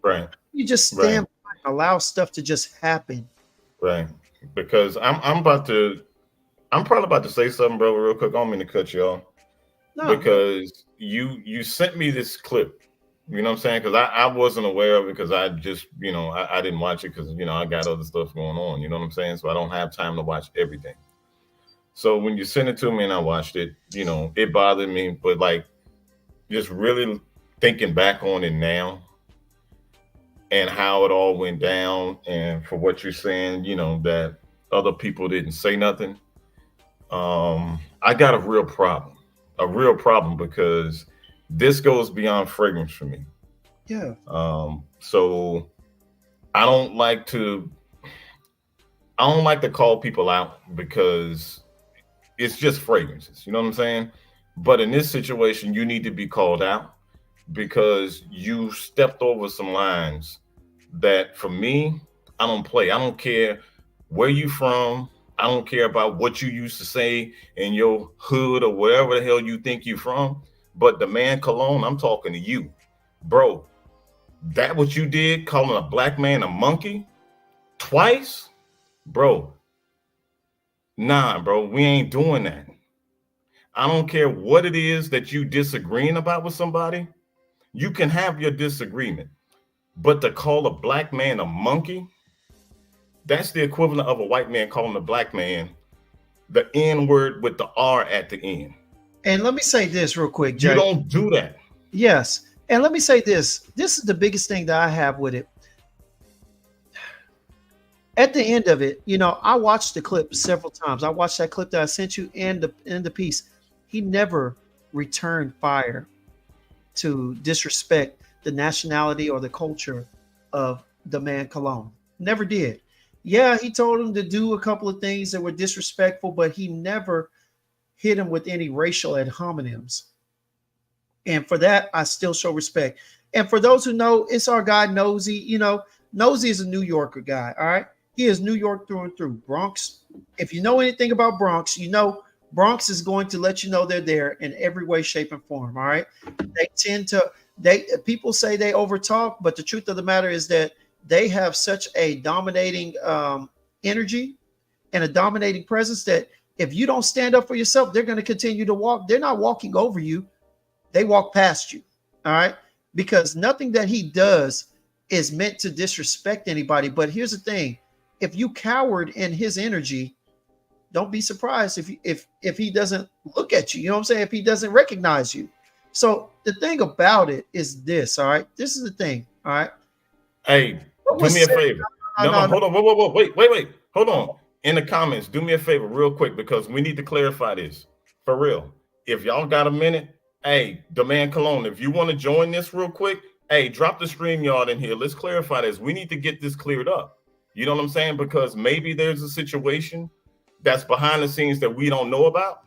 B: Right.
A: you just
B: Right.
A: stand by and allow stuff to just happen.
B: Right. Because I'm probably about to say something, bro, real quick. I don't mean to cut you off.
A: No, go.
B: Because you sent me this clip. You know what I'm saying? Because I wasn't aware of it because I just, I didn't watch it because, I got other stuff going on. You know what I'm saying? So I don't have time to watch everything. So when you sent it to me and I watched it, it bothered me. But like just really thinking back on it now and how it all went down and for what you're saying, that other people didn't say nothing. I got a real problem because this goes beyond fragrance for me.
A: Yeah.
B: So I don't like to call people out because it's just fragrances. You know what I'm saying? But in this situation, you need to be called out because you stepped over some lines that for me, I don't play. I don't care where you from. I don't care about what you used to say in your hood or wherever the hell you think you from. But the man Cologne, I'm talking to you. Bro, that what you did, calling a black man a monkey twice? Bro, nah, bro, we ain't doing that. I don't care what it is that you disagreeing about with somebody. You can have your disagreement. But to call a black man a monkey, that's the equivalent of a white man calling a black man the N word with the R at the end.
A: And let me say this real quick,
B: You
A: Jay.
B: don't do that.
A: Yes. And let me say this. This is the biggest thing that I have with it. At the end of it, I watched the clip several times. I watched that clip that I sent you and the piece. He never returned fire to disrespect the nationality or the culture of the man Cologne. Never did. Yeah, he told him to do a couple of things that were disrespectful, but he never hit him with any racial ad hominems. And for that, I still show respect. And for those who know, it's our guy Nosy. Nosy is a New Yorker guy. All right. He is New York through and through. Bronx. If you know anything about Bronx, Bronx is going to let you know they're there in every way, shape, and form. All right. People say they overtalk, but the truth of the matter is that they have such a dominating energy and a dominating presence that if you don't stand up for yourself, they're going to continue to walk. They're not walking over you. They walk past you. All right. Because nothing that he does is meant to disrespect anybody. But here's the thing. If you cowered in his energy, don't be surprised if he doesn't look at you. You know what I'm saying? If he doesn't recognize you. So the thing about it is this. All right. This is the thing. All right.
B: Hey, do me a favor. No, hold on. Whoa. Wait. Hold on. In the comments, do me a favor real quick because we need to clarify this. For real. If y'all got a minute, hey, the man Cologne, if you want to join this real quick, hey, drop the StreamYard in here. Let's clarify this. We need to get this cleared up. You know what I'm saying? Because maybe there's a situation that's behind the scenes that we don't know about.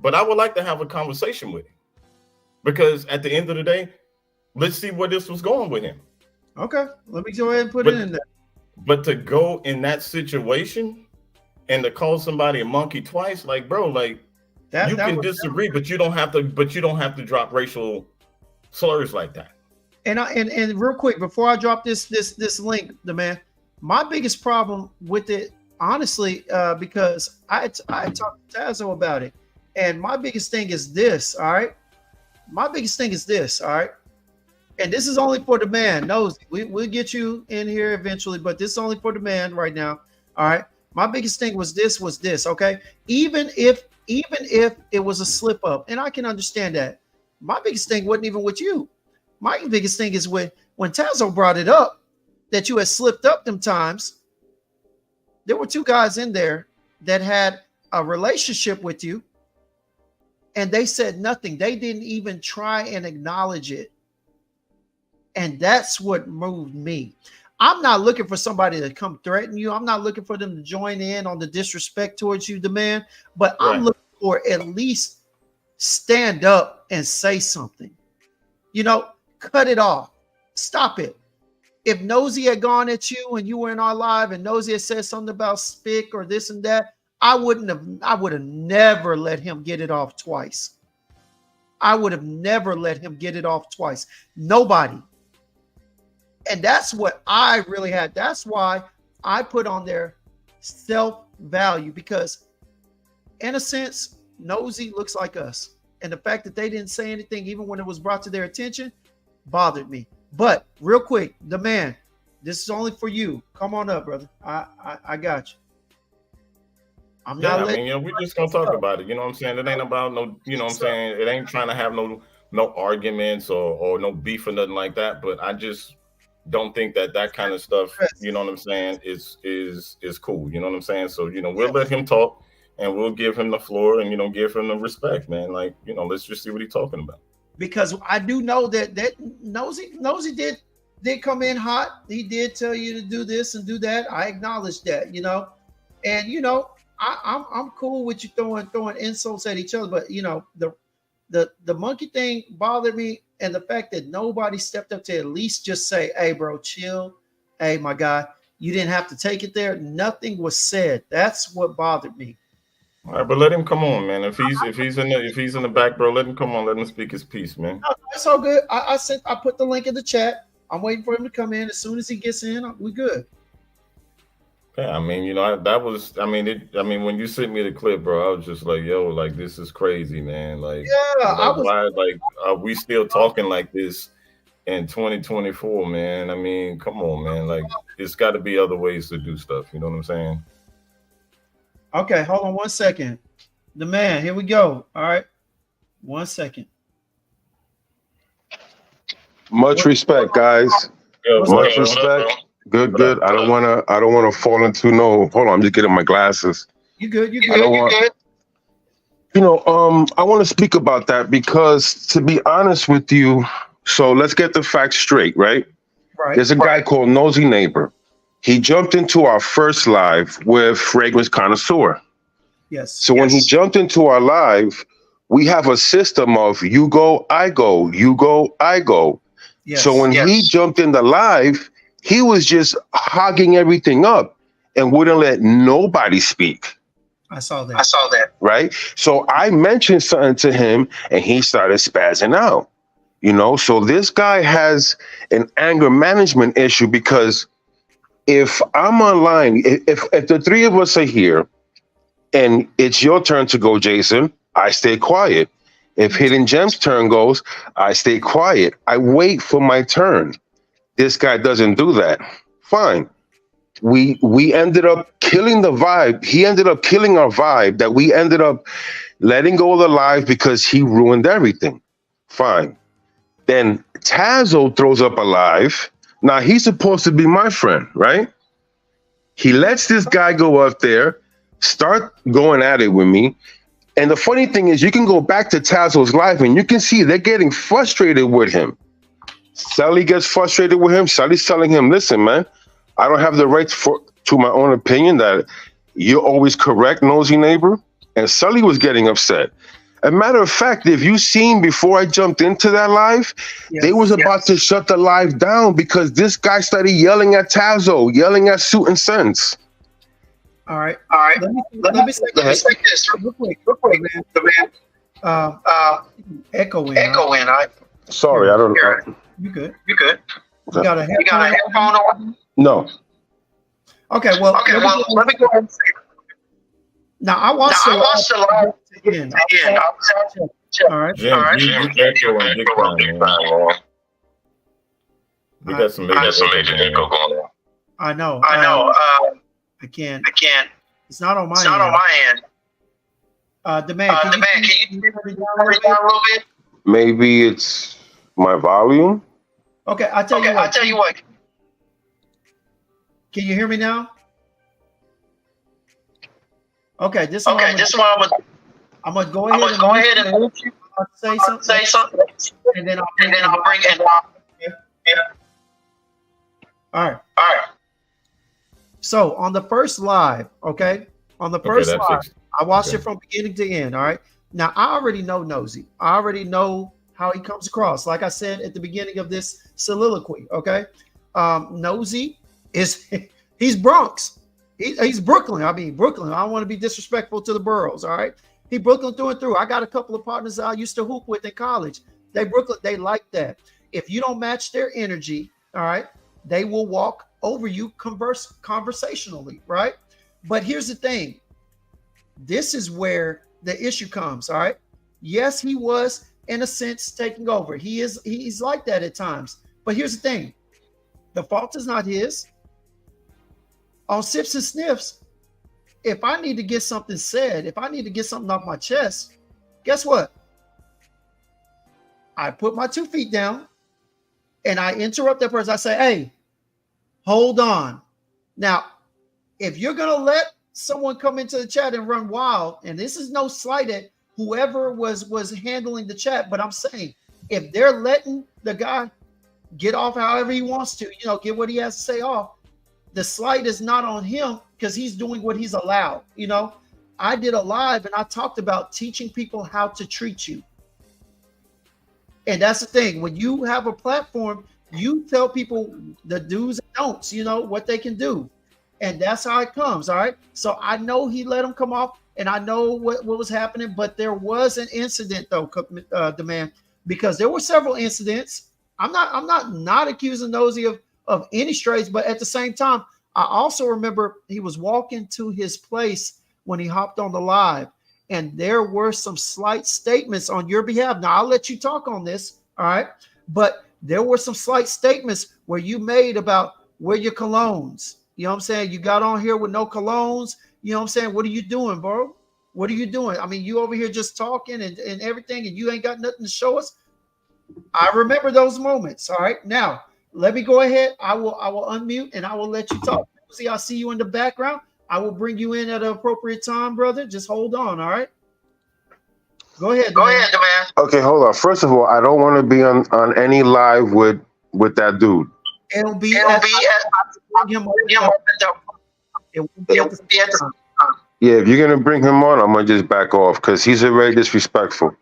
B: But I would like to have a conversation with him. Because at the end of the day, let's see where this was going with him.
A: Okay, let me go ahead and put it in there.
B: But to go in that situation and to call somebody a monkey twice, like bro, like you can disagree, but you don't have to. But you don't have to drop racial slurs like that.
A: And real quick before I drop this link, the man, my biggest problem with it, honestly, because I talked to Tazo about it, and my biggest thing is this. All right, my biggest thing is this. All right. And this is only for the man. Nosy. We'll get you in here eventually, but this is only for the man right now. All right. My biggest thing was this. Okay. Even if it was a slip up, and I can understand that. My biggest thing wasn't even with you. My biggest thing is when Tazo brought it up that you had slipped up them times. There were two guys in there that had a relationship with you, and they said nothing. They didn't even try and acknowledge it. And that's what moved me. I'm not looking for somebody to come threaten you. I'm not looking for them to join in on the disrespect towards you, the man. But I'm looking for at least stand up and say something. Cut it off. Stop it. If Nosy had gone at you and you were in our live and Nosy had said something about Spick or this and that, I would have never let him get it off twice. I would have never let him get it off twice. Nobody. And that's what I really had. That's why I put on their self-value, because in a sense, Nosy looks like us. And the fact that they didn't say anything, even when it was brought to their attention, bothered me. But real quick, the man, this is only for you. Come on up, brother. I got you.
B: I'm not. We're just gonna talk about it. You know what I'm saying? It ain't about no. You know what I'm saying? It ain't trying to have no arguments or no beef or nothing like that. But I just don't think that kind of stuff. You know what I'm saying? Is cool. You know what I'm saying? So we'll let him talk and we'll give him the floor and give him the respect, man. Like let's just see what he's talking about. Because
A: I do know that Nosy did come in hot. He did tell you to do this and do that. I acknowledge that, and I'm cool with you throwing insults at each other, but the monkey thing bothered me, and the fact that nobody stepped up to at least just say, "Hey, bro, chill. Hey, my guy, you didn't have to take it there." Nothing was said. That's what bothered me.
B: All right, but let him come on, man. If he's in the back, bro, let him come on. Let him speak his piece, man.
A: No, it's all good. I put the link in the chat. I'm waiting for him to come in. As soon as he gets in, we good.
B: Yeah, when you sent me the clip, bro, I was just like, yo, like this is crazy, man. Like, are we still talking like this in 2024, man? I mean, come on, man. Like, it's got to be other ways to do stuff. You know what I'm saying?
A: Okay, hold on 1 second. The man, here we go. All right, 1 second.
D: Much respect, guys. Much respect. Good. I don't wanna fall into no. Hold on, I'm just getting my glasses.
A: You good?
D: I want to speak about that because, to be honest with you, so let's get the facts straight, right?
A: Right.
D: There's a guy called Nosy Neighbor. He jumped into our first live with Fragrance Connoisseur.
A: Yes.
D: So when he jumped into our live, we have a system of you go, I go, you go, I go. Yes. So when he jumped in the live, he was just hogging everything up and wouldn't let nobody speak.
A: I saw that.
D: Right? So I mentioned something to him and he started spazzing out. So this guy has an anger management issue, because if I'm online, if the three of us are here and it's your turn to go, Jason, I stay quiet. If Hidden Gem's turn goes, I stay quiet. I wait for my turn. This guy doesn't do that. Fine. We ended up killing the vibe. He ended up killing our vibe, that we ended up letting go of the live because he ruined everything. Fine. Then Tazo throws up a live. Now, he's supposed to be my friend, right? He lets this guy go up there, start going at it with me. And the funny thing is, you can go back to Tazo's live and you can see they're getting frustrated with him. Sally gets frustrated with him. Sally's telling him, listen, man, I don't have the right to my own opinion, that you're always correct, Nosy Neighbor. And Sully was getting upset. A matter of fact, if you seen before I jumped into that live, they was about to shut the live down because this guy started yelling at Tazo, yelling at Suit and Sense.
A: All right. Let me say this real quick, man. Echoing.
D: Sorry, I don't know.
A: You good?
D: Okay.
A: You got a headphone on?
D: No.
A: Okay, well, let me go ahead and say it. Now, I watched the live again. All right.
B: Jim, you echoing big time, man. We got some major echo going on.
A: I know. I can't. It's not on my end. The man, can you turn it down a little bit?
D: Maybe it's my volume.
A: Okay, I'll tell you what. Can you hear me now? Okay, this is what I'm gonna go ahead and mute you. Say something, and then I'll bring it. All right.
D: All right.
A: So on the first live, okay, on the
B: Okay,
A: first
B: that's
A: live,
B: it.
A: I watched
B: Okay.
A: it from beginning to end. All right. Now I already know Nosy. I already know how he comes across. Like I said at the beginning of this soliloquy, okay. Nosy is he's Bronx. He's Brooklyn. I mean Brooklyn. I don't want to be disrespectful to the boroughs. All right. He Brooklyn through and through. I got a couple of partners I used to hoop with in college. They Brooklyn. They like that. If you don't match their energy, all right, they will walk over you conversationally, right? But here's the thing. This is where the issue comes, all right? Yes, he was in a sense taking over. He's like that at times. But here's the thing. The fault is not his. On Sips and Sniffs, if I need to get something said, if I need to get something off my chest, guess what? I put my 2 feet down and I interrupt that person. I say, hey, hold on. Now, if you're going to let someone come into the chat and run wild, and this is no slight at whoever was handling the chat, but I'm saying if they're letting the guy get off however he wants to, get what he has to say off, the slight is not on him because he's doing what he's allowed. I did a live and I talked about teaching people how to treat you. And that's the thing. When you have a platform, you tell people the do's and don'ts, what they can do. And that's how it comes. All right. So I know he let him come off and I know what was happening, but there was an incident though, Demand, because there were several incidents. I'm not accusing Nosy of any strays, but at the same time, I also remember he was walking to his place when he hopped on the live. And there were some slight statements on your behalf. Now, I'll let you talk on this, all right? But there were some slight statements where you made about where your colognes. You know what I'm saying? You got on here with no colognes. You know what I'm saying? What are you doing, bro? What are you doing? I mean, you over here just talking and everything, and you ain't got nothing to show us. I remember those moments, all right? Now, let me go ahead. I will unmute, and I will let you talk. See, I see you in the background. I will bring you in at an appropriate time, brother. Just hold on, all right? Go ahead, man.
D: Okay, hold on. First of all, I don't want to be on any live with that dude.
A: It'll be
D: Yeah, if you're gonna bring him on, I'm gonna just back off because he's already disrespectful.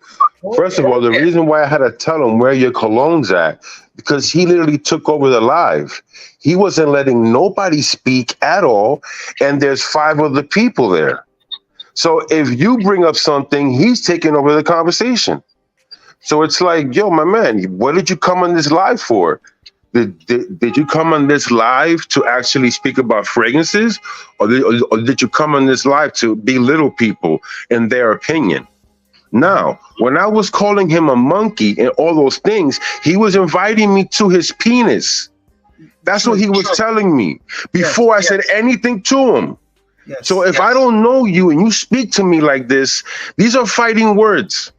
D: First of all, the reason why I had to tell him where your cologne's at, because he literally took over the live. He wasn't letting nobody speak at all, and there's 5 other people there. So if you bring up something, he's taking over the conversation. So it's like, yo, my man, what did you come on this live for? Did you come on this live to actually speak about fragrances, or did you come on this live to belittle people in their opinion? Now, when I was calling him a monkey and all those things, he was inviting me to his penis. That's what he was telling me before I said anything to him.
A: Yes.
D: So if I don't know you and you speak to me like this, these are fighting words.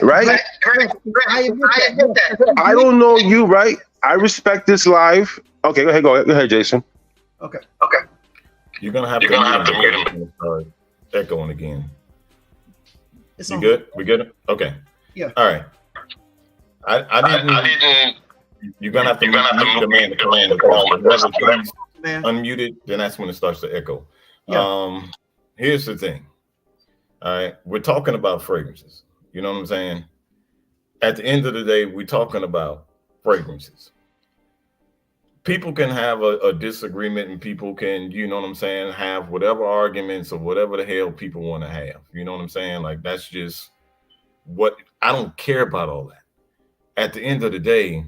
D: Right? I don't know you, right? I respect this live. Okay, go ahead, Jason.
A: Okay.
B: You're gonna have to mute him. Start echoing again. You good? We good? Okay.
A: Yeah.
B: All right. I didn't. You're gonna have to mute the man. Unmuted, then that's when it starts to echo.
A: Yeah.
B: Here's the thing. All right, we're talking about fragrances. You know what I'm saying? At the end of the day, we're talking about fragrances. People can have a disagreement and people can, you know what I'm saying, have whatever arguments or whatever the hell people want to have. You know what I'm saying? Like, that's just what I don't care about all that. At the end of the day,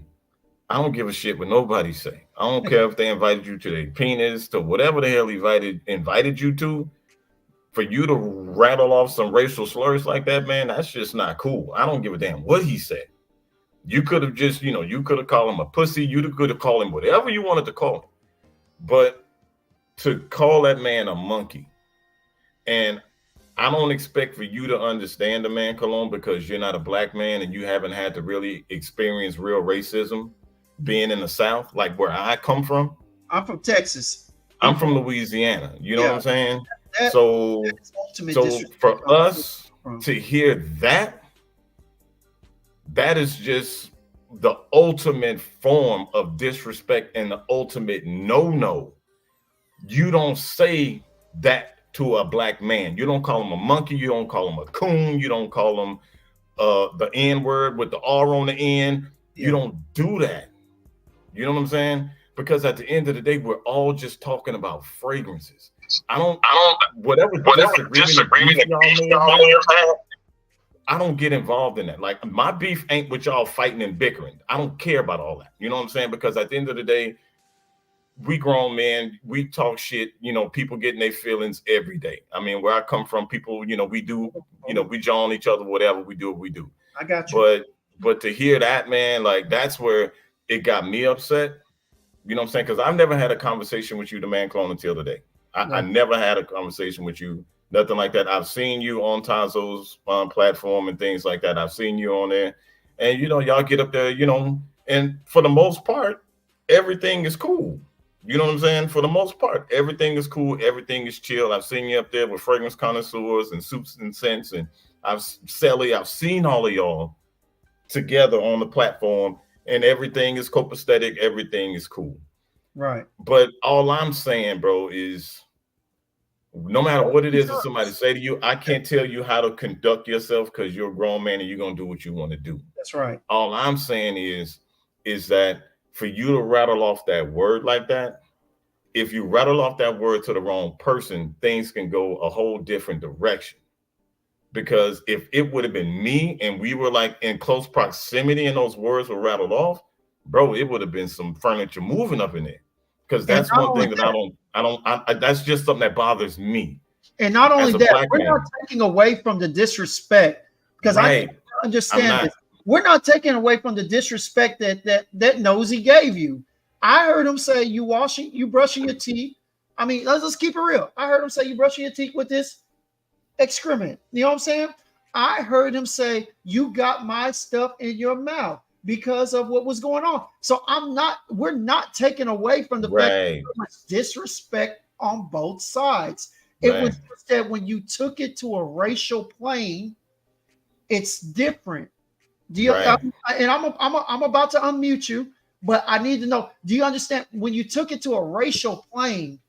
B: I don't give a shit what nobody say. I don't care if they invited you to their penis, to whatever the hell invited you to. For you to rattle off some racial slurs like that, man, that's just not cool. I don't give a damn what he said. You could have just, you could have called him a pussy. You could have called him whatever you wanted to call him. But to call that man a monkey, and I don't expect for you to understand the man, Cologne, because you're not a black man and you haven't had to really experience real racism being in the South, like where I come from.
A: I'm from Texas.
B: I'm from Louisiana. You know what I'm saying? So for us to hear that is just the ultimate form of disrespect and the ultimate no. You don't say that to a black man. You don't call him a monkey. You don't call him a coon. You don't call him the N word with the R on the end. You don't do that. You know what I'm saying? Because at the end of the day, we're all just talking about fragrances. Whatever disagreement y'all may have, I don't get involved in that. Like, my beef ain't with y'all fighting and bickering. I don't care about all that. You know what I'm saying? Because at the end of the day, we grown men, we talk shit, people getting their feelings every day. I mean, where I come from, people, we do, we jaw on each other, whatever, we do what we do.
A: I got you.
B: But to hear that, man, like, that's where it got me upset. You know what I'm saying? Because I've never had a conversation with you, the man clone, until today. I never had a conversation with you, nothing like that. I've seen you on Tazo's platform and things like that. I've seen you on there, and y'all get up there, and for the most part, everything is cool. You know what I'm saying? For the most part, everything is cool. Everything is chill. I've seen you up there with fragrance connoisseurs and soups and scents, and I've seen all of y'all together on the platform, and everything is copacetic. Everything is cool.
A: Right.
B: But all I'm saying, bro, is no matter what it is that somebody say to you, I can't tell you how to conduct yourself because you're a grown man and you're going to do what you want to do.
A: That's right.
B: All I'm saying is that for you to rattle off that word like that, if you rattle off that word to the wrong person, things can go a whole different direction. Because if it would have been me and we were like in close proximity and those words were rattled off, bro, it would have been some furniture moving up in there. Because that's one thing that that's just something that bothers me.
A: And not only that, we're not taking away from the disrespect, because I understand this. We're not taking away from the disrespect that Nosy gave you. I heard him say you brushing your teeth. I mean, let's keep it real. I heard him say you brushing your teeth with this excrement. You know what I'm saying? I heard him say you got my stuff in your mouth because of what was going on. So we're not taking away from the fact that there was disrespect on both sides. It was just that when you took it to a racial plane, it's different. And I'm about to unmute you, but I need to know, do you understand when you took it to a racial plane,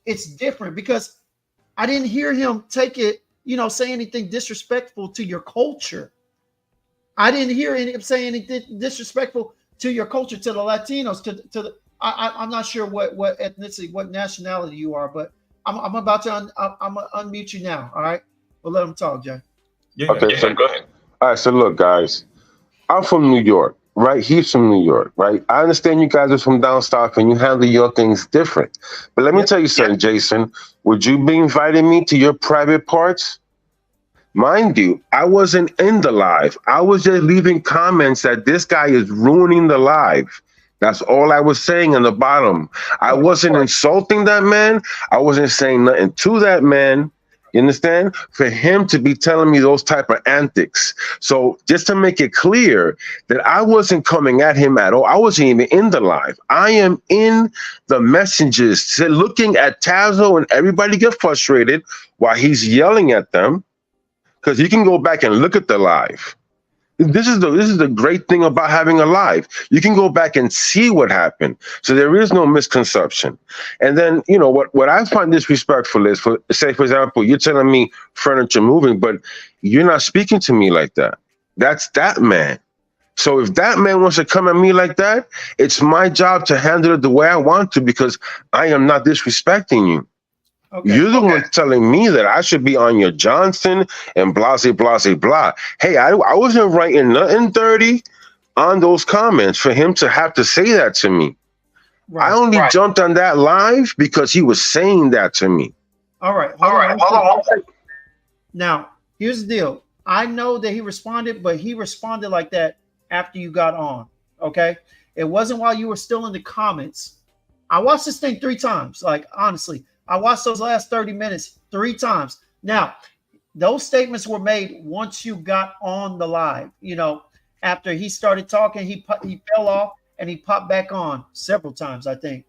A: it's different? Because I didn't hear him take it, say anything disrespectful to your culture. I didn't hear him say anything disrespectful to your culture, to the Latinos, I'm not sure what ethnicity, what nationality you are, but I'm about to unmute you now. All right, we'll let him talk, Jay.
D: So go ahead. All right, so look, guys, I'm from New York, right? He's from New York, right? I understand you guys are from down south and you handle your things different. But let me tell you something, Jason. Would you be inviting me to your private parts? Mind you, I wasn't in the live. I was just leaving comments that this guy is ruining the live. That's all I was saying in the bottom. I wasn't insulting that man. I wasn't saying nothing to that man. You understand? For him to be telling me those type of antics. So just to make it clear that I wasn't coming at him at all. I wasn't even in the live. I am in the messages looking at Tazo and everybody get frustrated while he's yelling at them. Because you can go back and look at the live. This is the great thing about having a live. You can go back and see what happened. So there is no misconception. And then, what I find disrespectful is, for example, you're telling me furniture moving, but you're not speaking to me like that. That's that man. So if that man wants to come at me like that, it's my job to handle it the way I want to, because I am not disrespecting you. Okay. You're the one telling me that I should be on your Johnson and blah, blah, blah, blah. Hey, I wasn't writing nothing dirty on those comments for him to have to say that to me. Right. I only jumped on that live because he was saying that to me.
A: All right. Hold on. Now, here's the deal. I know that he responded, but he responded like that after you got on. Okay. It wasn't while you were still in the comments. I watched this thing 3 times. Like, honestly. I watched those last 30 minutes 3 times. Now, those statements were made once you got on the live. After he started talking, he fell off and he popped back on several times, I think.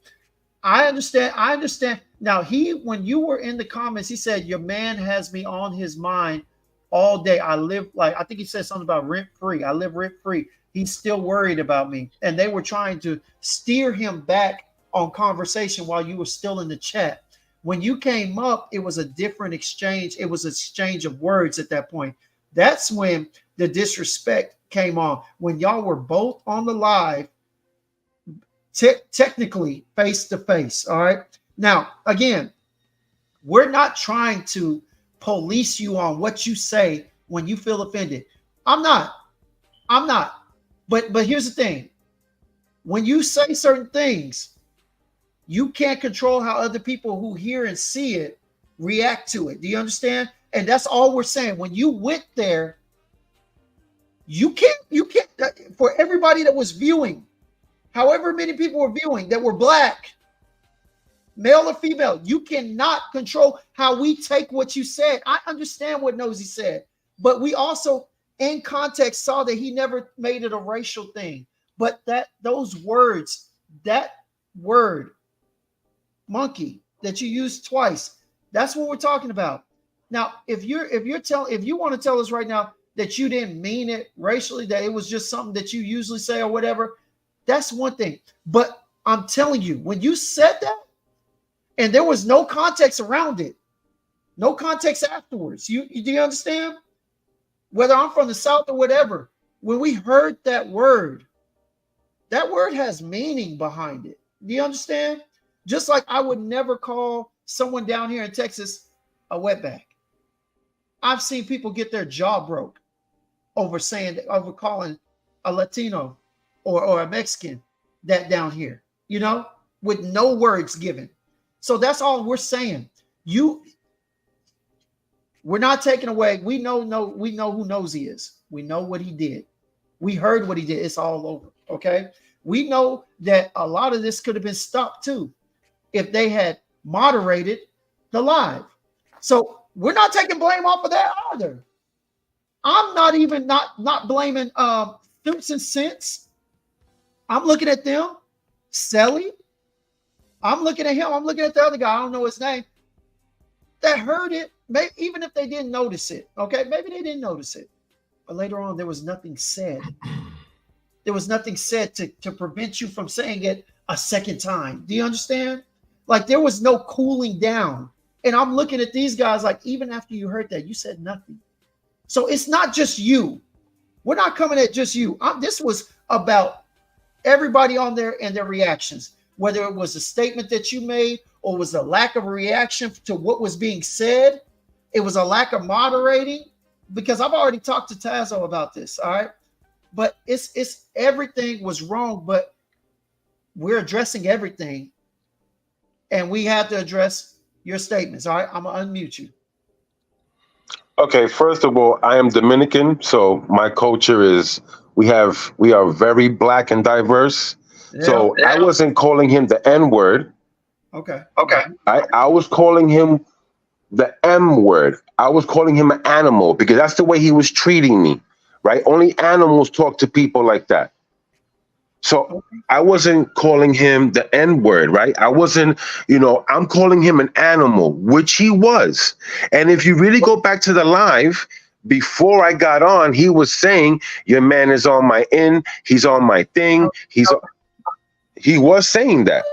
A: I understand. Now, when you were in the comments, he said, your man has me on his mind all day. I think he said something about rent free. I live rent free. He's still worried about me. And they were trying to steer him back on conversation while you were still in the chat. When you came up, it was a different exchange. It was an exchange of words at that point. That's when the disrespect came on. When y'all were both on the live, technically face to face. All right. Now, again, we're not trying to police you on what you say when you feel offended. I'm not. But here's the thing. When you say certain things, you can't control how other people who hear and see it react to it. Do you understand? And that's all we're saying. When you went there, you can't, for everybody that was viewing, however many people were viewing that were black, male or female, you cannot control how we take what you said. I understand what Nosy said, but we also, in context, saw that he never made it a racial thing. But those words, that word, monkey, that you used twice, that's what we're talking about. Now, if you want to tell us right now that you didn't mean it racially, that it was just something that you usually say or whatever, that's one thing. But I'm telling you, when you said that, and there was no context around it, no context afterwards, do you understand? Whether I'm from the South or whatever, when we heard that word has meaning behind it. Do you understand? Just like I would never call someone down here in Texas a wetback. I've seen people get their jaw broke over calling a Latino or a Mexican that down here, with no words given. So that's all we're saying. We're not taking away. We know who Nosy is. We know what he did. We heard what he did. It's all over. Okay. We know that a lot of this could have been stopped too if they had moderated the live. So we're not taking blame off of that either. I'm not even not blaming Suits and Sense. I'm looking at them. Selly. I'm looking at him. I'm looking at the other guy. I don't know his name. That heard it. Maybe, even if they didn't notice it. Okay. Maybe they didn't notice it. But later on, there was nothing said. There was nothing said to prevent you from saying it a second time. Do you understand? Like, there was no cooling down. And I'm looking at these guys like, even after you heard that, you said nothing. So it's not just you. We're not coming at just you. This was about everybody on there and their reactions, whether it was a statement that you made or was a lack of reaction to what was being said. It was a lack of moderating, because I've already talked to Tazo about this. All right. But it's everything was wrong, but we're addressing everything. And we have to address your statements. All right. I'm going to unmute you.
D: Okay, first of all, I am Dominican, so my culture is we are very black and diverse. Yeah. So I wasn't calling him the N-word.
A: Okay.
D: I was calling him the M word. I was calling him an animal because that's the way he was treating me, right? Only animals talk to people like that. So I wasn't calling him the N word, right? I wasn't, I'm calling him an animal, which he was. And if you really go back to the live, before I got on, he was saying, your man is on my he's on my thing. He was saying that.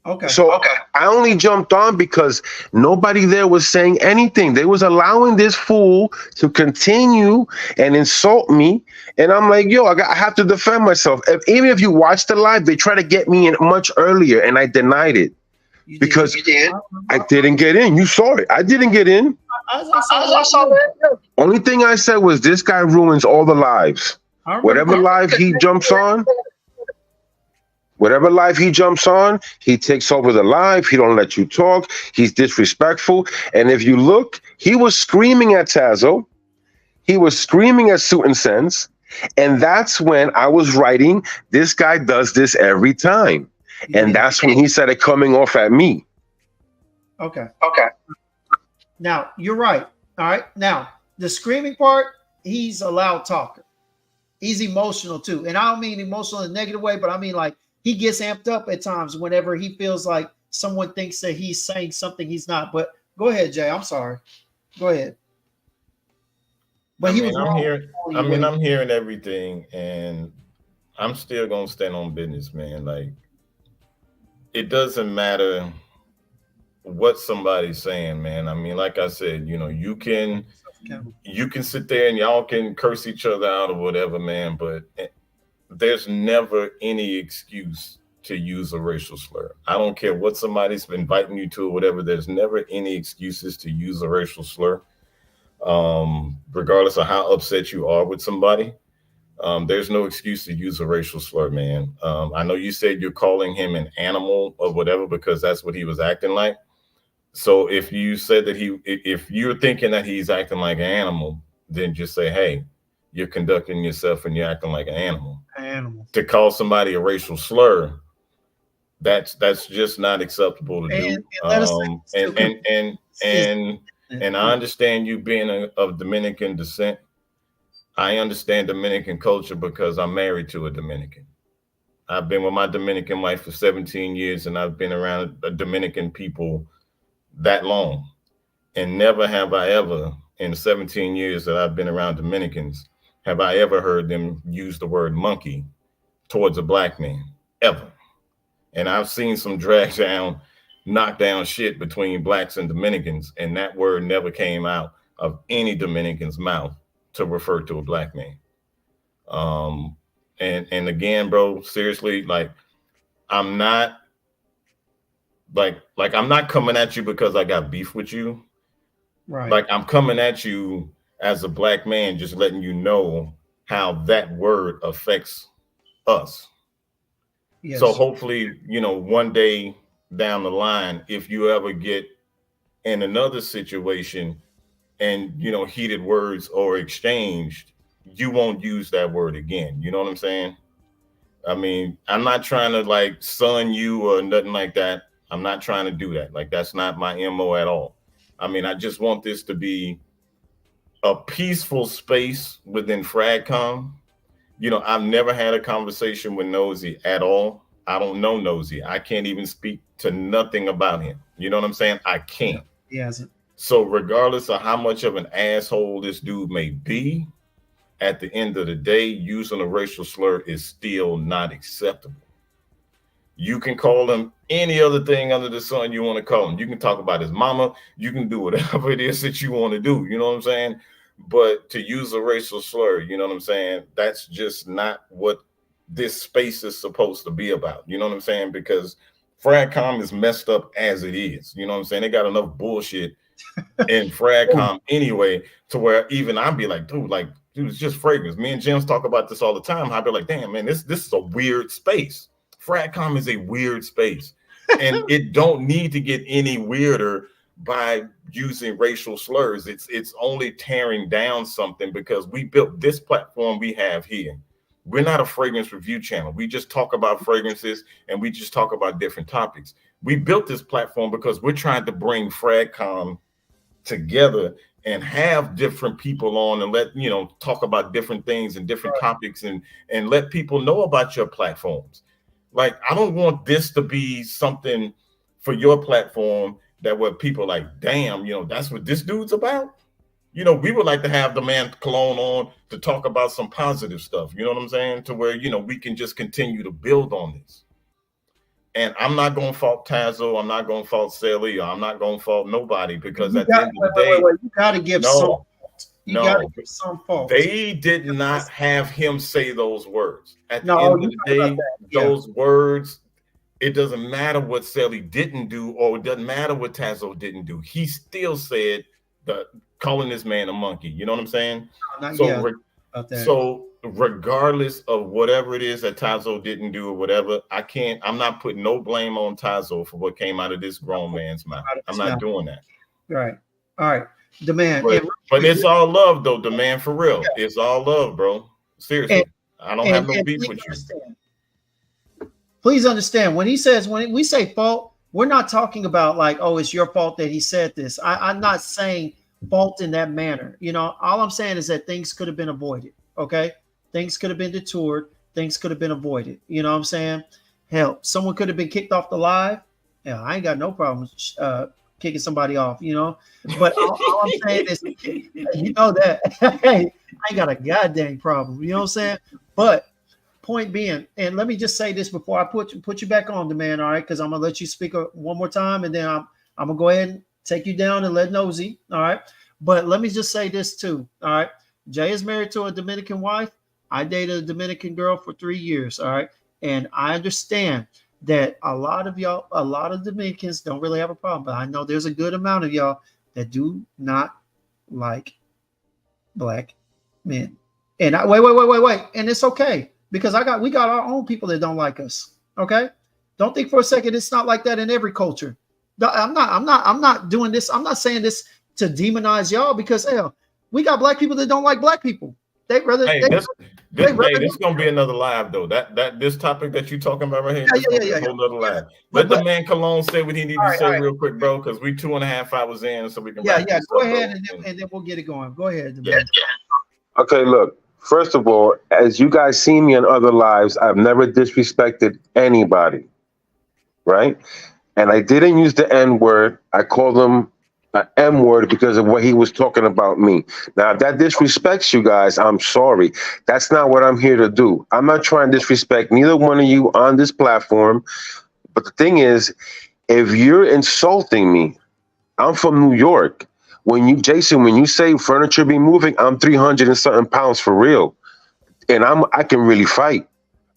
A: Okay.
D: So I only jumped on because nobody there was saying anything. They was allowing this fool to continue and insult me. And I'm like, yo, I have to defend myself. Even if you watch the live, they try to get me in much earlier, and I denied it. You did. I didn't get in. You saw it. I didn't get in.
A: I saw that.
D: Only thing I said was, this guy ruins all the lives. Whatever live he jumps on, he takes over the live. He don't let you talk. He's disrespectful. And if you look, he was screaming at Tazo. He was screaming at Suit and Sense. And that's when I was writing, this guy does this every time. And that's when he started coming off at me.
A: Okay. Now, you're right. All right. Now, the screaming part, he's a loud talker. He's emotional too. And I don't mean emotional in a negative way, but I mean, like, he gets amped up at times whenever he feels like someone thinks that he's saying something he's not. But go ahead, Jay. I'm sorry. Go ahead. But
B: I'm hearing everything, and I'm still gonna stand on business, man. Like it doesn't matter what somebody's saying, man. I mean, like I said, you can sit there and y'all can curse each other out or whatever, man, but there's never any excuse to use a racial slur. I don't care what somebody's inviting you to or whatever. There's never any excuses to use a racial slur, regardless of how upset you are with somebody. There's no excuse to use a racial slur, man. I know you said you're calling him an animal or whatever because that's what he was acting like. So if you said that if you're thinking that he's acting like an animal, then just say, hey, you're conducting yourself and you're acting like an animal.
A: Animal.
B: To call somebody a racial slur, that's just not acceptable to do. And I understand you being of Dominican descent. I understand Dominican culture because I'm married to a Dominican. I've been with my Dominican wife for 17 years, and I've been around Dominican people that long. And never have I ever, in the 17 years that I've been around Dominicans, have I ever heard them use the word monkey towards a black man, ever. And I've seen some drag down, knock down shit between blacks and Dominicans, and that word never came out of any Dominican's mouth to refer to a black man. And again, bro, seriously, like I'm not I'm not coming at you because I got beef with you.
A: Right.
B: Like I'm coming at you as a black man, just letting you know how that word affects us. Yes. So hopefully, one day down the line, if you ever get in another situation and, heated words or exchanged, you won't use that word again. You know what I'm saying? I mean, I'm not trying to like sun you or nothing like that. I'm not trying to do that. Like, that's not my MO at all. I mean, I just want this to be a peaceful space within FragCom. I've never had a conversation with Nosy at all. I don't know Nosy. I can't even speak to nothing about him. You know what I'm saying? I can't.
A: He hasn't.
B: So regardless of how much of an asshole this dude may be, at the end of the day, using a racial slur is still not acceptable. You can call him any other thing under the sun you want to call him. You can talk about his mama. You can do whatever it is that you want to do. You know what I'm saying? But to use a racial slur, you know what I'm saying? That's just not what this space is supposed to be about. You know what I'm saying? Because FragCom is messed up as it is. You know what I'm saying? They got enough bullshit in FragCom anyway, to where even I'd be like, dude, it's just fragrance. Me and Jim's talk about this all the time. I'd be like, damn, man, this is a weird space. FragCom is a weird space, and it don't need to get any weirder by using racial slurs. It's only tearing down something, because we built this platform we have here. We're not a fragrance review channel. We just talk about fragrances and we just talk about different topics. We built this platform because we're trying to bring FragCom together and have different people on and let talk about different things and different topics and let people know about your platforms. Like, I don't want this to be something for your platform that where people like, damn, that's what this dude's about. We would like to have the man Cologne on to talk about some positive stuff. You know what I'm saying? To where, we can just continue to build on this. And I'm not going to fault Tazo. I'm not going to fault Sally. I'm not going to fault nobody, because at the end of the day,
A: you got to give some. You got to give some fault.
B: They did not have him say those words. At the end of the day, those words, it doesn't matter what Sally didn't do, or it doesn't matter what Tazo didn't do. He still said calling this man a monkey. You know what I'm saying? So regardless of whatever it is that Tazo didn't do or whatever, I'm not putting no blame on Tazo for what came out of this grown man's mouth. I'm not doing that.
A: Right. All right. The man.
B: But it's all love, though, the man, for real. Yeah. It's all love, bro. Seriously. I don't have no beef with you.
A: Please understand, when we say fault, we're not talking about like, oh, it's your fault that he said this. I'm not saying fault in that manner. All I'm saying is that things could have been avoided. Okay. Things could have been detoured. Things could have been avoided. You know what I'm saying? Hell, someone could have been kicked off the live. Yeah, I ain't got no problem kicking somebody off, But all I'm saying is, that hey, I ain't got a goddamn problem. You know what I'm saying? But point being, and let me just say this before I put you back on the man, all right? Because I'm gonna let you speak one more time, and then I'm gonna go ahead and take you down and let Nosy, all right? But let me just say this too, all right? Jay is married to a Dominican wife. I dated a Dominican girl for 3 years, all right? And I understand that a lot of Dominicans don't really have a problem, but I know there's a good amount of y'all that do not like black men. And wait, and it's okay because we got our own people that don't like us. Okay, don't think for a second it's not like that in every culture. I'm not doing this. I'm not saying this to demonize y'all because hell, we got black people that don't like black people. They rather.
B: Hey, this is gonna be another live though. This topic that you talking about right here, a whole other live. Let the man Cologne say what he needs to say real quick, bro, because we 2.5 hours in, so we can.
A: Yeah. Go ahead and then we'll get it going. Go ahead.
D: Yeah. Okay, look. First of all, as you guys see me in other lives, I've never disrespected anybody, right? And I didn't use the N word. I called him an M word because of what he was talking about me. Now, if that disrespects you guys, I'm sorry. That's not what I'm here to do. I'm not trying to disrespect neither one of you on this platform. But the thing is, if you're insulting me, I'm from New York. Jason, when you say furniture be moving, I'm 300 and something pounds for real. And I can really fight,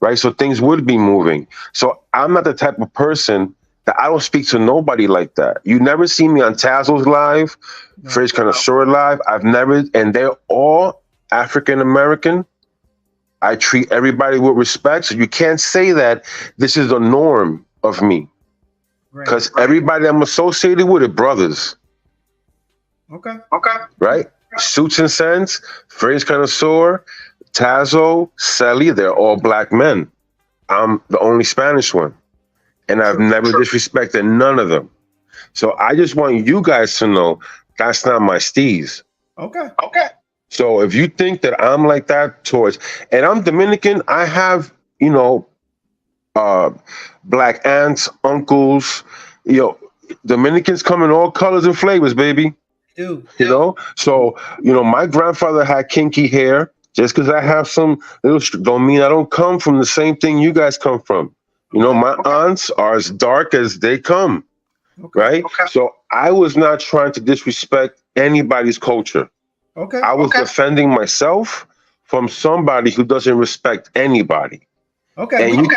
D: right? So things would be moving. So I'm not the type of person that I don't speak to nobody like that. You never see me on Tazos Live, Fridge Connoisseur Live. And they're all African American. I treat everybody with respect. So you can't say that this is the norm of me. Because everybody I'm associated with are brothers.
A: Okay.
D: Right? Suits and Sense, Fridge Connoisseur, Tazo, Selly, they're all black men. I'm the only Spanish one. And I've never disrespected none of them. So I just want you guys to know that's not my steez.
A: Okay.
D: So if you think that I'm like that and I'm Dominican, I have, black aunts, uncles, Dominicans come in all colors and flavors, baby. So, my grandfather had kinky hair. Just because I have some don't mean I don't come from the same thing you guys come from. My aunts are as dark as they come, right? So I was not trying to disrespect anybody's culture. I was defending myself from somebody who doesn't respect anybody. And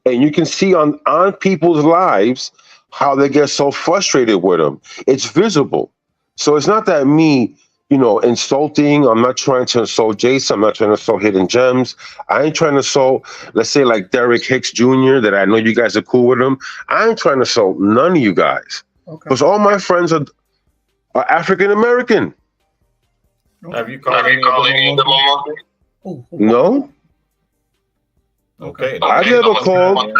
D: you can see on people's lives how they get so frustrated with them. It's visible. So it's not that me, insulting. I'm not trying to insult Jason. I'm not trying to insult Hidden Gems. I ain't trying to insult, let's say, like Derek Hicks Jr., that I know you guys are cool with him. I ain't trying to insult none of you guys. Because all my friends are African American.
B: Have you called any of them?
D: No.
B: Okay.
D: I never called.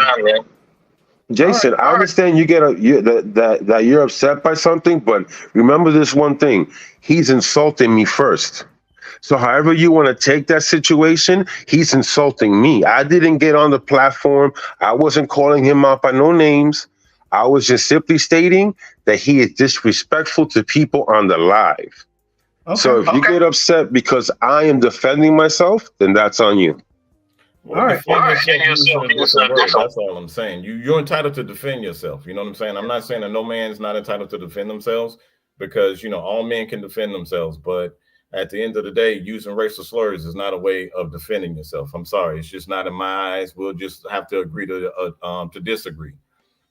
D: Jason, I understand you that you're upset by something, but remember this one thing: he's insulting me first. So, however you want to take that situation, he's insulting me. I didn't get on the platform. I wasn't calling him out by no names. I was just simply stating that he is disrespectful to people on the live. So, if you get upset because I am defending myself, then that's on you.
B: Well, all right. That's all I'm saying. You're entitled to defend yourself. You know what I'm saying? I'm not saying that no man's not entitled to defend themselves because, all men can defend themselves. But at the end of the day, using racial slurs is not a way of defending yourself. I'm sorry. It's just not in my eyes. We'll just have to agree to disagree.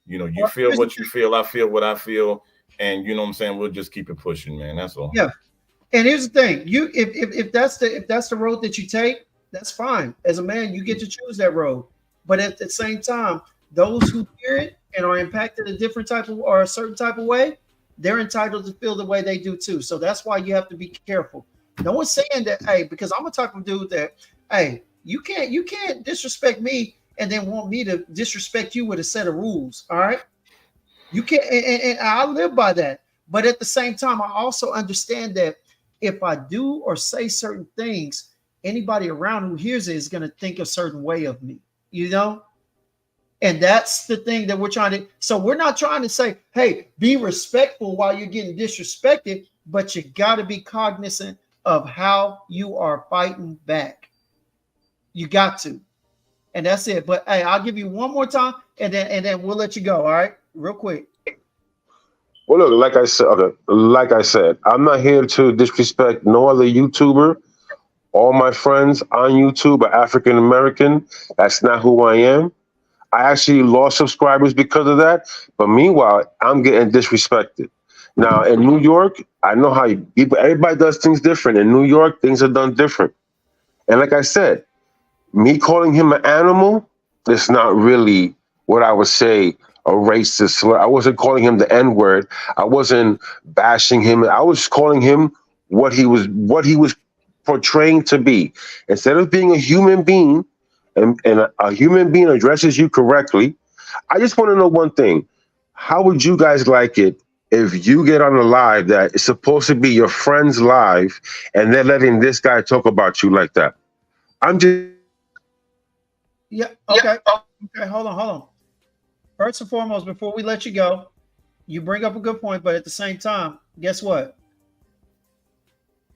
B: You feel what you feel. I feel what I feel. And you know what I'm saying? We'll just keep it pushing, man. That's all.
A: Yeah. And here's the thing. If that's the road that you take, that's fine. As a man, you get to choose that road. But at the same time, those who hear it and are impacted a different type of or a certain type of way, they're entitled to feel the way they do too. So that's why you have to be careful. No one's saying that, hey, because I'm a type of dude that, hey, you can't disrespect me and then want me to disrespect you with a set of rules. All right. You can't, and I live by that. But at the same time, I also understand that if I do or say certain things, anybody around who hears it is going to think a certain way of me, and that's the thing that we're trying to. So we're not trying to say, hey, be respectful while you're getting disrespected, but you got to be cognizant of how you are fighting back. You got to, and that's it. But hey, I'll give you one more time, and then we'll let you go. All right, real quick.
D: Well, look, like I said, okay, like I said, I'm not here to disrespect no other YouTuber. All my friends on YouTube are African American. That's not who I am. I actually lost subscribers because of that. But meanwhile, I'm getting disrespected. Now in New York, I know how people, everybody does things different. In New York, things are done different. And like I said, me calling him an animal, it's not really what I would say a racist slur. I wasn't calling him the N word. I wasn't bashing him. I was calling him what he was portraying to be. Instead of being a human being, and a human being addresses you correctly, I just want to know one thing. How would you guys like it if you get on a live that is supposed to be your friend's live and they're letting this guy talk about you like that? I'm just
A: Yeah. Okay. Okay. Hold on. First and foremost, before we let you go, you bring up a good point, but at the same time, guess what?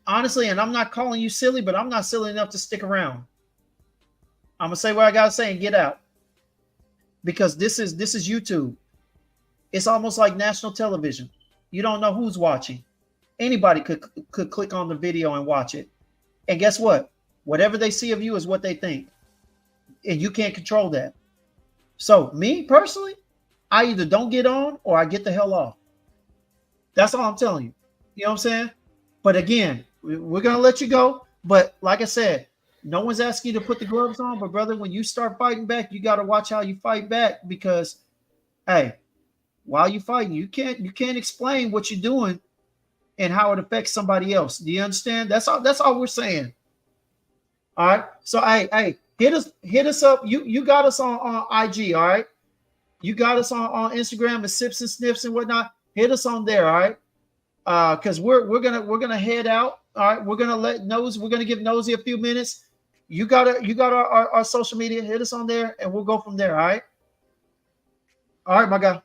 A: Honestly, and I'm not calling you silly, but I'm not silly enough to stick around. I'm gonna say what I gotta say and get out because this is YouTube. It's almost like national television. You don't know who's watching. Anybody could click on the video and watch it. And guess what? Whatever they see of you is what they think. And you can't control that. So me personally, I either don't get on or I get the hell off. That's all I'm telling you. You know what I'm saying? But again, we're gonna let you go. But like I said, no one's asking you to put the gloves on. But brother, when you start fighting back, you gotta watch how you fight back because, hey, while you fighting, you can't explain what you're doing and how it affects somebody else. Do you understand? That's all we're saying. All right. So hey, hit us up. You got us on IG, all right? You got us on Instagram and sips and sniffs and whatnot. Hit us on there, all right? Because we're gonna head out. All right, we're gonna give Nosy a few minutes. You got our social media. Hit us on there, and we'll go from there. All right, my guy.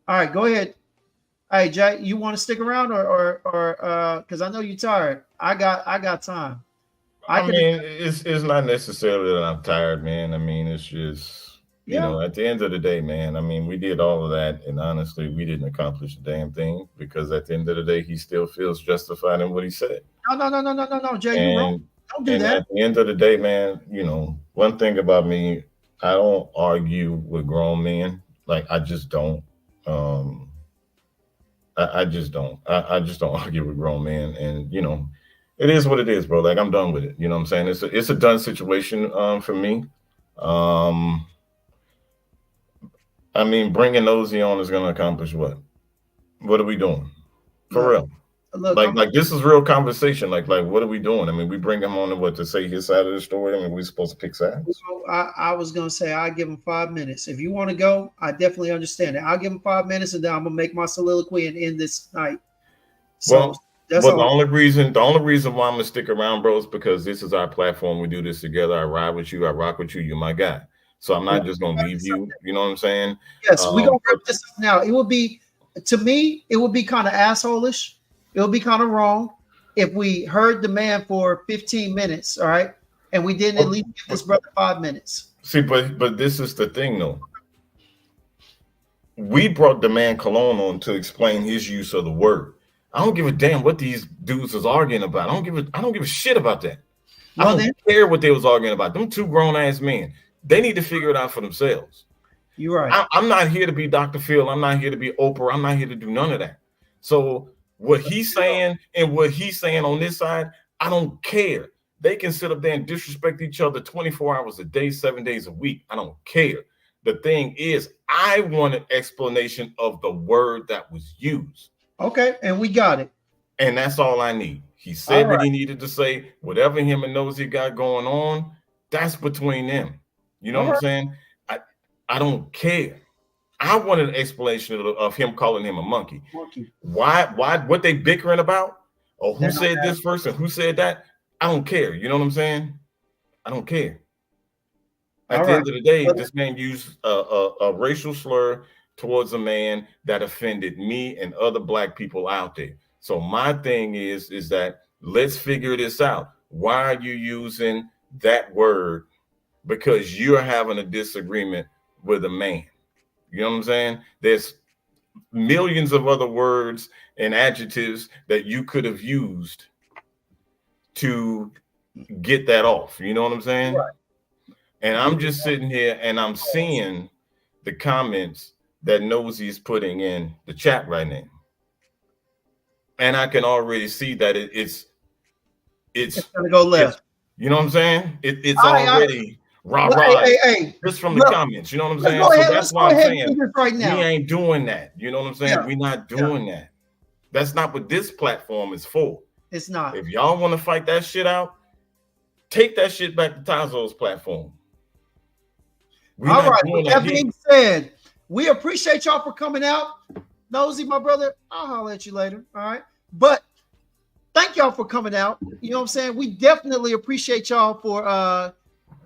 A: All right, go ahead. Hey, Jay, you want to stick around or because I know you're tired. I got time.
B: I mean, it's not necessarily that I'm tired, man. I mean, it's just, you know, at the end of the day, man, I mean, we did all of that, and honestly, we didn't accomplish a damn thing because at the end of the day, he still feels justified in what he said.
A: No, Jay, you wrong. Don't do that.
B: At the end of the day, man, you know, one thing about me, I don't argue with grown men. Like, I just don't. I just don't. I just don't argue with grown men, and you know, it is what it is, bro. Like I'm done with it. You know what I'm saying? It's a done situation for me. I mean, bringing Nosy on is going to accomplish what? What are we doing? For real? Look, like this is real conversation. Like what are we doing? I mean, we bring him on to say his side of the story. I mean, we're supposed to pick sides.
A: I was gonna say I'll give him 5 minutes. If you want to go, I definitely understand it. I'll give him 5 minutes, and then I'm gonna make my soliloquy and end this night.
B: So that's the only reason why I'm gonna stick around, bro, is because this is our platform. We do this together. I ride with you. I rock with you. You're my guy. So I'm not just gonna leave you. You know what I'm saying?
A: Yes, we're gonna wrap this up now. It would be, to me, it would be kind of asshole-ish. It would be kind of wrong if we heard the man for 15 minutes, all right, and we didn't at least give this brother 5 minutes.
B: See, but this is the thing, though. We brought the man Cologne on to explain his use of the word. I don't give a damn what these dudes is arguing about. I don't give a shit about that. Well, I don't care what they was arguing about. Them two grown ass men. They need to figure it out for themselves.
A: You're right.
B: I'm not here to be Dr. Phil. I'm not here to be Oprah. I'm not here to do none of that. So what he's saying and what he's saying on this side, I don't care. They can sit up there and disrespect each other 24 hours a day, 7 days a week. I don't care. The thing is, I want an explanation of the word that was used.
A: Okay, and we got it.
B: And that's all I need. He said what he needed to say. Whatever him and Nosy got going on, that's between them. You know what I'm saying? I don't care. I want an explanation of him calling him a monkey. Why? What they bickering about? Or who said this first and who said that? I don't care. You know what I'm saying? I don't care. At the end of the day, this man used a racial slur towards a man that offended me and other black people out there. So my thing is that let's figure this out. why are you using that word? Because you're having a disagreement with a man. You know what I'm saying? There's millions of other words and adjectives that you could have used to get that off. You know what I'm saying?
A: Right.
B: And I'm just sitting here and I'm seeing the comments that Nosy's putting in the chat right now. And I can already see that it's
A: gonna go
B: it's
A: left.
B: you know what I'm saying? It's
A: All right, all right.
B: already rah
A: Well,
B: rah
A: hey,
B: just from the
A: look,
B: comments. You know what I'm
A: let's
B: saying?
A: go
B: So
A: ahead.
B: that's
A: Let's
B: why
A: go
B: I'm
A: ahead and
B: saying
A: do this right
B: we
A: now.
B: ain't doing that. You know what I'm saying?
A: Yeah.
B: We're not doing that. That's not what this platform is for.
A: It's not.
B: If y'all want to fight that shit out, take that shit back to Tazo's platform. We're
A: All
B: not
A: right.
B: doing
A: With that
B: here.
A: being said, we appreciate y'all for coming out. Nosy, my brother, I'll holler at you later. All right. But thank y'all for coming out. You know what I'm saying? We definitely appreciate y'all for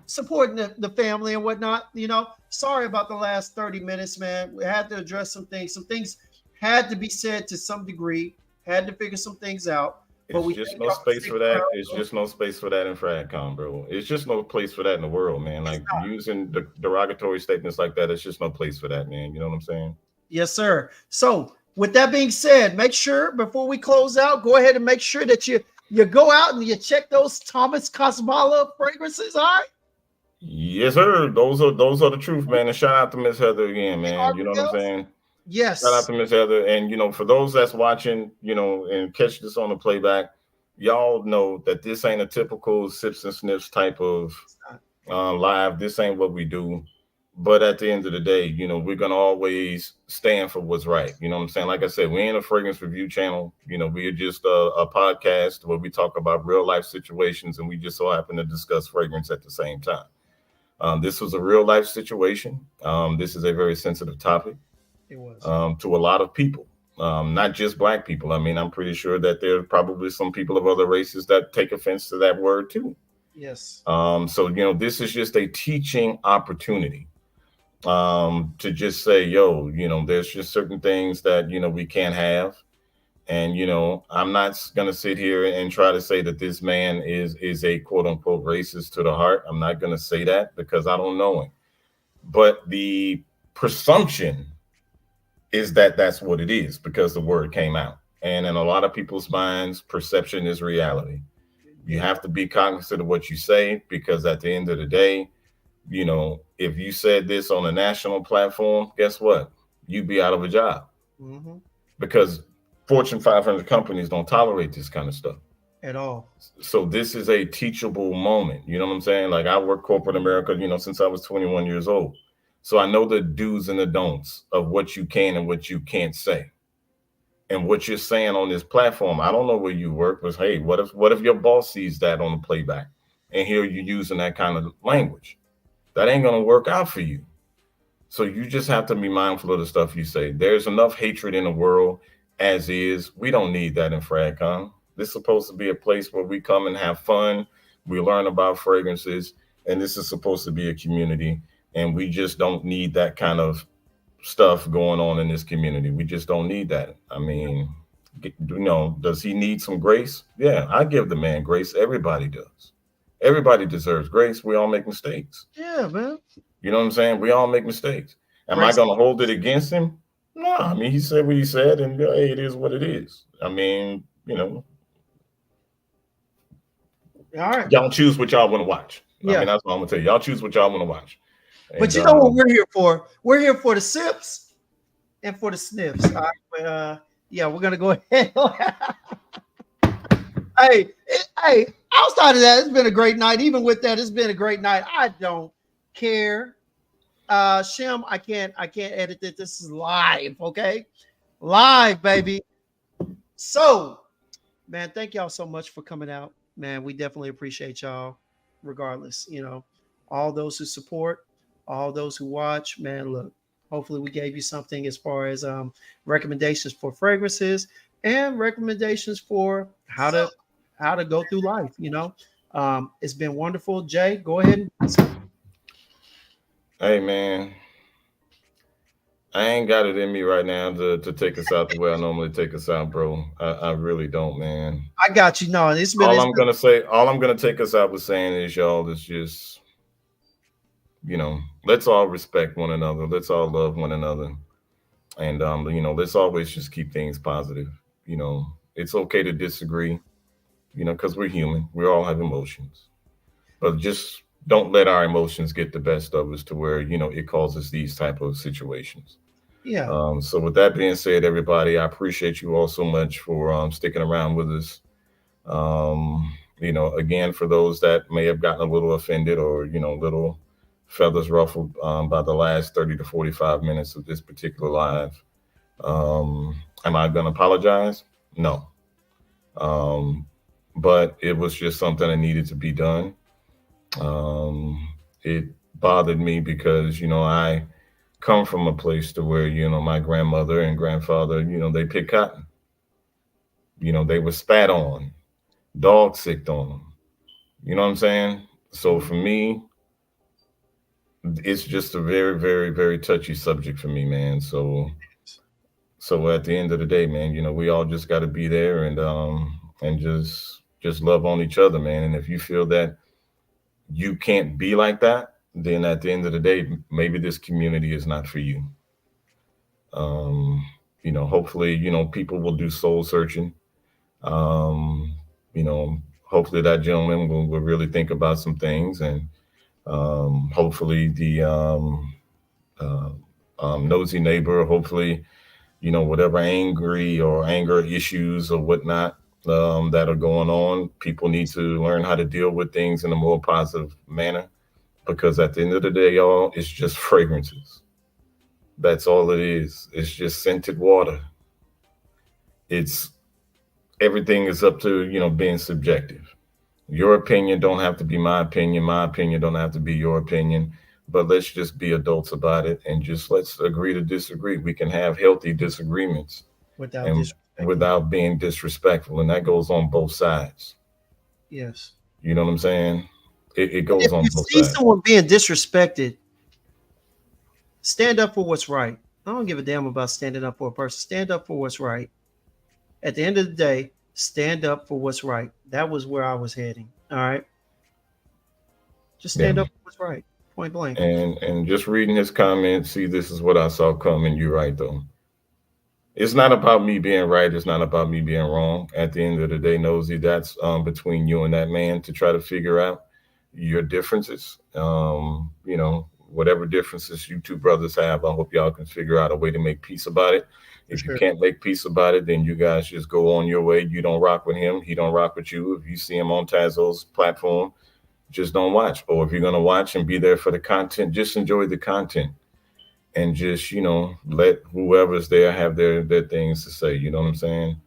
A: supporting the family and whatnot. You know, sorry about the last 30 minutes, man. We had to address some things. Some things had to be said to some degree, had to figure some things out. But
B: It's just no space for that. It's just no space for that in FradCon, bro. It's just no place for that in the world, man. Like using the derogatory statements like that, it's just no place for that, man. You know what I'm saying?
A: Yes, sir. So with that being said, make sure before we close out, go ahead and make sure that you go out and you check those Thomas Kosmala fragrances. All right.
B: Yes, sir. Those are the truth, man. And shout out to Miss Heather again, man. You know what I'm saying?
A: Yes.
B: Shout out to Miss Heather. And you know, for those that's watching, you know, and catch this on the playback, y'all know that this ain't a typical sips and sniffs type of live. This ain't what we do. But at the end of the day, you know, we're gonna always stand for what's right. You know what I'm saying? Like I said, we ain't a fragrance review channel. You know, we are just a podcast where we talk about real life situations, and we just so happen to discuss fragrance at the same time. This was a real life situation. This is a very sensitive topic.
A: It was.
B: To a lot of people, not just Black people. I mean, I'm pretty sure that there are probably some people of other races that take offense to that word too.
A: Yes.
B: So, you know, this is just a teaching opportunity to just say, yo, you know, there's just certain things that, you know, we can't have. And, you know, I'm not going to sit here and try to say that this man is a quote unquote racist to the heart. I'm not going to say that because I don't know him. But the presumption is that that's what it is because the word came out. And in a lot of people's minds, perception is reality. You have to be cognizant of what you say because at the end of the day, you know, if you said this on a national platform, guess what? You'd be out of a job because Fortune 500 companies don't tolerate this kind of stuff
A: at all.
B: So this is a teachable moment. You know what I'm saying? Like I work corporate America, you know, since I was 21 years old. So I know the do's and the don'ts of what you can and what you can't say. And what you're saying on this platform, I don't know where you work, but hey, what if your boss sees that on the playback and hear you using that kind of language? That ain't gonna work out for you. So you just have to be mindful of the stuff you say. There's enough hatred in the world as is. We don't need that in FradCon. This is supposed to be a place where we come and have fun. We learn about fragrances, and this is supposed to be a community. And we just don't need that kind of stuff going on in this community. We just don't need that. I mean, you know, does he need some grace? Yeah, I give the man grace. Everybody does. Everybody deserves grace. We all make mistakes.
A: Yeah, man.
B: You know what I'm saying? We all make mistakes. Am I going to hold it against him? No, I mean, he said what he said, and hey, it is what it is. I mean, you know.
A: All right.
B: Y'all choose what y'all want to watch.
A: Yeah.
B: I mean, that's what I'm going to tell you. Y'all choose what y'all want to watch.
A: But you know what we're here for? We're here for the sips and for the sniffs. All right. But, yeah, we're going to go ahead. Hey, outside of that, it's been a great night. Even with that, it's been a great night. I don't care. Shem, I can't edit it. This is live, okay? Live, baby. So, man, thank y'all so much for coming out. Man, we definitely appreciate y'all regardless. You know, all those who support, all those who watch, man, look, hopefully we gave you something as far as recommendations for fragrances and recommendations for how to go through life. You know, it's been wonderful. Jay, go ahead.
B: Hey, man, I ain't got it in me right now to take us out the way I normally take us out, bro. I really don't, man.
A: I got you. No,
B: All I'm gonna take us out with saying is, y'all, is just, let's all respect one another. Let's all love one another. And let's always just keep things positive. It's okay to disagree, because we're human. We all have emotions. But just don't let our emotions get the best of us to where, it causes these type of situations.
A: yeah,
B: So with that being said, everybody, I appreciate you all so much for sticking around with us. Again, for those that may have gotten a little offended or, little feathers ruffled by the last 30 to 45 minutes of this particular live. Am I going to apologize? No. Um, but it was just something that needed to be done. It bothered me because, I come from a place to where, my grandmother and grandfather, they picked cotton. They were spat on, dog sicked on them. You know what I'm saying? So
A: mhm,
B: for me, it's just a very, very, very touchy subject for me, man. So at the end of the day, man, we all just got to be there and just love on each other, man. And if you feel that you can't be like that, then at the end of the day, maybe this community is not for you. Um, hopefully, people will do soul searching. Um, hopefully that gentleman will really think about some things, and hopefully the uh, nosy neighbor, hopefully, whatever angry or anger issues or whatnot that are going on, people need to learn how to deal with things in a more positive manner, because at the end of the day, y'all, it's just fragrances. That's all it is. It's just scented water. It's Everything is up to, being subjective. Your opinion don't have to be my opinion. My opinion don't have to be your opinion. But let's just be adults about it and just let's agree to disagree. We can have healthy disagreements
A: without
B: and
A: disrespecting.
B: without being disrespectful. And that goes on both sides.
A: Yes.
B: You know what I'm saying? It
A: And if
B: goes on
A: you
B: both
A: see
B: sides.
A: someone being disrespected, stand up for what's right. I don't give a damn about standing up for a person. Stand up for what's right. At the end of the day, stand up for what's right. That was where I was heading. All right. Just
B: Yeah.
A: stand up for what's right. Point blank.
B: And just reading his comments, see, this is what I saw coming. You're right, though. It's not about me being right. It's not about me being wrong. At the end of the day, Nosy, that's between you and that man to try to figure out your differences. Whatever differences you two brothers have, I hope y'all can figure out a way to make peace about it.
A: For
B: If you
A: sure.
B: can't make peace about it, then you guys just go on your way. You don't rock with him. He don't rock with you. If you see him on Tazo's platform, just don't watch. Or if you're gonna watch and be there for the content, just enjoy the content and just let whoever's there have their things to say. You know what I'm saying?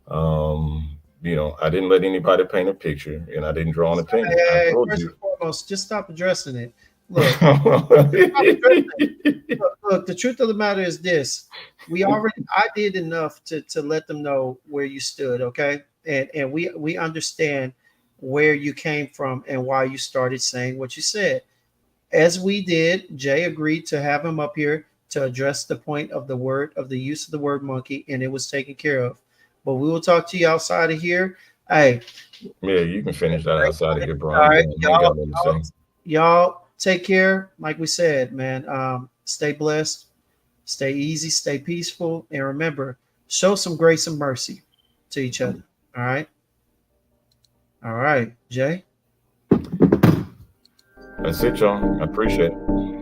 B: I didn't let anybody paint a picture, and I didn't draw an opinion. I
A: Hey,
B: told
A: first
B: you.
A: and foremost, just stop addressing it. Look, stop addressing it. Look, the truth of the matter is this. I did enough to let them know where you stood, okay? And we understand where you came from and why you started saying what you said. As we did, Jay agreed to have him up here to address the point of the use of the word monkey, and it was taken care of. But we will talk to you outside of here. Hey,
B: Yeah, you can finish that outside of here, bro.
A: all right,
B: I ain't got
A: y'all,
B: nothing to
A: y'all,
B: say.
A: y'all take care. Like we said, man, stay blessed, stay easy, stay peaceful, and remember, show some grace and mercy to each other. All right, all right, Jay.
B: That's it, y'all. I appreciate it.